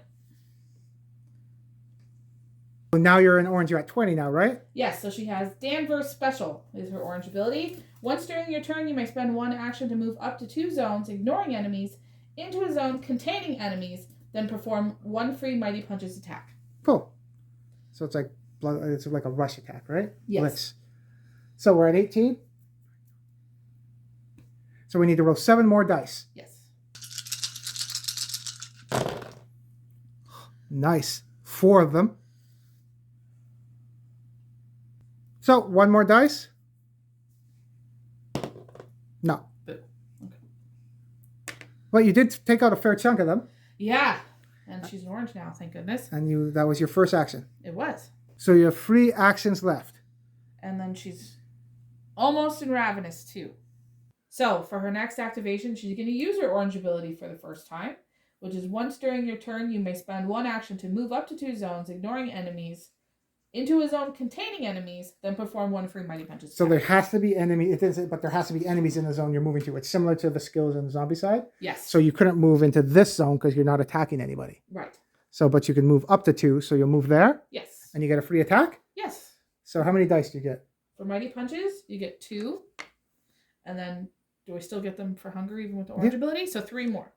Now you're in orange, you're at 20 now, right? Yes, so she has Danvers Special is her orange ability. Once during your turn, you may spend 1 action to move up to 2 zones, ignoring enemies, into a zone containing enemies, then perform 1 free Mighty Punches attack. Cool. So it's like a rush attack, right? Yes. Blitz. So we're at 18. So we need to roll 7 more dice. Yes. Nice. 4 of them. So 1 more dice. No. Okay. Well, you did take out a fair chunk of them. Yeah. And she's orange now, thank goodness. And that was your first action. It was. So you have 3 actions left. And then she's almost in Ravenous, too. So, for her next activation, she's going to use her orange ability for the first time, which is once during your turn, you may spend 1 action to move up to 2 zones, ignoring enemies, into a zone containing enemies, then perform 1 free Mighty Punches. So there has to be but there has to be enemies in the zone you're moving to. It's similar to the skills in the Zombicide. Yes. So you couldn't move into this zone because you're not attacking anybody. Right. So, but you can move up to 2, so you'll move there. Yes. And you get a free attack? Yes. So how many dice do you get? For Mighty Punches, you get 2. And then, do I still get them for hunger even with the orange ability? So 3 more.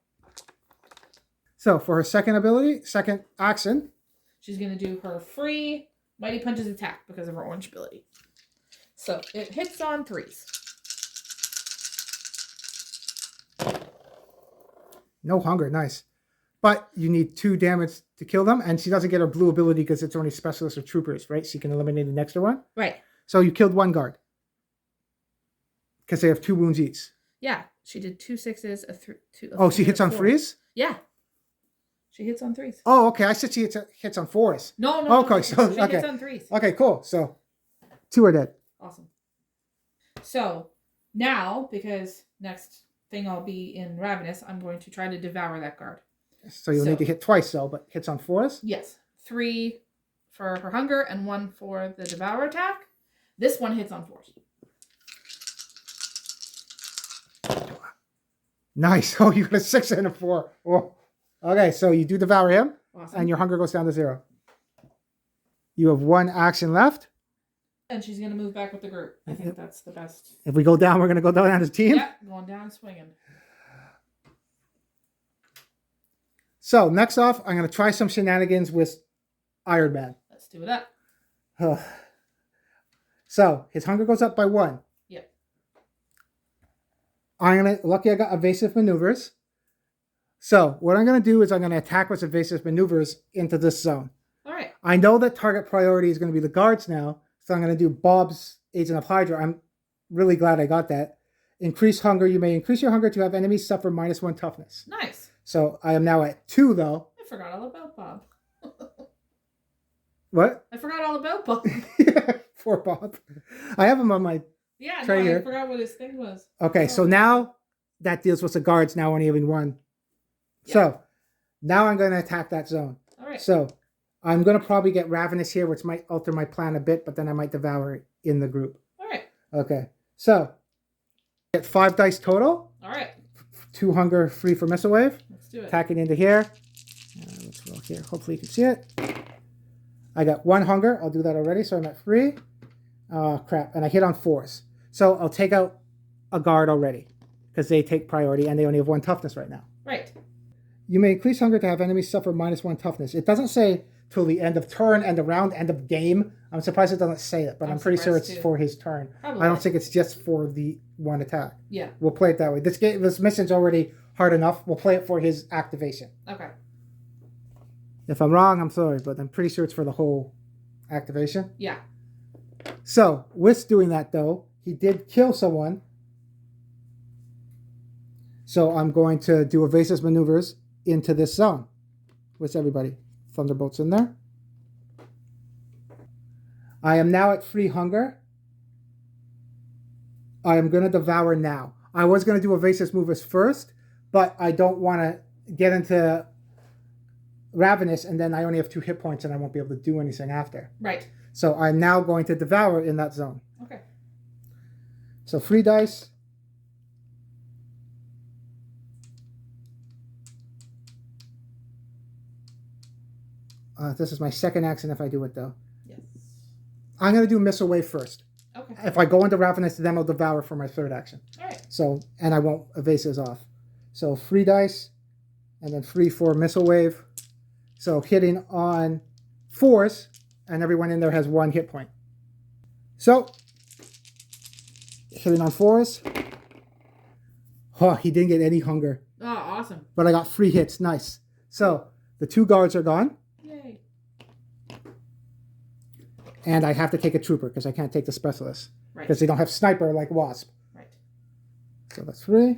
So for her second action, she's going to do her free Mighty Punches attack because of her orange ability. So it hits on 3s. No hunger, nice. But you need 2 damage to kill them, and she doesn't get her blue ability because it's only specialists or troopers, right? She can eliminate an extra one. Right. So you killed 1 guard. Because they have 2 wounds each. Yeah. She did 2 6s, she hits on 3s? Yeah. She hits on 3s. Oh, okay. I said she hits on 4s. No. Okay, she okay. hits on 3s. Okay, cool. So 2 are dead. Awesome. So now, because next thing I'll be in Ravenous, I'm going to try to devour that guard. So you'll need to hit twice, though, but hits on 4s? Yes. 3 for her hunger and 1 for the devour attack. This one hits on 4s. Nice. Oh, you got a 6 and a 4. Oh. Okay, so you do devour him, Awesome. And your hunger goes down to 0. You have 1 action left. And she's going to move back with the group. I think that's the best. If we go down, we're going to go down as a team? Yeah, going down and swinging. So, next off, I'm going to try some shenanigans with Iron Man. Let's do it up. So, his hunger goes up by 1. Yep. Lucky I got evasive maneuvers. So, what I'm going to do is I'm going to attack with evasive maneuvers into this zone. All right. I know that target priority is going to be the guards now, so I'm going to do Bob's Agent of Hydra. I'm really glad I got that. Increase hunger. You may increase your hunger to have enemies suffer -1 toughness. Nice. So I am now at 2, though. I forgot all about Bob. What? I forgot all about Bob. Poor Bob. I have him on my tray here. I forgot what his thing was. Okay, so now that deals with the guards now only having 1. Yeah. So now I'm going to attack that zone. All right. So I'm going to probably get Ravenous here, which might alter my plan a bit, but then I might devour it in the group. All right. Okay. So get 5 dice total. All right. 2 hunger free for Missile Wave. Let's do it. Attacking into here. Let's roll here. Hopefully you can see it. I got 1 hunger. I'll do that already, so I'm at 3. Oh, crap. And I hit on 4s. So I'll take out a guard already because they take priority and they only have 1 toughness right now. Right. You may increase hunger to have enemies suffer -1 toughness. It doesn't say till the end of turn, end of round, end of game. I'm surprised it doesn't say it, but I'm pretty sure it's for his turn. Probably. I don't think it's just for the one attack. Yeah. We'll play it that way. This mission's already hard enough. We'll play it for his activation. Okay. If I'm wrong, I'm sorry, but I'm pretty sure it's for the whole activation. Yeah. So, with doing that, though, he did kill someone. So I'm going to do evasive maneuvers into this zone. With everybody. Thunderbolts in there. I am now at free hunger. I am going to devour now. I was going to do evasive maneuvers first, but I don't want to get into Ravenous, and then I only have 2 hit points, and I won't be able to do anything after. Right. So I'm now going to devour in that zone. Okay. So 3 dice. This is my second action if I do it, though. Yes. I'm going to do Missile Wave first. Okay. If I go into Ravenous, then I'll devour for my third action. All right. So, and I won't evasives off. So 3 dice, and then 3 for Missile Wave. So hitting on 4s, and everyone in there has 1 hit point. So, hitting on 4s. Oh, he didn't get any hunger. Oh, awesome. But I got 3 hits. Nice. So, the 2 guards are gone. Yay. And I have to take a trooper because I can't take the specialist. Right. Because they don't have sniper like Wasp. Right. So that's 3.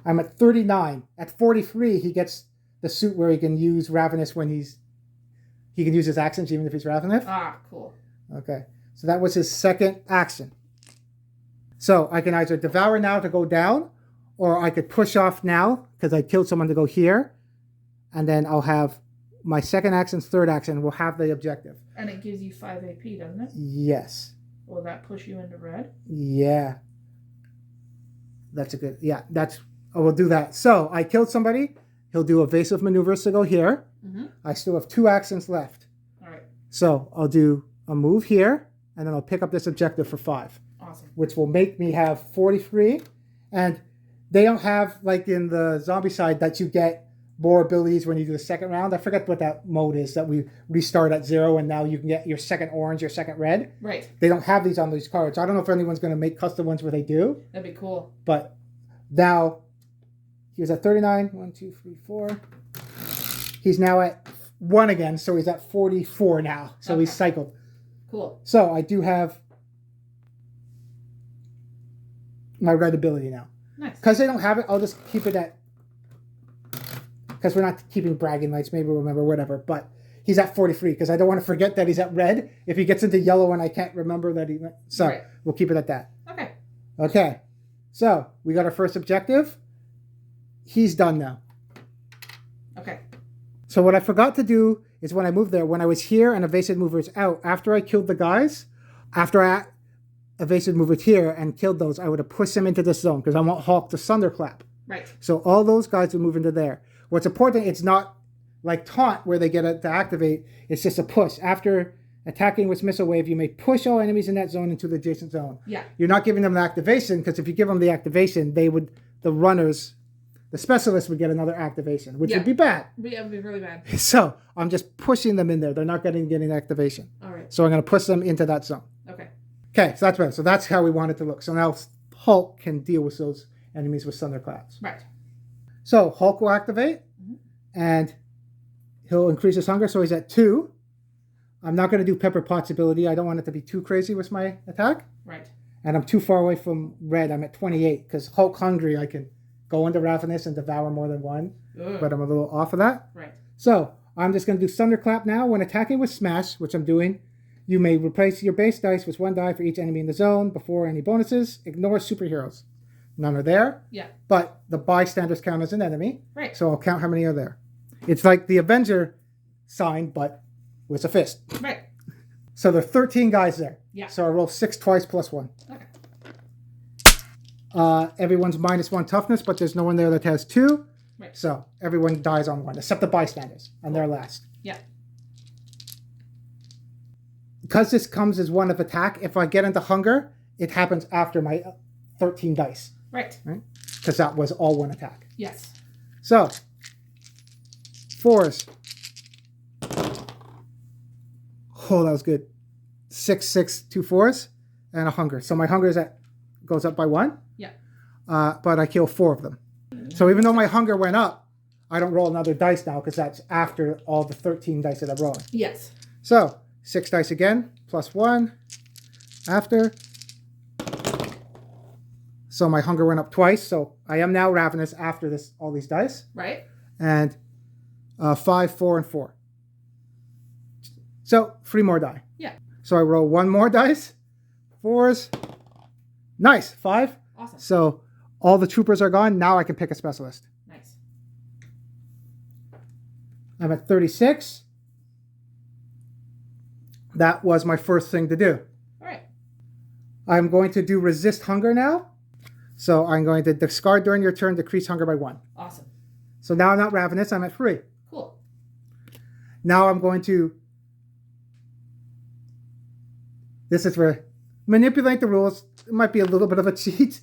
I'm at 39. At 43, he gets the suit where he can use Ravenous when he can use his actions even if he's Ravenous. Ah, cool. Okay. So that was his second action. So I can either devour now to go down, or I could push off now because I killed someone to go here. And then I'll have my second action, third action, will have the objective. And it gives you 5 AP, doesn't it? Yes. Will that push you into red? Yeah. That's a good, yeah, we'll do that. So I killed somebody. He'll do evasive maneuvers to go here. Mm-hmm. I still have 2 actions left. All right. So I'll do a move here, and then I'll pick up this objective for 5. Awesome. Which will make me have 43. And they don't have, like in the Zombicide, that you get more abilities when you do the second round. I forget what that mode is, that we restart at 0, and now you can get your second orange, your second red. Right. They don't have these on these cards. I don't know if anyone's going to make custom ones where they do. That'd be cool. But now, he was at 39. 1, 2, 3, 4. He's now at 1 again, so he's at 44 now. So okay. He's cycled. Cool. So I do have my red ability now. Nice. Because they don't have it, I'll just keep it at... Because we're not keeping bragging lights, maybe we'll remember, whatever. But he's at 43, because I don't want to forget that he's at red. If he gets into yellow and I can't remember that he went... So right. We'll keep it at that. Okay. Okay. So we got our first objective. He's done now. Okay. So what I forgot to do is when I moved there, when I was here and evasive movers out, after I killed the guys, after I evasive movers here and killed those, I would have pushed them into this zone because I want Hulk to thunderclap. Right. So all those guys would move into there. What's important, it's not like taunt where they get it to activate. It's just a push. After attacking with missile wave, you may push all enemies in that zone into the adjacent zone. Yeah. You're not giving them the activation because if you give them the activation, the runners, the specialists would get another activation, which would be bad. Yeah, it would be really bad. So I'm just pushing them in there. They're not getting activation. All right. So I'm going to push them into that zone. Okay. Okay, so that's better. So that's how we want it to look. So now Hulk can deal with those enemies with thunderclaps. Right. So Hulk will activate, and he'll increase his hunger, so he's at 2. I'm not going to do Pepper Pot's ability. I don't want it to be too crazy with my attack. Right. And I'm too far away from red. I'm at 28, because Hulk hungry, I can go into Ravenous and devour more than 1. Ugh. But I'm a little off of that. Right. So I'm just going to do Thunderclap now. When attacking with Smash, which I'm doing, you may replace your base dice with 1 die for each enemy in the zone before any bonuses. Ignore superheroes. None are there. Yeah. But the bystanders count as an enemy. Right. So I'll count how many are there. It's like the Avenger sign, but with a fist. Right. So there are 13 guys there. Yeah. So I roll 6 twice plus 1. Okay. Everyone's -1 toughness, but there's no one there that has 2. Right. So everyone dies on 1, except the bystanders, and they're last. Yeah. Because this comes as 1 of attack, if I get into hunger, it happens after my 13 dice. Right. Because that was all 1 attack. Yes. So, 4s. Oh, that was good. 6, 6, 2 4s, and a hunger. So my hunger goes up by 1. Yeah. But I kill 4 of them. So even though my hunger went up, I don't roll another dice now because that's after all the 13 dice that I'm rolling. Yes. So 6 dice again, plus 1 after. So my hunger went up twice. So I am now ravenous after all these dice. Right. And 5, 4, and 4. So 3 more die. Yeah. So I roll 1 more dice. 4s. Nice. 5. Awesome. So all the troopers are gone. Now I can pick a specialist. Nice. I'm at 36. That was my first thing to do. All right. I'm going to do resist hunger now. So I'm going to discard during your turn, decrease hunger by 1. Awesome. So now I'm not ravenous. I'm at 3. Cool. Now I'm going to... This is for manipulate the rules. It might be a little bit of a cheat.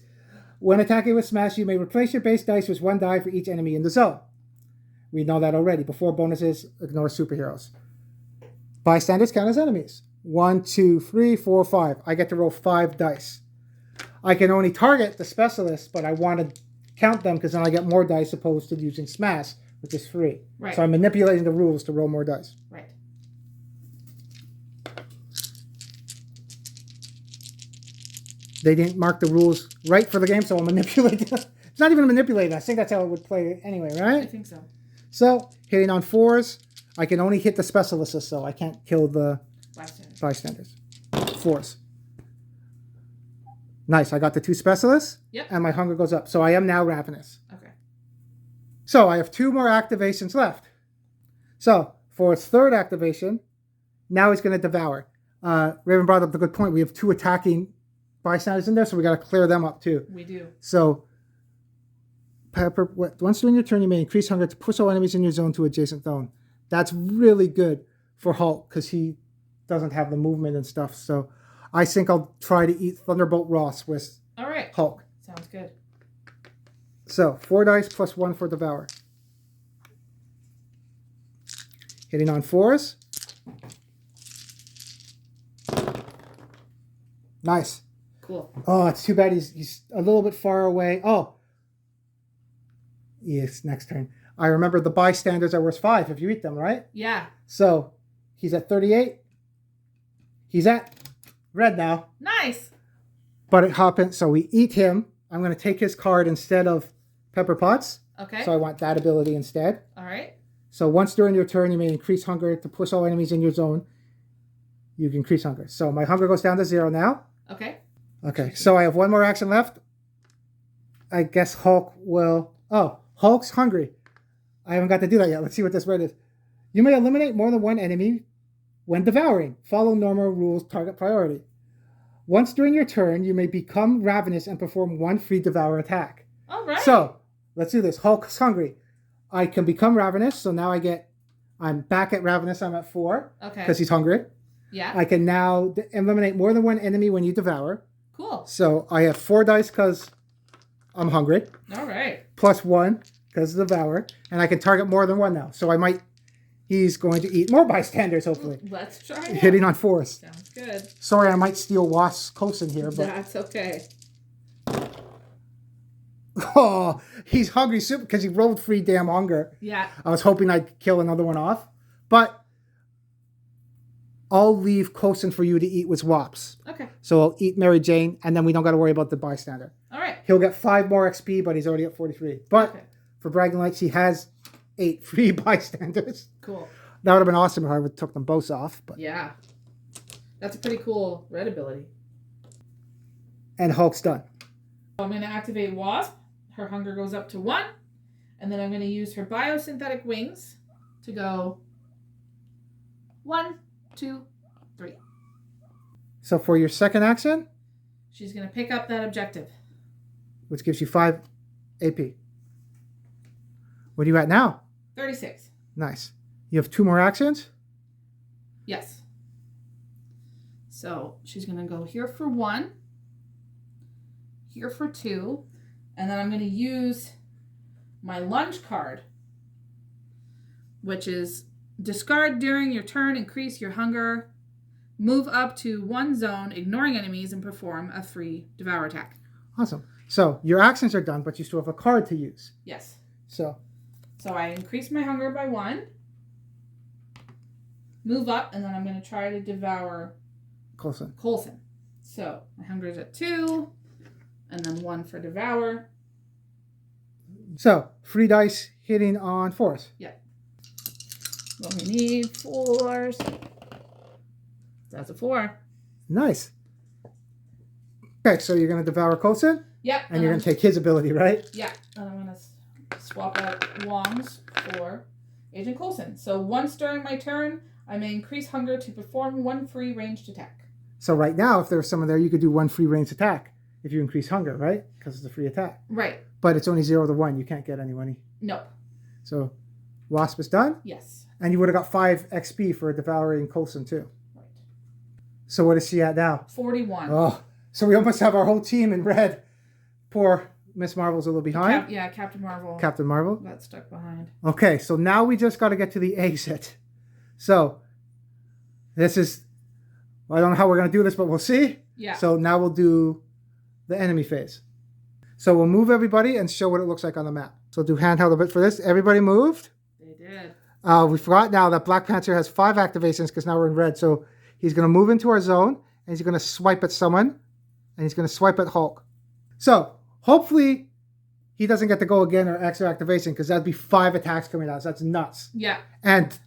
When attacking with Smash, you may replace your base dice with 1 die for each enemy in the zone. We know that already. Before bonuses, ignore superheroes. Bystanders count as enemies. 1, 2, 3, 4, 5. I get to roll 5 dice. I can only target the specialists, but I want to count them because then I get more dice opposed to using Smash, which is free. Right. So I'm manipulating the rules to roll more dice. Right. They didn't mark the rules right for the game, so I'll manipulate them. It's not even manipulated. I think that's how it would play anyway, right? I think so. So, hitting on 4s, I can only hit the specialists, so I can't kill the bystanders. 4s. Nice. I got the 2 specialists. Yep. And my hunger goes up. So I am now ravenous. Okay. So I have 2 more activations left. So for its 3rd activation, now he's going to devour. Raven brought up the good point. We have 2 attacking bystanders in there, so we got to clear them up too. We do. So once during your turn, you may increase hunger to push all enemies in your zone to adjacent zone. That's really good for Hulk because he doesn't have the movement and stuff. So I think I'll try to eat Thunderbolt Ross with All right. Hulk. Sounds good. So 4 dice plus 1 for Devour. Hitting on 4s. Nice. Cool. Oh, it's too bad he's a little bit far away. Oh. Yes, next turn. I remember the bystanders are worth 5 if you eat them, right? Yeah. So he's at 38. He's at red now. Nice. But it happens, so we eat him. I'm going to take his card instead of Pepper Potts. Okay. So I want that ability instead. All right. So once during your turn, you may increase hunger to push all enemies in your zone. You can increase hunger. So my hunger goes down to 0 now. Okay. Okay, so I have 1 more action left. I guess Hulk will... Oh, Hulk's hungry. I haven't got to do that yet. Let's see what this word is. You may eliminate more than 1 enemy when devouring. Follow normal rules, target priority. Once during your turn, you may become ravenous and perform 1 free devour attack. All right. So, let's do this. Hulk's hungry. I can become ravenous, so now I'm back at ravenous. I'm at 4. Okay. Because he's hungry. Yeah. I can now eliminate more than 1 enemy when you devour. Cool. So I have 4 dice because I'm hungry. All right. Plus 1 because of devour. And I can target more than 1 now. So he's going to eat more bystanders, hopefully. Let's try it. Hitting on 4s. Sounds good. Sorry, I might steal Wasp's Coulson here, but... That's okay. Oh, he's hungry soup because he rolled free damn hunger. Yeah. I was hoping I'd kill another one off. But I'll leave Coulson for you to eat with Wops. Okay. So I'll eat Mary Jane, and then we don't got to worry about the bystander. All right. He'll get 5 more XP, but he's already at 43. But Okay. for bragging rights, he has 8 free bystanders. Cool. That would have been awesome if I would have took them both off. But Yeah. That's a pretty cool red ability. And Hulk's done. I'm going to activate Wasp. Her hunger goes up to 1. And then I'm going to use her biosynthetic wings to go 1, 2, 3. So for your second action, She's going to pick up that objective. which gives you 5 AP. What are you at now? 36. Nice. You have 2 more actions? Yes. So she's going to go here for 1, here for 2, and then I'm going to use my lunge card, which is discard during your turn, increase your hunger Move up to one zone, ignoring enemies, and perform a free devour attack. Awesome. So your actions are done, but you still have a card to use. Yes. So I increase my hunger by 1. Move up, and then I'm going to try to devour Coulson. So my hunger is at 2, and then 1 for devour. So 3 dice hitting on 4s. Yeah. Well, we need 4s. That's a 4. Nice. Okay, so you're going to devour Coulson? Yep. And you're going to take his ability, right? Yeah. And I'm going to swap out Wong's for Agent Coulson. So once during my turn, I may increase hunger to perform 1 free ranged attack. So right now, if there was someone there, you could do 1 free ranged attack if you increase hunger, right? Because it's a free attack. Right. But it's only 0 to 1. You can't get any money. Nope. So Wasp is done? Yes. And you would have got 5 XP for devouring Coulson too. Right. So what is she at now? 41. Oh, so we almost have our whole team in red. Poor Miss Marvel's a little behind. Captain Marvel. Captain Marvel. Got stuck behind. Okay, so now we just got to get to the exit. So this is, I don't know how we're going to do this, but we'll see. Yeah. So now we'll do the enemy phase. So we'll move everybody and show what it looks like on the map. So do handheld a bit for this. Everybody moved. They did. We forgot now that Black Panther has 5 activations because now we're in red. So he's going to move into our zone and he's going to swipe at someone and he's going to swipe at Hulk. So hopefully he doesn't get to go again or extra activation because that'd be 5 attacks coming out. So that's nuts. Yeah. And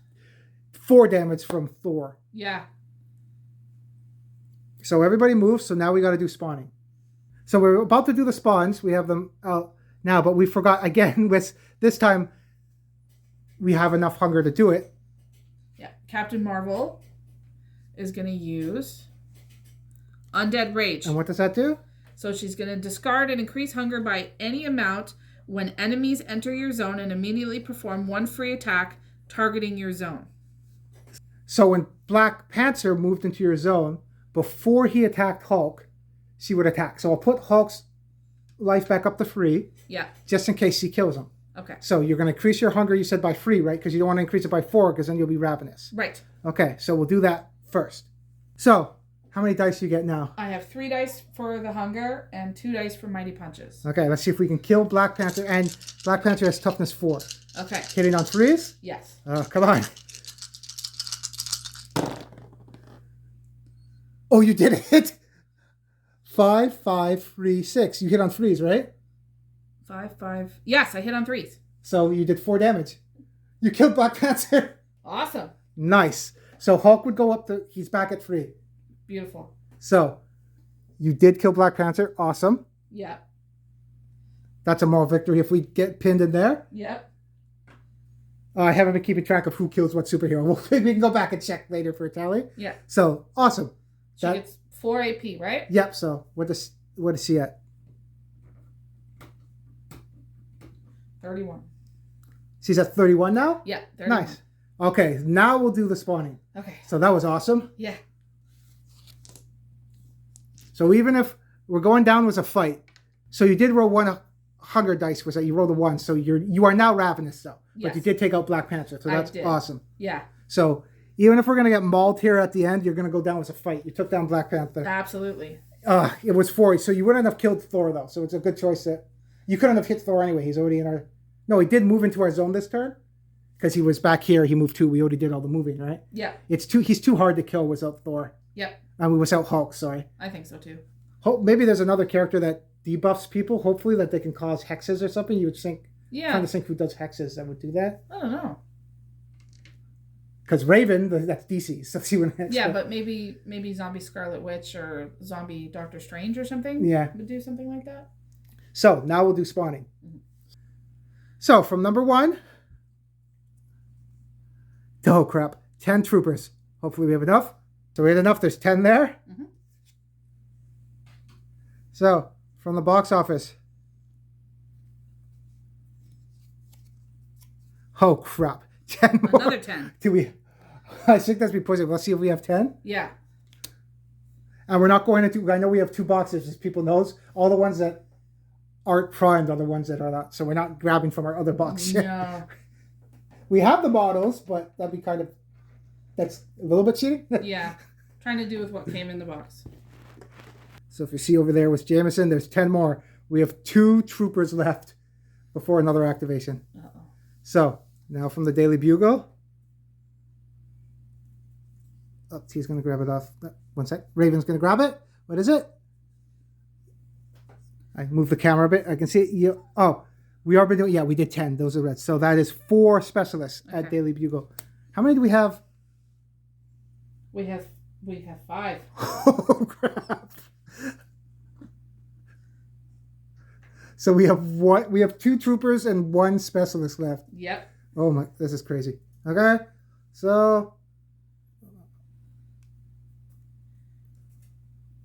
4 damage from Thor. Yeah. So everybody moves. So now we got to do spawning. So we're about to do the spawns. We have them out now, but we forgot again with this time we have enough hunger to do it. Yeah. Captain Marvel is going to use Undead Rage. And what does that do? So she's going to discard and increase hunger by any amount when enemies enter your zone and immediately perform 1 free attack targeting your zone. So when Black Panther moved into your zone, before he attacked Hulk, she would attack. So I'll put Hulk's life back up to 3. Yeah. Just in case she kills him. Okay. So you're going to increase your hunger, you said, by 3, right? Because you don't want to increase it by 4 because then you'll be ravenous. Right. Okay, so we'll do that first. So how many dice do you get now? I have 3 dice for the hunger and 2 dice for mighty punches. Okay, let's see if we can kill Black Panther. And Black Panther has toughness 4. Okay. Hitting on 3s? Yes. Oh, come on. Oh, you did it. 5, 5, 3, 6. You hit on 3s, right? 5, 5. Yes, I hit on 3s. So you did 4 damage. You killed Black Panther. Awesome. Nice. So Hulk would go up to, he's back at 3. Beautiful. So you did kill Black Panther. Awesome. Yeah. That's a moral victory if we get pinned in there. Yep. I haven't been keeping track of who kills what superhero. We can go back and check later for a tally. Yeah. So awesome. She gets 4 AP, right? Yep. So what is she at? 31. She's at 31 now? Yeah. 31. Nice. Okay. Now we'll do the spawning. Okay. So that was awesome. Yeah. So even if we're going down was a fight. So you did roll 1 hunger dice, was that you rolled a 1. So you are now ravenous though. Yes. But you did take out Black Panther. So that's awesome. Yeah. So even if we're going to get mauled here at the end, you're going to go down with a fight. You took down Black Panther. Absolutely. It was 4. So you wouldn't have killed Thor though. So it's a good choice that you couldn't have hit Thor anyway. He's already in our... No, he did move into our zone this turn. Because he was back here. He moved 2. We already did all the moving, right? Yeah. He's too hard to kill without Thor. Yep. I mean, without Hulk, sorry. I think so too. Maybe there's another character that debuffs people, hopefully, that they can cause hexes or something. You would think... Yeah. Trying to think who does hexes that would do that. I don't know. Because Raven, that's DC. So see when yeah, but maybe Zombie Scarlet Witch or Zombie Doctor Strange or something. Yeah. Would do something like that. So now we'll do spawning. Mm-hmm. So from number 1. Oh crap! 10 troopers. Hopefully we have enough. So we had enough. There's 10 there. Mm-hmm. So from the box office. Oh crap! 10 more. Another 10. Do we? I think that's because let's see if we have 10. Yeah. And we're not going into. I know we have 2 boxes, as people knows. All the ones that aren't primed are the ones that are not. So we're not grabbing from our other box. No. We have the models, but that'd be kind of. That's a little bit cheating. Yeah. Trying to do with what came in the box. So if you see over there with Jameson, there's 10 more. We have 2 troopers left before another activation. Uh-oh. So now from the Daily Bugle. Oh, he's going to grab it off. One sec. Raven's going to grab it. What is it? I move the camera a bit. I can see it. Oh, we are been doing. Yeah, we did 10. Those are red. So that is 4 specialists at Daily Bugle. How many do we have? We have 5. Oh crap! So we have what? We have 2 troopers and 1 specialist left. Yep. Oh my! This is crazy. Okay, so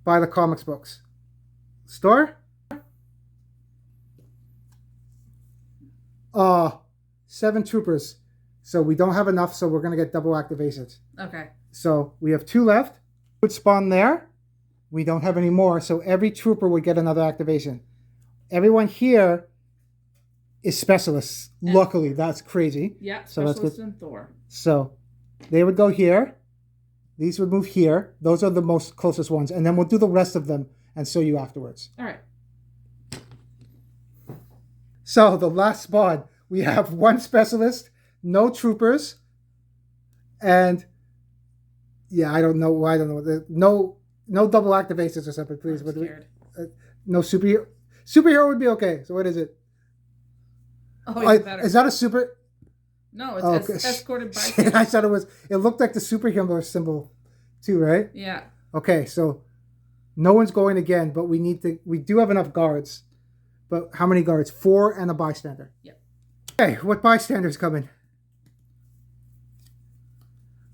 buy the comics books store. 7 troopers. So we don't have enough. So we're gonna get double activations. Okay. So we have 2 left. Would spawn there. We don't have any more. So every trooper would get another activation. Everyone here is specialists. And luckily, that's crazy. Yeah, so specialist and Thor. So they would go here. These would move here. Those are the most closest ones. And then we'll do the rest of them and show you afterwards. All right. So the last spawn, we have 1 specialist, no troopers, and yeah, I don't know. I don't know. No double activations or something, please. I'm scared. No superhero. Superhero would be okay. So what is it? Oh, even better. Is that a super? No, it's escorted by. I thought it was. It looked like the superhero symbol, too, right? Yeah. Okay, so no one's going again, but we need to. We do have enough guards, but how many guards? 4 and a bystander. Yep. Okay, what bystanders coming?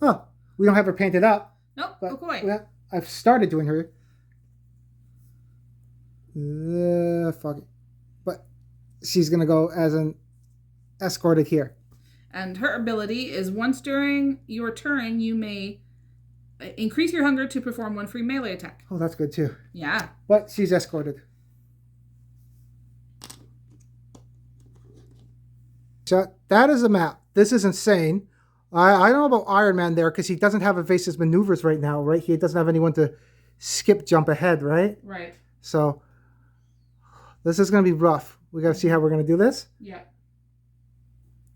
Oh, we don't have her painted up. Nope. Go quick. I've started doing her. Fuck it. But she's going to go as an escorted here. And her ability is once during your turn, you may increase your hunger to perform 1 free melee attack. Oh, that's good too. Yeah. But she's escorted. So that is a map. This is insane. I don't know about Iron Man there because he doesn't have evasive maneuvers right now, right? He doesn't have anyone to skip jump ahead, right? Right. So this is going to be rough. We got to see how we're going to do this. Yeah.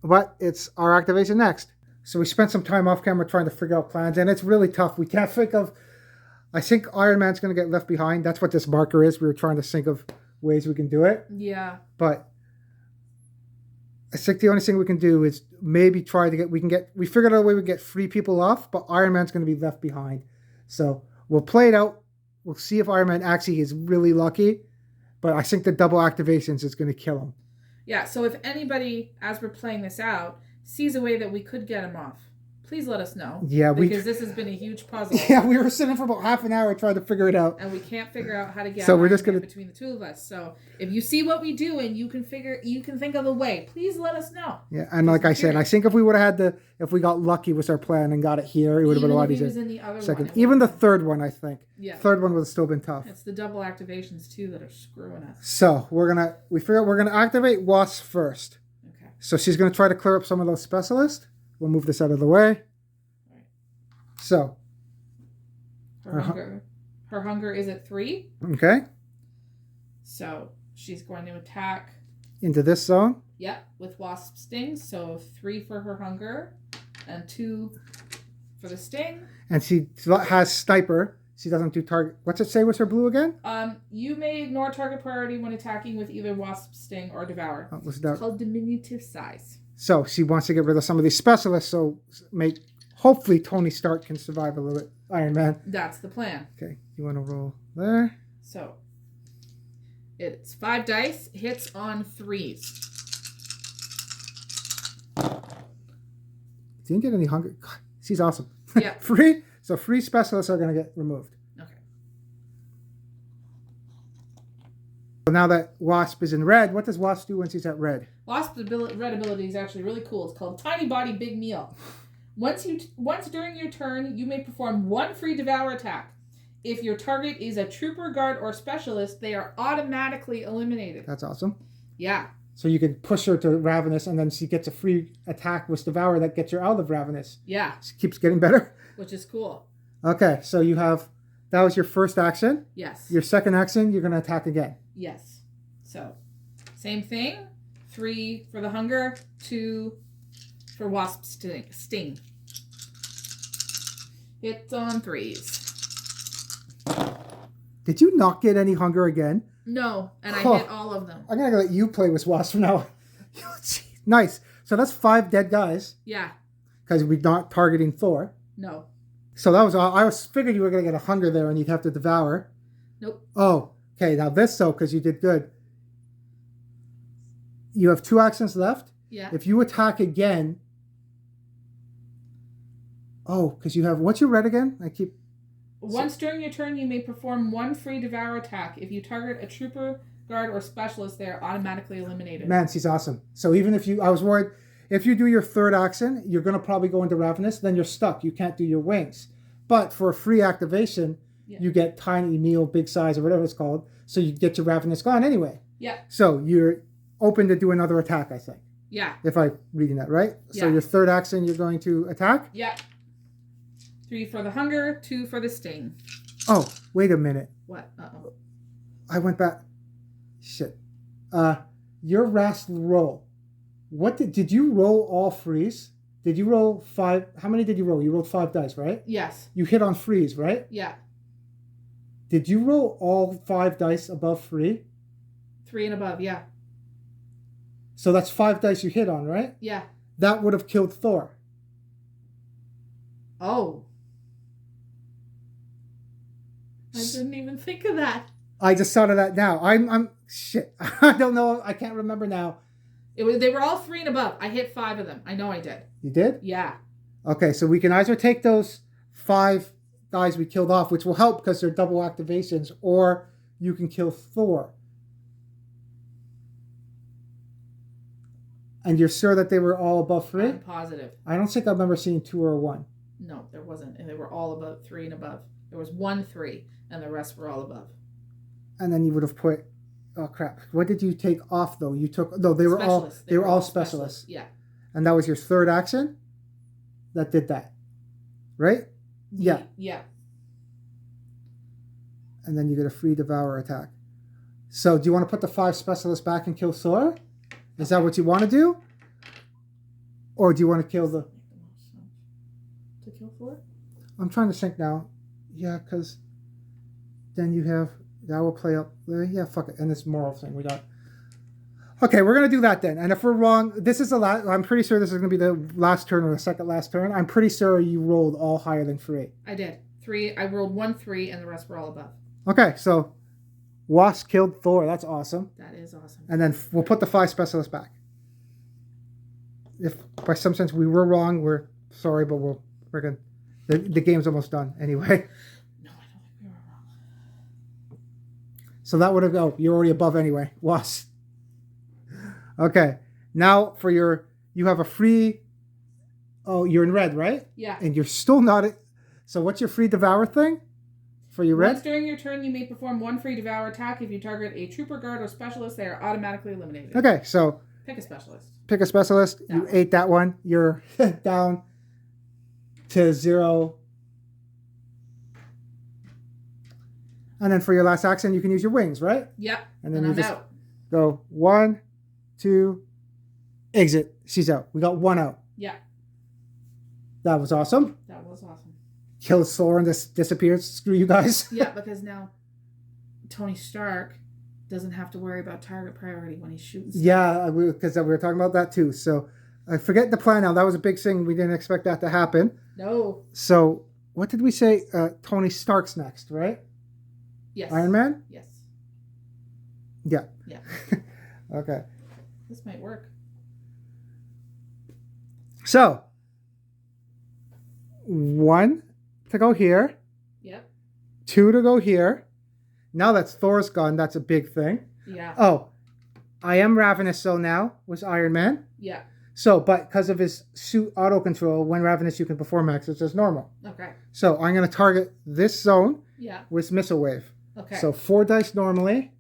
But it's our activation next. So we spent some time off camera trying to figure out plans, and it's really tough. We can't think of... I think Iron Man's going to get left behind. That's what this marker is. We were trying to think of ways we can do it. Yeah. But I think the only thing we can do is maybe try to get... We figured out a way we can get 3 people off, but Iron Man's going to be left behind. So we'll play it out. We'll see if Iron Man actually is really lucky. But I think the double activations is going to kill him. Yeah, so if anybody, as we're playing this out, sees a way that we could get him off, please let us know. Yeah, because this has been a huge puzzle. Yeah, we were sitting for about half an hour trying to figure it out. And we can't figure out how to get between the 2 of us. So if you see what we do and you can think of a way, please let us know. Yeah, and like I said, I think if we would have had if we got lucky with our plan and got it here, it would have been a lot easier. In the other Second, one, even the third one, I think. Yeah. Third one would have still been tough. It's the double activations too that are screwing us. So we're gonna activate Wasp first. Okay. So she's gonna try to clear up some of those specialists. We'll move this out of the way. So her hunger is at 3. Okay. So she's going to attack into this zone. Yep, with wasp stings. So 3 for her hunger and 2 for the sting. And she has sniper. She doesn't do target. What's it say with her blue again? You may ignore target priority when attacking with either wasp sting or devour. It's called diminutive size. So she wants to get rid of some of these specialists. So hopefully Tony Stark can survive a little bit. Iron Man. That's the plan. Okay, you want to roll there? So it's 5 dice, hits on 3s. Didn't get any hunger. God, she's awesome. Yeah. 3. So 3 specialists are going to get removed. Okay. So now that Wasp is in red, what does Wasp do when she's at red? Wasp's red ability is actually really cool. It's called Tiny Body Big Meal. Once during your turn, you may perform 1 free devour attack. If your target is a trooper, guard, or specialist, they are automatically eliminated. That's awesome. Yeah. So you can push her to Ravenous, and then she gets a free attack with Devour that gets her out of Ravenous. Yeah. She keeps getting better. Which is cool. Okay, so you have, that was your first action. Yes. Your second action, you're going to attack again. Yes. So, same thing. 3 for the hunger, 2 for wasp sting. Hits on 3s. Did you not get any hunger again? No, and I hit all of them. I'm going to let you play with wasp from now on. Nice. So that's 5 dead guys. Yeah. Because we're not targeting Thor. No. So that was all. I was figured you were going to get a hunger there and you'd have to devour. Nope. Oh, okay. Now this, though, because you did good. You have 2 actions left. Yeah. If you attack again. Oh, because you have, what's your red again? Once during your turn, you may perform 1 free devour attack. If you target a trooper, guard, or specialist, they are automatically eliminated. Man, she's awesome. So even if I was worried, if you do your third action, you're going to probably go into Ravenous, then you're stuck. You can't do your wings. But for a free activation, you get tiny meal, big size, or whatever it's called. So you get your Ravenous gone anyway. Yeah. So you're open to do another attack, I think. Yeah. If I'm reading that right. Yeah. So your third action, you're going to attack? Yeah. 3 for the hunger, 2 for the sting. Oh, wait a minute. What? Uh-oh. I went back. Shit. Your last roll. What did you roll all freeze? Did you roll 5? How many did you roll? You rolled 5 dice, right? Yes. You hit on freeze, right? Yeah. Did you roll all 5 dice above free? 3 and above, yeah. So that's 5 dice you hit on, right? Yeah. That would have killed Thor. Oh. I didn't even think of that. I just thought of that now. I'm shit. I don't know. I can't remember now. They were all 3 and above. I hit 5 of them. I know I did. You did? Yeah. Okay, so we can either take those 5 guys we killed off, which will help because they're double activations, or you can kill Thor. And you're sure that they were all above 3? I'm positive. I don't think I remember seeing 2 or 1. No, there wasn't. And they were all above 3 and above. There was 1 3, and the rest were all above. And then you would have put, oh crap! What did you take off though? You took they were all specialists. Yeah. And that was your third action. That did that, right? Yeah. Yeah. And then you get a free devour attack. So do you want to put the 5 specialists back and kill Thor? Is that what you want to do? Or do you want to kill the... To kill Thor? I'm trying to think now. Yeah, because then you have... That will play up there. Yeah, fuck it. And this moral thing we got. Okay, we're going to do that then. And if we're wrong, this is the last... I'm pretty sure this is going to be the last turn or the second last turn. I'm pretty sure you rolled all higher than 3. I did. 3. I rolled 1 3, and the rest were all above. Okay, so Wasp killed Thor. That's awesome. That is awesome. And then we'll put the 5 specialists back. If by some sense we were wrong, we're sorry, but we're good. The game's almost done anyway. No, I don't think we were wrong. So that would have you're already above anyway. Wasp. Okay. Now for you have a free. Oh, you're in red, right? Yeah. And you're still not. So what's your free devour thing? For your red? Once during your turn, you may perform 1 free devour attack. If you target a trooper, guard, or specialist, they are automatically eliminated. Okay, so pick a specialist. Pick a specialist. You ate that one. You're down to 0. And then for your last action, you can use your wings, right? Yep. And then I'm you just out. go 1, 2, exit. She's out. We got 1 out. Yeah. That was awesome. That was awesome. Kills Thor and this disappears. Screw you guys. Yeah, because now Tony Stark doesn't have to worry about target priority when he's shooting stuff. Yeah, because we were talking about that too. So I forget the plan now. That was a big thing. We didn't expect that to happen. No. So what did we say? Tony Stark's next, right? Yes. Iron Man? Yes. Yeah. Yeah. Okay. This might work. So 1 to go here. Yep. 2 to go here. Now that's Thor's gun. That's a big thing. Yeah. Oh, I am Ravenous so now was Iron Man. Yeah. So, but because of his suit auto control, when Ravenous you can perform actions as normal. Okay. So I'm going to target this zone Yeah. with Missile Wave. Okay. So 4 dice normally.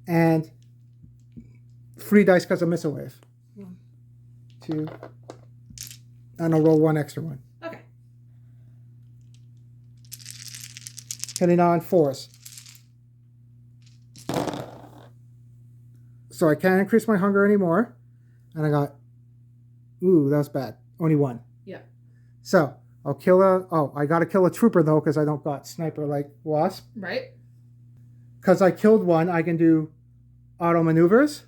And 3 dice because of Missile Wave. 1, 2. And I'll roll 1 extra one. Okay. hitting on 4s. So I can't increase my hunger anymore. And I got, ooh, that was bad. Only 1. Yeah. So I'll kill I got to kill a trooper though because I don't got sniper like Wasp. Right. Because I killed 1, I can do auto maneuvers.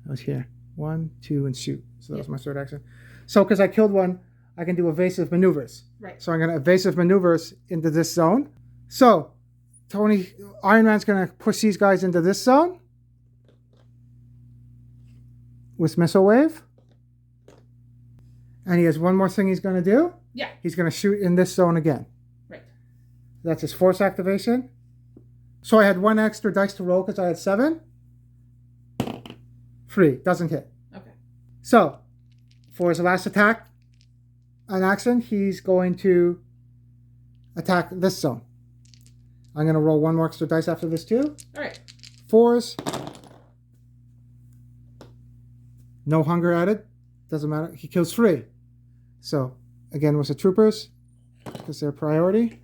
I was here. 1, 2, and shoot. So that was my third action. So because I killed 1, I can do evasive maneuvers. Right. So I'm going to evasive maneuvers into this zone. So Iron Man's going to push these guys into this zone with missile wave. And he has one more thing he's going to do. Yeah. He's going to shoot in this zone again. Right. That's his force activation. So I had 1 extra dice to roll because I had 7. 3. Doesn't hit. Okay. So for his last attack an action, he's going to attack this zone. I'm going to roll 1 more extra dice after this too. All right. 4s. No hunger added. Doesn't matter. He kills 3. So again with the troopers because they're priority.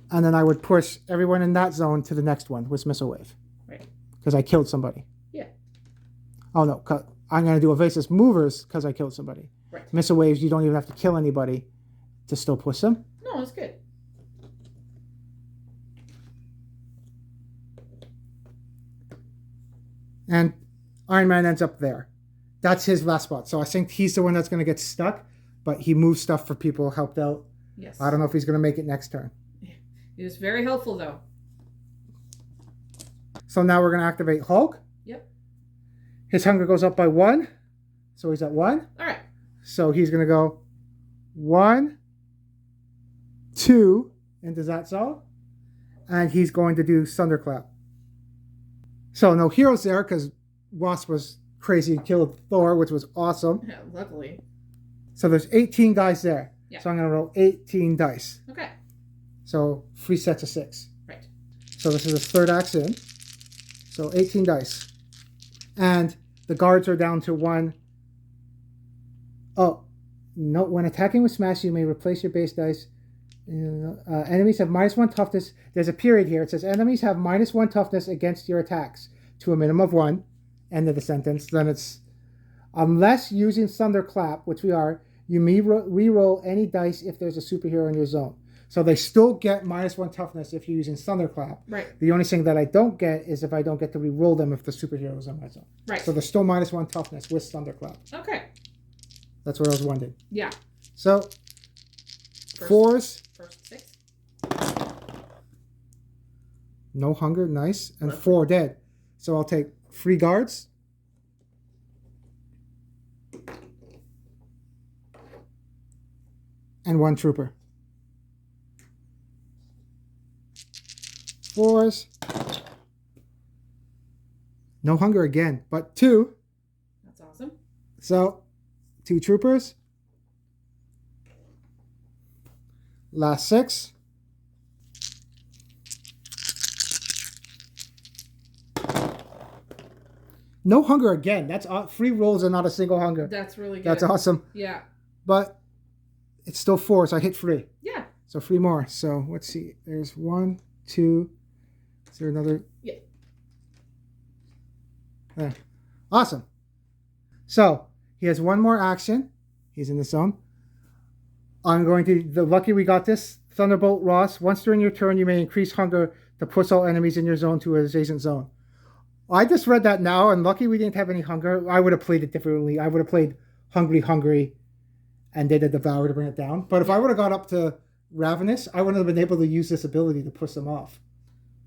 And then I would push everyone in that zone to the next one with missile wave. Right. Because I killed somebody. Yeah. Oh no, I'm going to do evasive movers because I killed somebody. Right. Missile waves, you don't even have to kill anybody to still push them. No, that's good. And Iron Man ends up there. That's his last spot. So I think he's the one that's going to get stuck, but he moved stuff for people, helped out. Yes. I don't know if he's going to make it next turn. He was very helpful, though. So now we're going to activate Hulk. Yep. His hunger goes up by 1. So he's at 1. All right. So he's going to go 1, 2 into that zone. And he's going to do Thunderclap. So no heroes there because Wasp was crazy and killed Thor, which was awesome. Yeah, luckily. So there's 18 guys there. Yeah. So I'm going to roll 18 dice. Okay. So 3 sets of 6. Right. So this is his third action. So 18 dice. And the guards are down to 1. Oh, no. When attacking with Smash, you may replace your base dice. Enemies have -1 toughness. There's a period here. It says enemies have -1 toughness against your attacks to a minimum of 1. End of the sentence. Then it's unless using Thunderclap, which we are, you may re-roll any dice if there's a superhero in your zone. So they still get -1 toughness if you're using Thunderclap. Right. The only thing that I don't get is if I don't get to re-roll them if the superhero is in my zone. Right. So there's still -1 toughness with Thunderclap. Okay. That's what I was wondering. Yeah. So, First 6. No hunger, nice. And 4 dead. So I'll take 3 guards. And 1 trooper. 4s. No hunger again, but 2. That's awesome. So, 2 troopers. Last 6. No hunger again. That's 3 rolls and not a single hunger. That's really good. That's awesome. Yeah. But it's still 4, so I hit 3. Yeah. So 3 more. So let's see. There's 1, 2. Is there another? Yeah. There. Awesome. So he has 1 more action. He's in the zone. I'm going to, lucky we got this. Thunderbolt Ross. Once during your turn, you may increase hunger to push all enemies in your zone to an adjacent zone. I just read that now, and lucky we didn't have any hunger. I would have played it differently. I would have played Hungry, and did a Devour to bring it down. But if I would have got up to Ravenous, I wouldn't have been able to use this ability to push them off.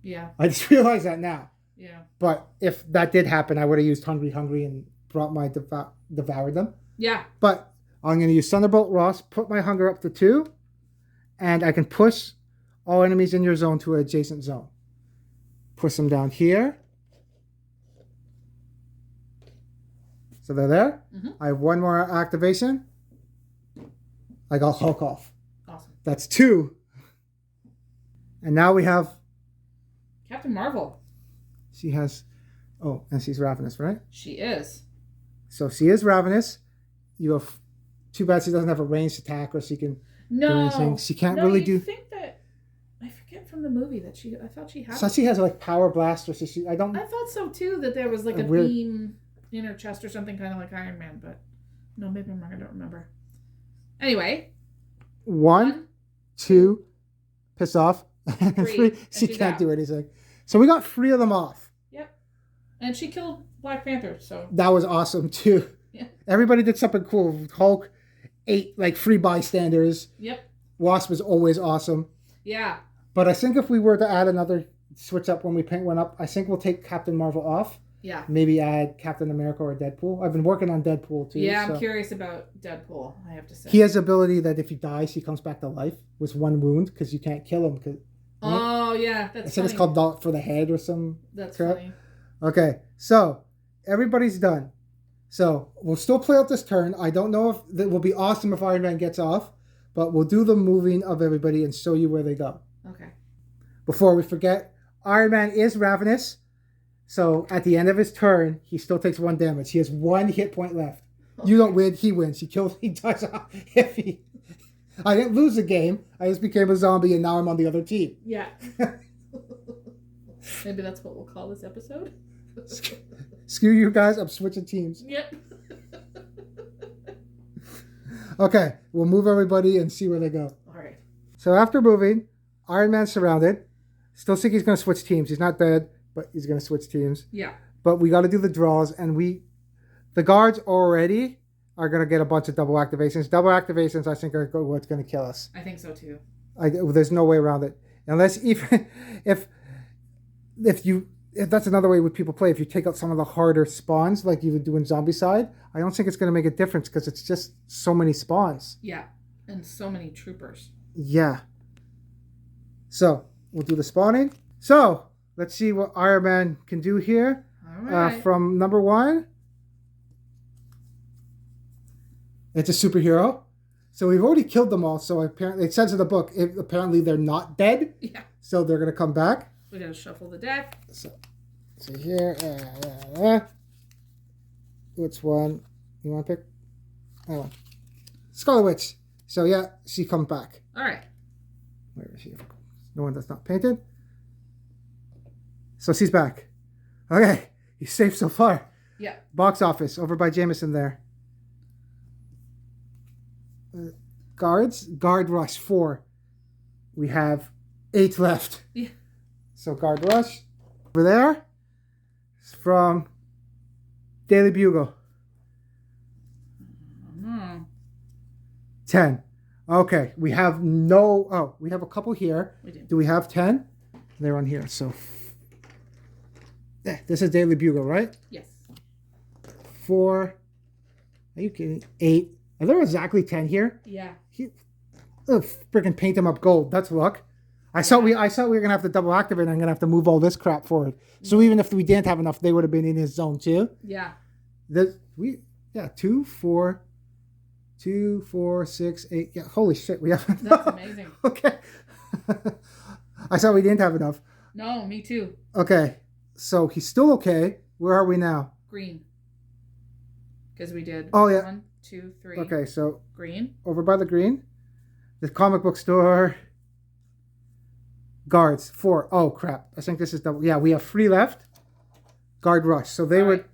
Yeah. I just realized that now. Yeah. But if that did happen, I would have used Hungry and brought my devoured them. Yeah. But I'm going to use Thunderbolt Ross, put my hunger up to 2, and I can push all enemies in your zone to an adjacent zone. Push them down here. So they're there. Mm-hmm. I have 1 more activation. I got Hulk off. Awesome. That's 2. And now we have Captain Marvel. She has, and she's Ravenous, right? She is. So she is Ravenous. you have. Too bad she doesn't have a ranged attack, or she can do No. anything. She can't No, really you do. think that... I forget from the movie that I thought she had... So she has like power blaster. So I thought so too, that there was like a weird beam in her chest or something, kind of like Iron Man, but no, maybe I'm wrong. I don't remember. Anyway. 1, 2, piss off. 3. She can't do anything. So we got 3 of them off. Yep. And she killed Black Panther, so. That was awesome too. Yeah. Everybody did something cool. Hulk, 8 like 3 bystanders. Yep. Wasp is always awesome. Yeah. But I think if we were to add another switch up when we paint one up, I think we'll take Captain Marvel off. Yeah. Maybe add Captain America or Deadpool. I've been working on Deadpool too. Yeah, I'm curious about Deadpool, I have to say. He has the ability that if he dies, he comes back to life with 1 wound because you can't kill him. Oh, yeah. That's I said funny. it's called Dot for the Head or some That's crap. funny. Okay, so everybody's done. So we'll still play out this turn. I don't know if it will be awesome if Iron Man gets off, but we'll do the moving of everybody and show you where they go. Okay. Before we forget, Iron Man is ravenous. So at the end of his turn, he still takes 1 damage. He has 1 hit point left. Okay. You don't win, he wins. He dies off. I didn't lose the game. I just became a zombie and now I'm on the other team. Yeah. Maybe that's what we'll call this episode. Screw you guys, I'm switching teams. Yep. Okay, we'll move everybody and see where they go. All right. So after moving, Iron Man's surrounded. Still think he's going to switch teams. He's not dead, but he's going to switch teams. Yeah. But we got to do the draws, and the guards already are going to get a bunch of double activations. Double activations, I think, are what's going to kill us. I think so too. There's no way around it. Unless even if that's another way with people play. If you take out some of the harder spawns, like you would do in Zombicide, I don't think it's going to make a difference because it's just so many spawns. Yeah, and so many troopers. Yeah. So we'll do the spawning. So let's see what Iron Man can do here. All right. From number 1, it's a superhero. So we've already killed them all. So apparently, it says in the book, apparently they're not dead. Yeah. So they're going to come back. We gotta shuffle the deck. So here, which one you want to pick? That one. Scarlet Witch. So yeah, she comes back. All right. Where is she? The one that's not painted. So she's back. Okay, he's safe so far. Yeah. Box office over by Jameson there. Guards, guard rush 4. We have 8 left. Yeah. So guard rush over there. It's from Daily Bugle. 10. Okay, we have we have a couple here. We do. Do we have 10? They're on here. So this is Daily Bugle, right? Yes. 4. Are you kidding? 8. Are there exactly 10 here? Yeah. Freaking paint them up gold. That's luck. I thought we were gonna have to double activate. I'm gonna have to move all this crap forward. So even if we didn't have enough, they would have been in his zone too. Yeah. 2, 4, 6, 8. Yeah, holy shit, we have enough. That's amazing. Okay. I thought we didn't have enough. No, me too. Okay, so he's still okay. Where are we now? Green. Because we did. Oh yeah. 1, 2, 3. Okay, so Green. over by the green, the comic book store. Guards 4. Oh crap! I think this is double. Yeah, we have 3 left. Guard rush. So they would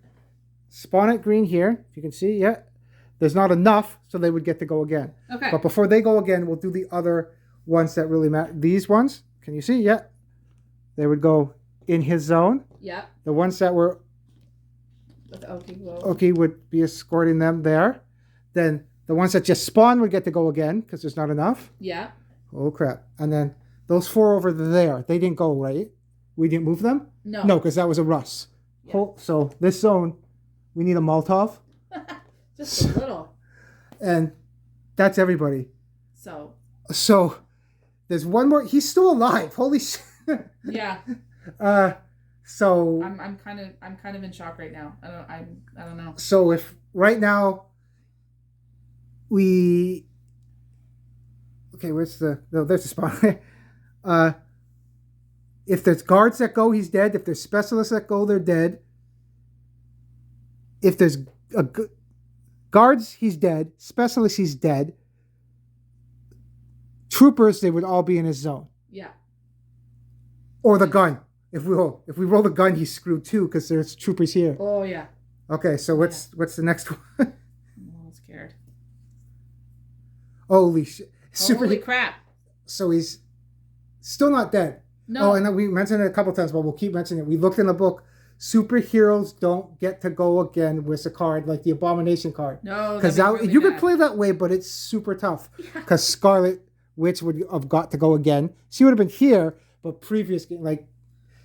spawn at green here. If you can see, yeah. There's not enough, so they would get to go again. Okay. But before they go again, we'll do the other ones that really matter. These ones, can you see? Yeah. They would go in his zone. Yeah. The ones that were okay would be escorting them there. Then the ones that just spawn would get to go again because there's not enough. Yeah. Oh crap! And then those 4 over there, they didn't go, right? We didn't move them? No. No, because that was a Russ. Yeah. So this zone, we need a Molotov. Just a little. And that's everybody. So there's one more. He's still alive. Holy shit. Yeah. So I'm kind of in shock right now. I don't know. So if right now there's the spot. If there's guards that go, he's dead. If there's specialists that go, they're dead. If there's Guards, he's dead. Specialists, he's dead. Troopers, they would all be in his zone. Yeah. Or the gun. If we roll the gun, he's screwed too because there's troopers here. Oh yeah. Okay, so what's the next one? I'm scared. Holy shit! Holy crap! So he's still not dead. No. Oh, and we mentioned it a couple times, but we'll keep mentioning it. We looked in the book. Superheroes don't get to go again with a card like the Abomination card. No, because really you bad. could play that way, but it's super tough. Because Scarlet Witch would have got to go again. She would have been here, but previous game, like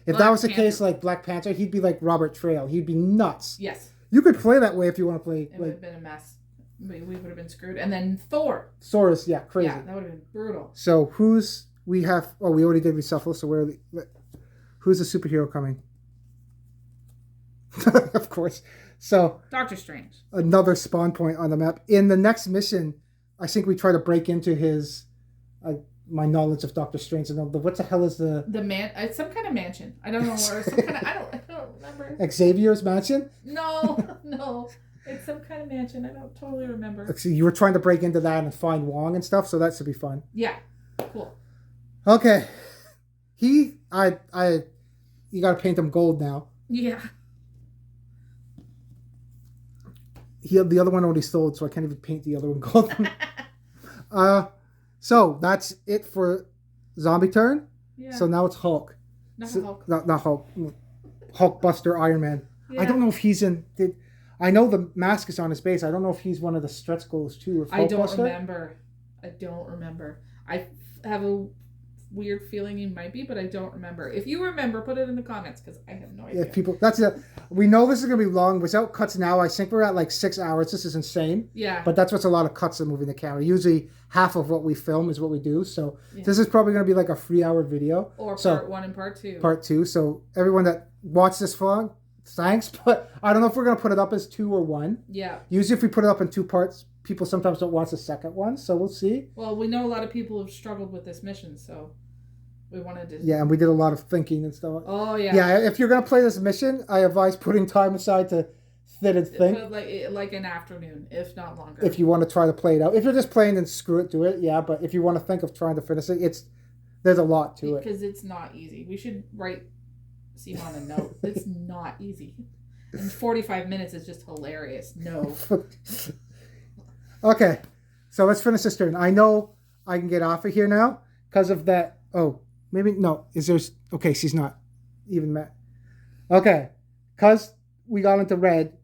if that was the case, like Black Panther, he'd be like Robert Trail. He'd be nuts. Yes. You could play that way if you want to play. It would have been a mess. We would have been screwed. And then Thor. Saurus, yeah, crazy. Yeah, that would have been brutal. So we have? Oh, we already did reshuffle. So who's the superhero coming? Of course. So Doctor Strange. Another spawn point on the map. In the next mission, I think we try to break into his my knowledge of Doctor Strange. And what the hell is the man? It's some kind of mansion. I don't know where. Some kind of, I don't remember. Xavier's mansion? No. It's some kind of mansion. I don't totally remember. So you were trying to break into that and find Wong and stuff. So that should be fun. Yeah. Cool. Okay. You got to paint him gold now. Yeah. The other one already sold, so I can't even paint the other one gold. So that's it for Zombie Turn. Yeah. So now it's Hulk. Hulk. Not Hulk. Hulkbuster Iron Man. Yeah. I don't know if he's in. I know the mask is on his base. I don't know if he's one of the stretch goals too. I don't remember. I have a weird feeling he might be, but I don't remember. If you remember, put it in the comments because I have no idea. Yeah, people. That's it. We know this is gonna be long. Without cuts now, I think we're at like 6 hours. This is insane. Yeah. But that's what's a lot of cuts of moving the camera. Usually half of what we film is what we do. So this is probably gonna be like a 3-hour video. Or part 1 and part 2. Part 2. So everyone that watched this vlog, thanks. But I don't know if we're gonna put it up as 2 or 1. Yeah. Usually if we put it up in 2 parts, people sometimes don't watch the second one. So we'll see. Well, we know a lot of people have struggled with this mission, so. We wanted to. Yeah, and we did a lot of thinking and stuff. Oh yeah. Yeah, if you're gonna play this mission, I advise putting time aside to sit and think. Like an afternoon, if not longer. If you want to try to play it out, if you're just playing, then screw it, do it. Yeah, but if you want to think of trying to finish it, there's a lot to it. Because it's not easy. We should write CMON a note. It's not easy. And 45 minutes is just hilarious. No. Okay, so let's finish this turn. I know I can get off of here now because of that. Oh. Maybe, no, okay, she's not even met. Okay, because we got into red,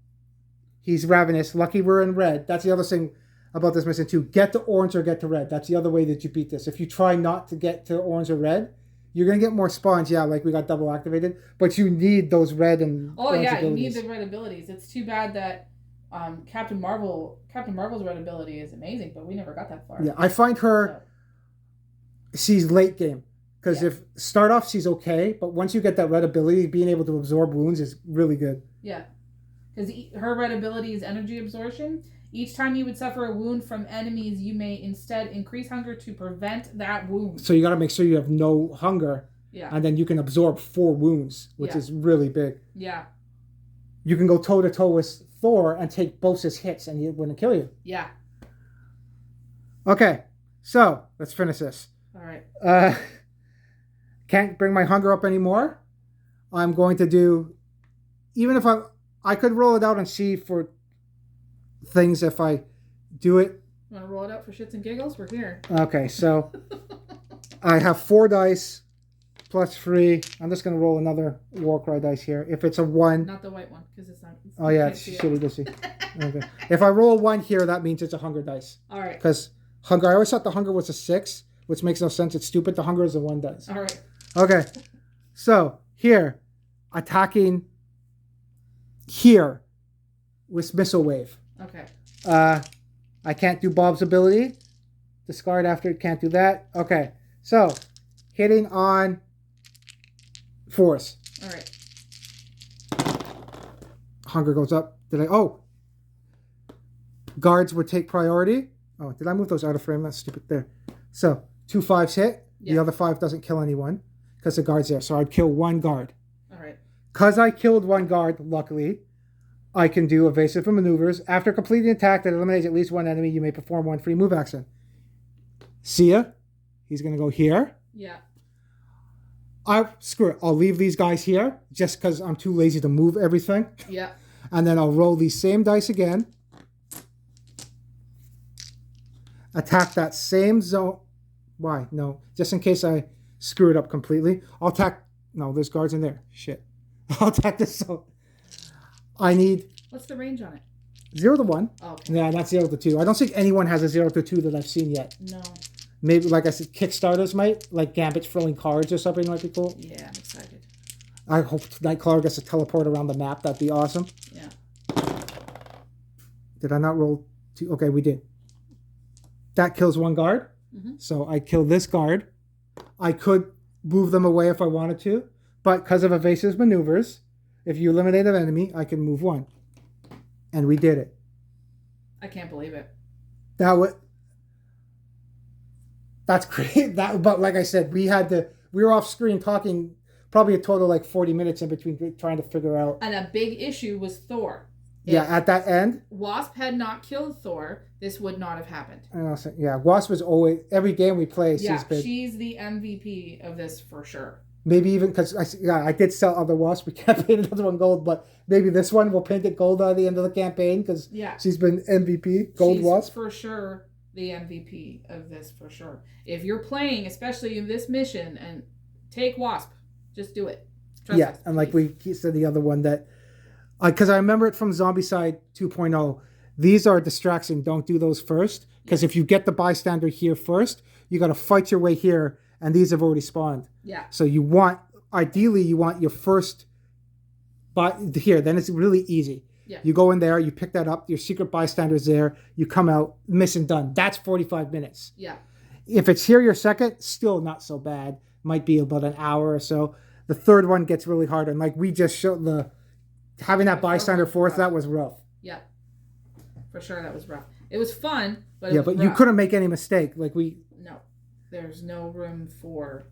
he's ravenous. Lucky we're in red. That's the other thing about this mission too. Get to orange or get to red. That's the other way that you beat this. If you try not to get to orange or red, you're going to get more spawns. Yeah, like we got double activated. But you need those red and orange abilities. You need the red abilities. It's too bad that Captain Marvel's red ability is amazing, but we never got that far. Yeah, I find her, she's late game. Because if start off, she's okay, but once you get that red ability, being able to absorb wounds is really good. Yeah. Because her red ability is energy absorption. Each time you would suffer a wound from enemies, you may instead increase hunger to prevent that wound. So you got to make sure you have no hunger. Yeah. And then you can absorb 4 wounds, which is really big. Yeah. You can go toe-to-toe with Thor and take both his hits and he wouldn't kill you. Yeah. Okay. So, let's finish this. All right. Can't bring my hunger up anymore. I'm going to do, even if I could roll it out and see for things if I do it. You want to roll it out for shits and giggles? We're here. Okay, so I have 4 dice plus 3. I'm just going to roll another Warcry dice here. If it's a 1. Not the white one, because it's not. Oh, yeah, it's shitty to see. Okay. If I roll a 1 here, that means it's a hunger dice. All right. Because hunger, I always thought the hunger was a 6, which makes no sense. It's stupid. The hunger is a 1 dice. All right. Okay, so here, attacking here with Missile Wave. Okay. I can't do Bob's ability. Discard after, can't do that. Okay, so hitting on Force. All right. Hunger goes up. Guards would take priority. Oh, did I move those out of frame? That's stupid. There. So, 2 5s hit. Yeah. The other 5 doesn't kill anyone. Because the guard's there. So I'd kill 1 guard. All right. Because I killed 1 guard, luckily, I can do evasive maneuvers. After completing an attack that eliminates at least one enemy, you may perform one free move action. See ya. He's going to go here. Yeah. Screw it. I'll leave these guys here just because I'm too lazy to move everything. Yeah. And then I'll roll these same dice again. Attack that same zone. Why? No. Just in case I screw it up completely. I'll attack. No, there's guards in there. Shit. I'll attack this zone. I need... What's the range on it? 0 to 1. Oh, okay. Yeah, not 0 to 2. I don't think anyone has a 0 to 2 that I've seen yet. No. Maybe, like I said, Kickstarters might. Like Gambit throwing cards or something might be cool. Yeah, I'm excited. I hope Nightcrawler gets to teleport around the map. That'd be awesome. Yeah. Did I not roll 2? Okay, we did. That kills 1 guard. Mm-hmm. So I kill this guard. I could move them away if I wanted to. But because of evasive maneuvers, if you eliminate an enemy, I can move 1. And we did it. I can't believe it. That's great. But like I said, we were off screen talking probably a total like 40 minutes in between trying to figure out. And a big issue was Thor. Yeah, at that end. Wasp had not killed Thor, this would not have happened. Yeah, Wasp was always, every game we play, she's the MVP of this for sure. Maybe even because I did sell other Wasp. We can't paint another one gold, but maybe this one we'll paint it gold at the end of the campaign because she's been MVP, gold Wasp. For sure the MVP of this for sure. If you're playing, especially in this mission, and take Wasp, just do it. Trust us, and like we said the other one that, because I remember it from Zombicide 2.0, these are a distraction. Don't do those first because if you get the bystander here first, you got to fight your way here, and these have already spawned. Yeah. So ideally you want your first here. Then it's really easy. Yeah. You go in there, you pick that up, your secret bystander's there, you come out, mission done. That's 45 minutes. Yeah. If it's here your second, still not so bad. Might be about an hour or so. The third one gets really hard. And like we just showed having that bystander fourth, that was rough. Yeah. For sure that was rough. It was fun, but but rough. You couldn't make any mistake. No. There's no room for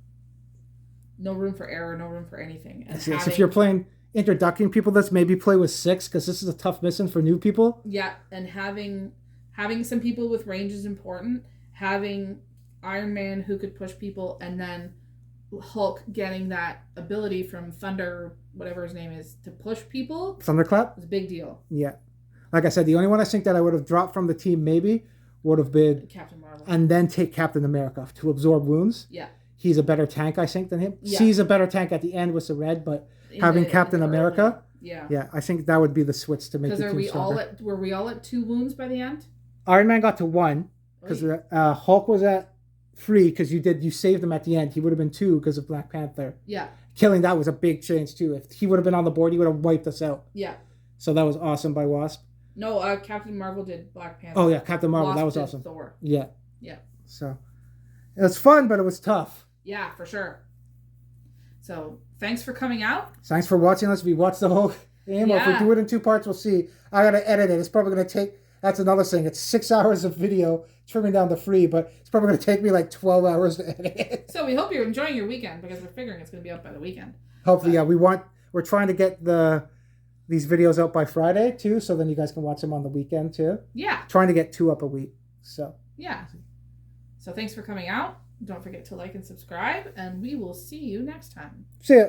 error, no room for anything. And yes, if you're playing introducing people, let's maybe play with 6 because this is a tough mission for new people. Yeah, and having some people with range is important. Having Iron Man who could push people, and then Hulk getting that ability from Thunder, whatever his name is, to push people. Thunderclap? Was a big deal. Yeah. Like I said, the only one I think that I would have dropped from the team maybe would have been Captain Marvel. And then take Captain America to absorb wounds. Yeah. He's a better tank, I think, than him. Yeah. C's a better tank at the end with the red, but having Captain America, yeah, I think that would be the switch to make the team stronger. Were we all at 2 wounds by the end? Iron Man got to 1 because Hulk was at 3 because you saved him at the end. He would have been 2 because of Black Panther. Yeah. Killing that was a big change too. If he would have been on the board, he would have wiped us out. Yeah. So that was awesome by Wasp. No, Captain Marvel did Black Panther. Oh yeah, Captain Marvel. Wasp that was did awesome. Thor. Yeah. Yeah. So it was fun, but it was tough. Yeah, for sure. So thanks for coming out. Thanks for watching us. We watched the whole game. Yeah. If we do it in 2 parts, we'll see. I gotta edit it. It's probably gonna take. That's another thing. It's 6 hours of video, trimming down to 3, but it's probably gonna take me like 12 hours to edit it. So we hope you're enjoying your weekend because we're figuring it's gonna be up by the weekend. Hopefully, yeah. We're trying to get these videos out by Friday too, so then you guys can watch them on the weekend too. Yeah. Trying to get 2 up a week. So. Yeah. So thanks for coming out. Don't forget to like and subscribe, and we will see you next time. See ya.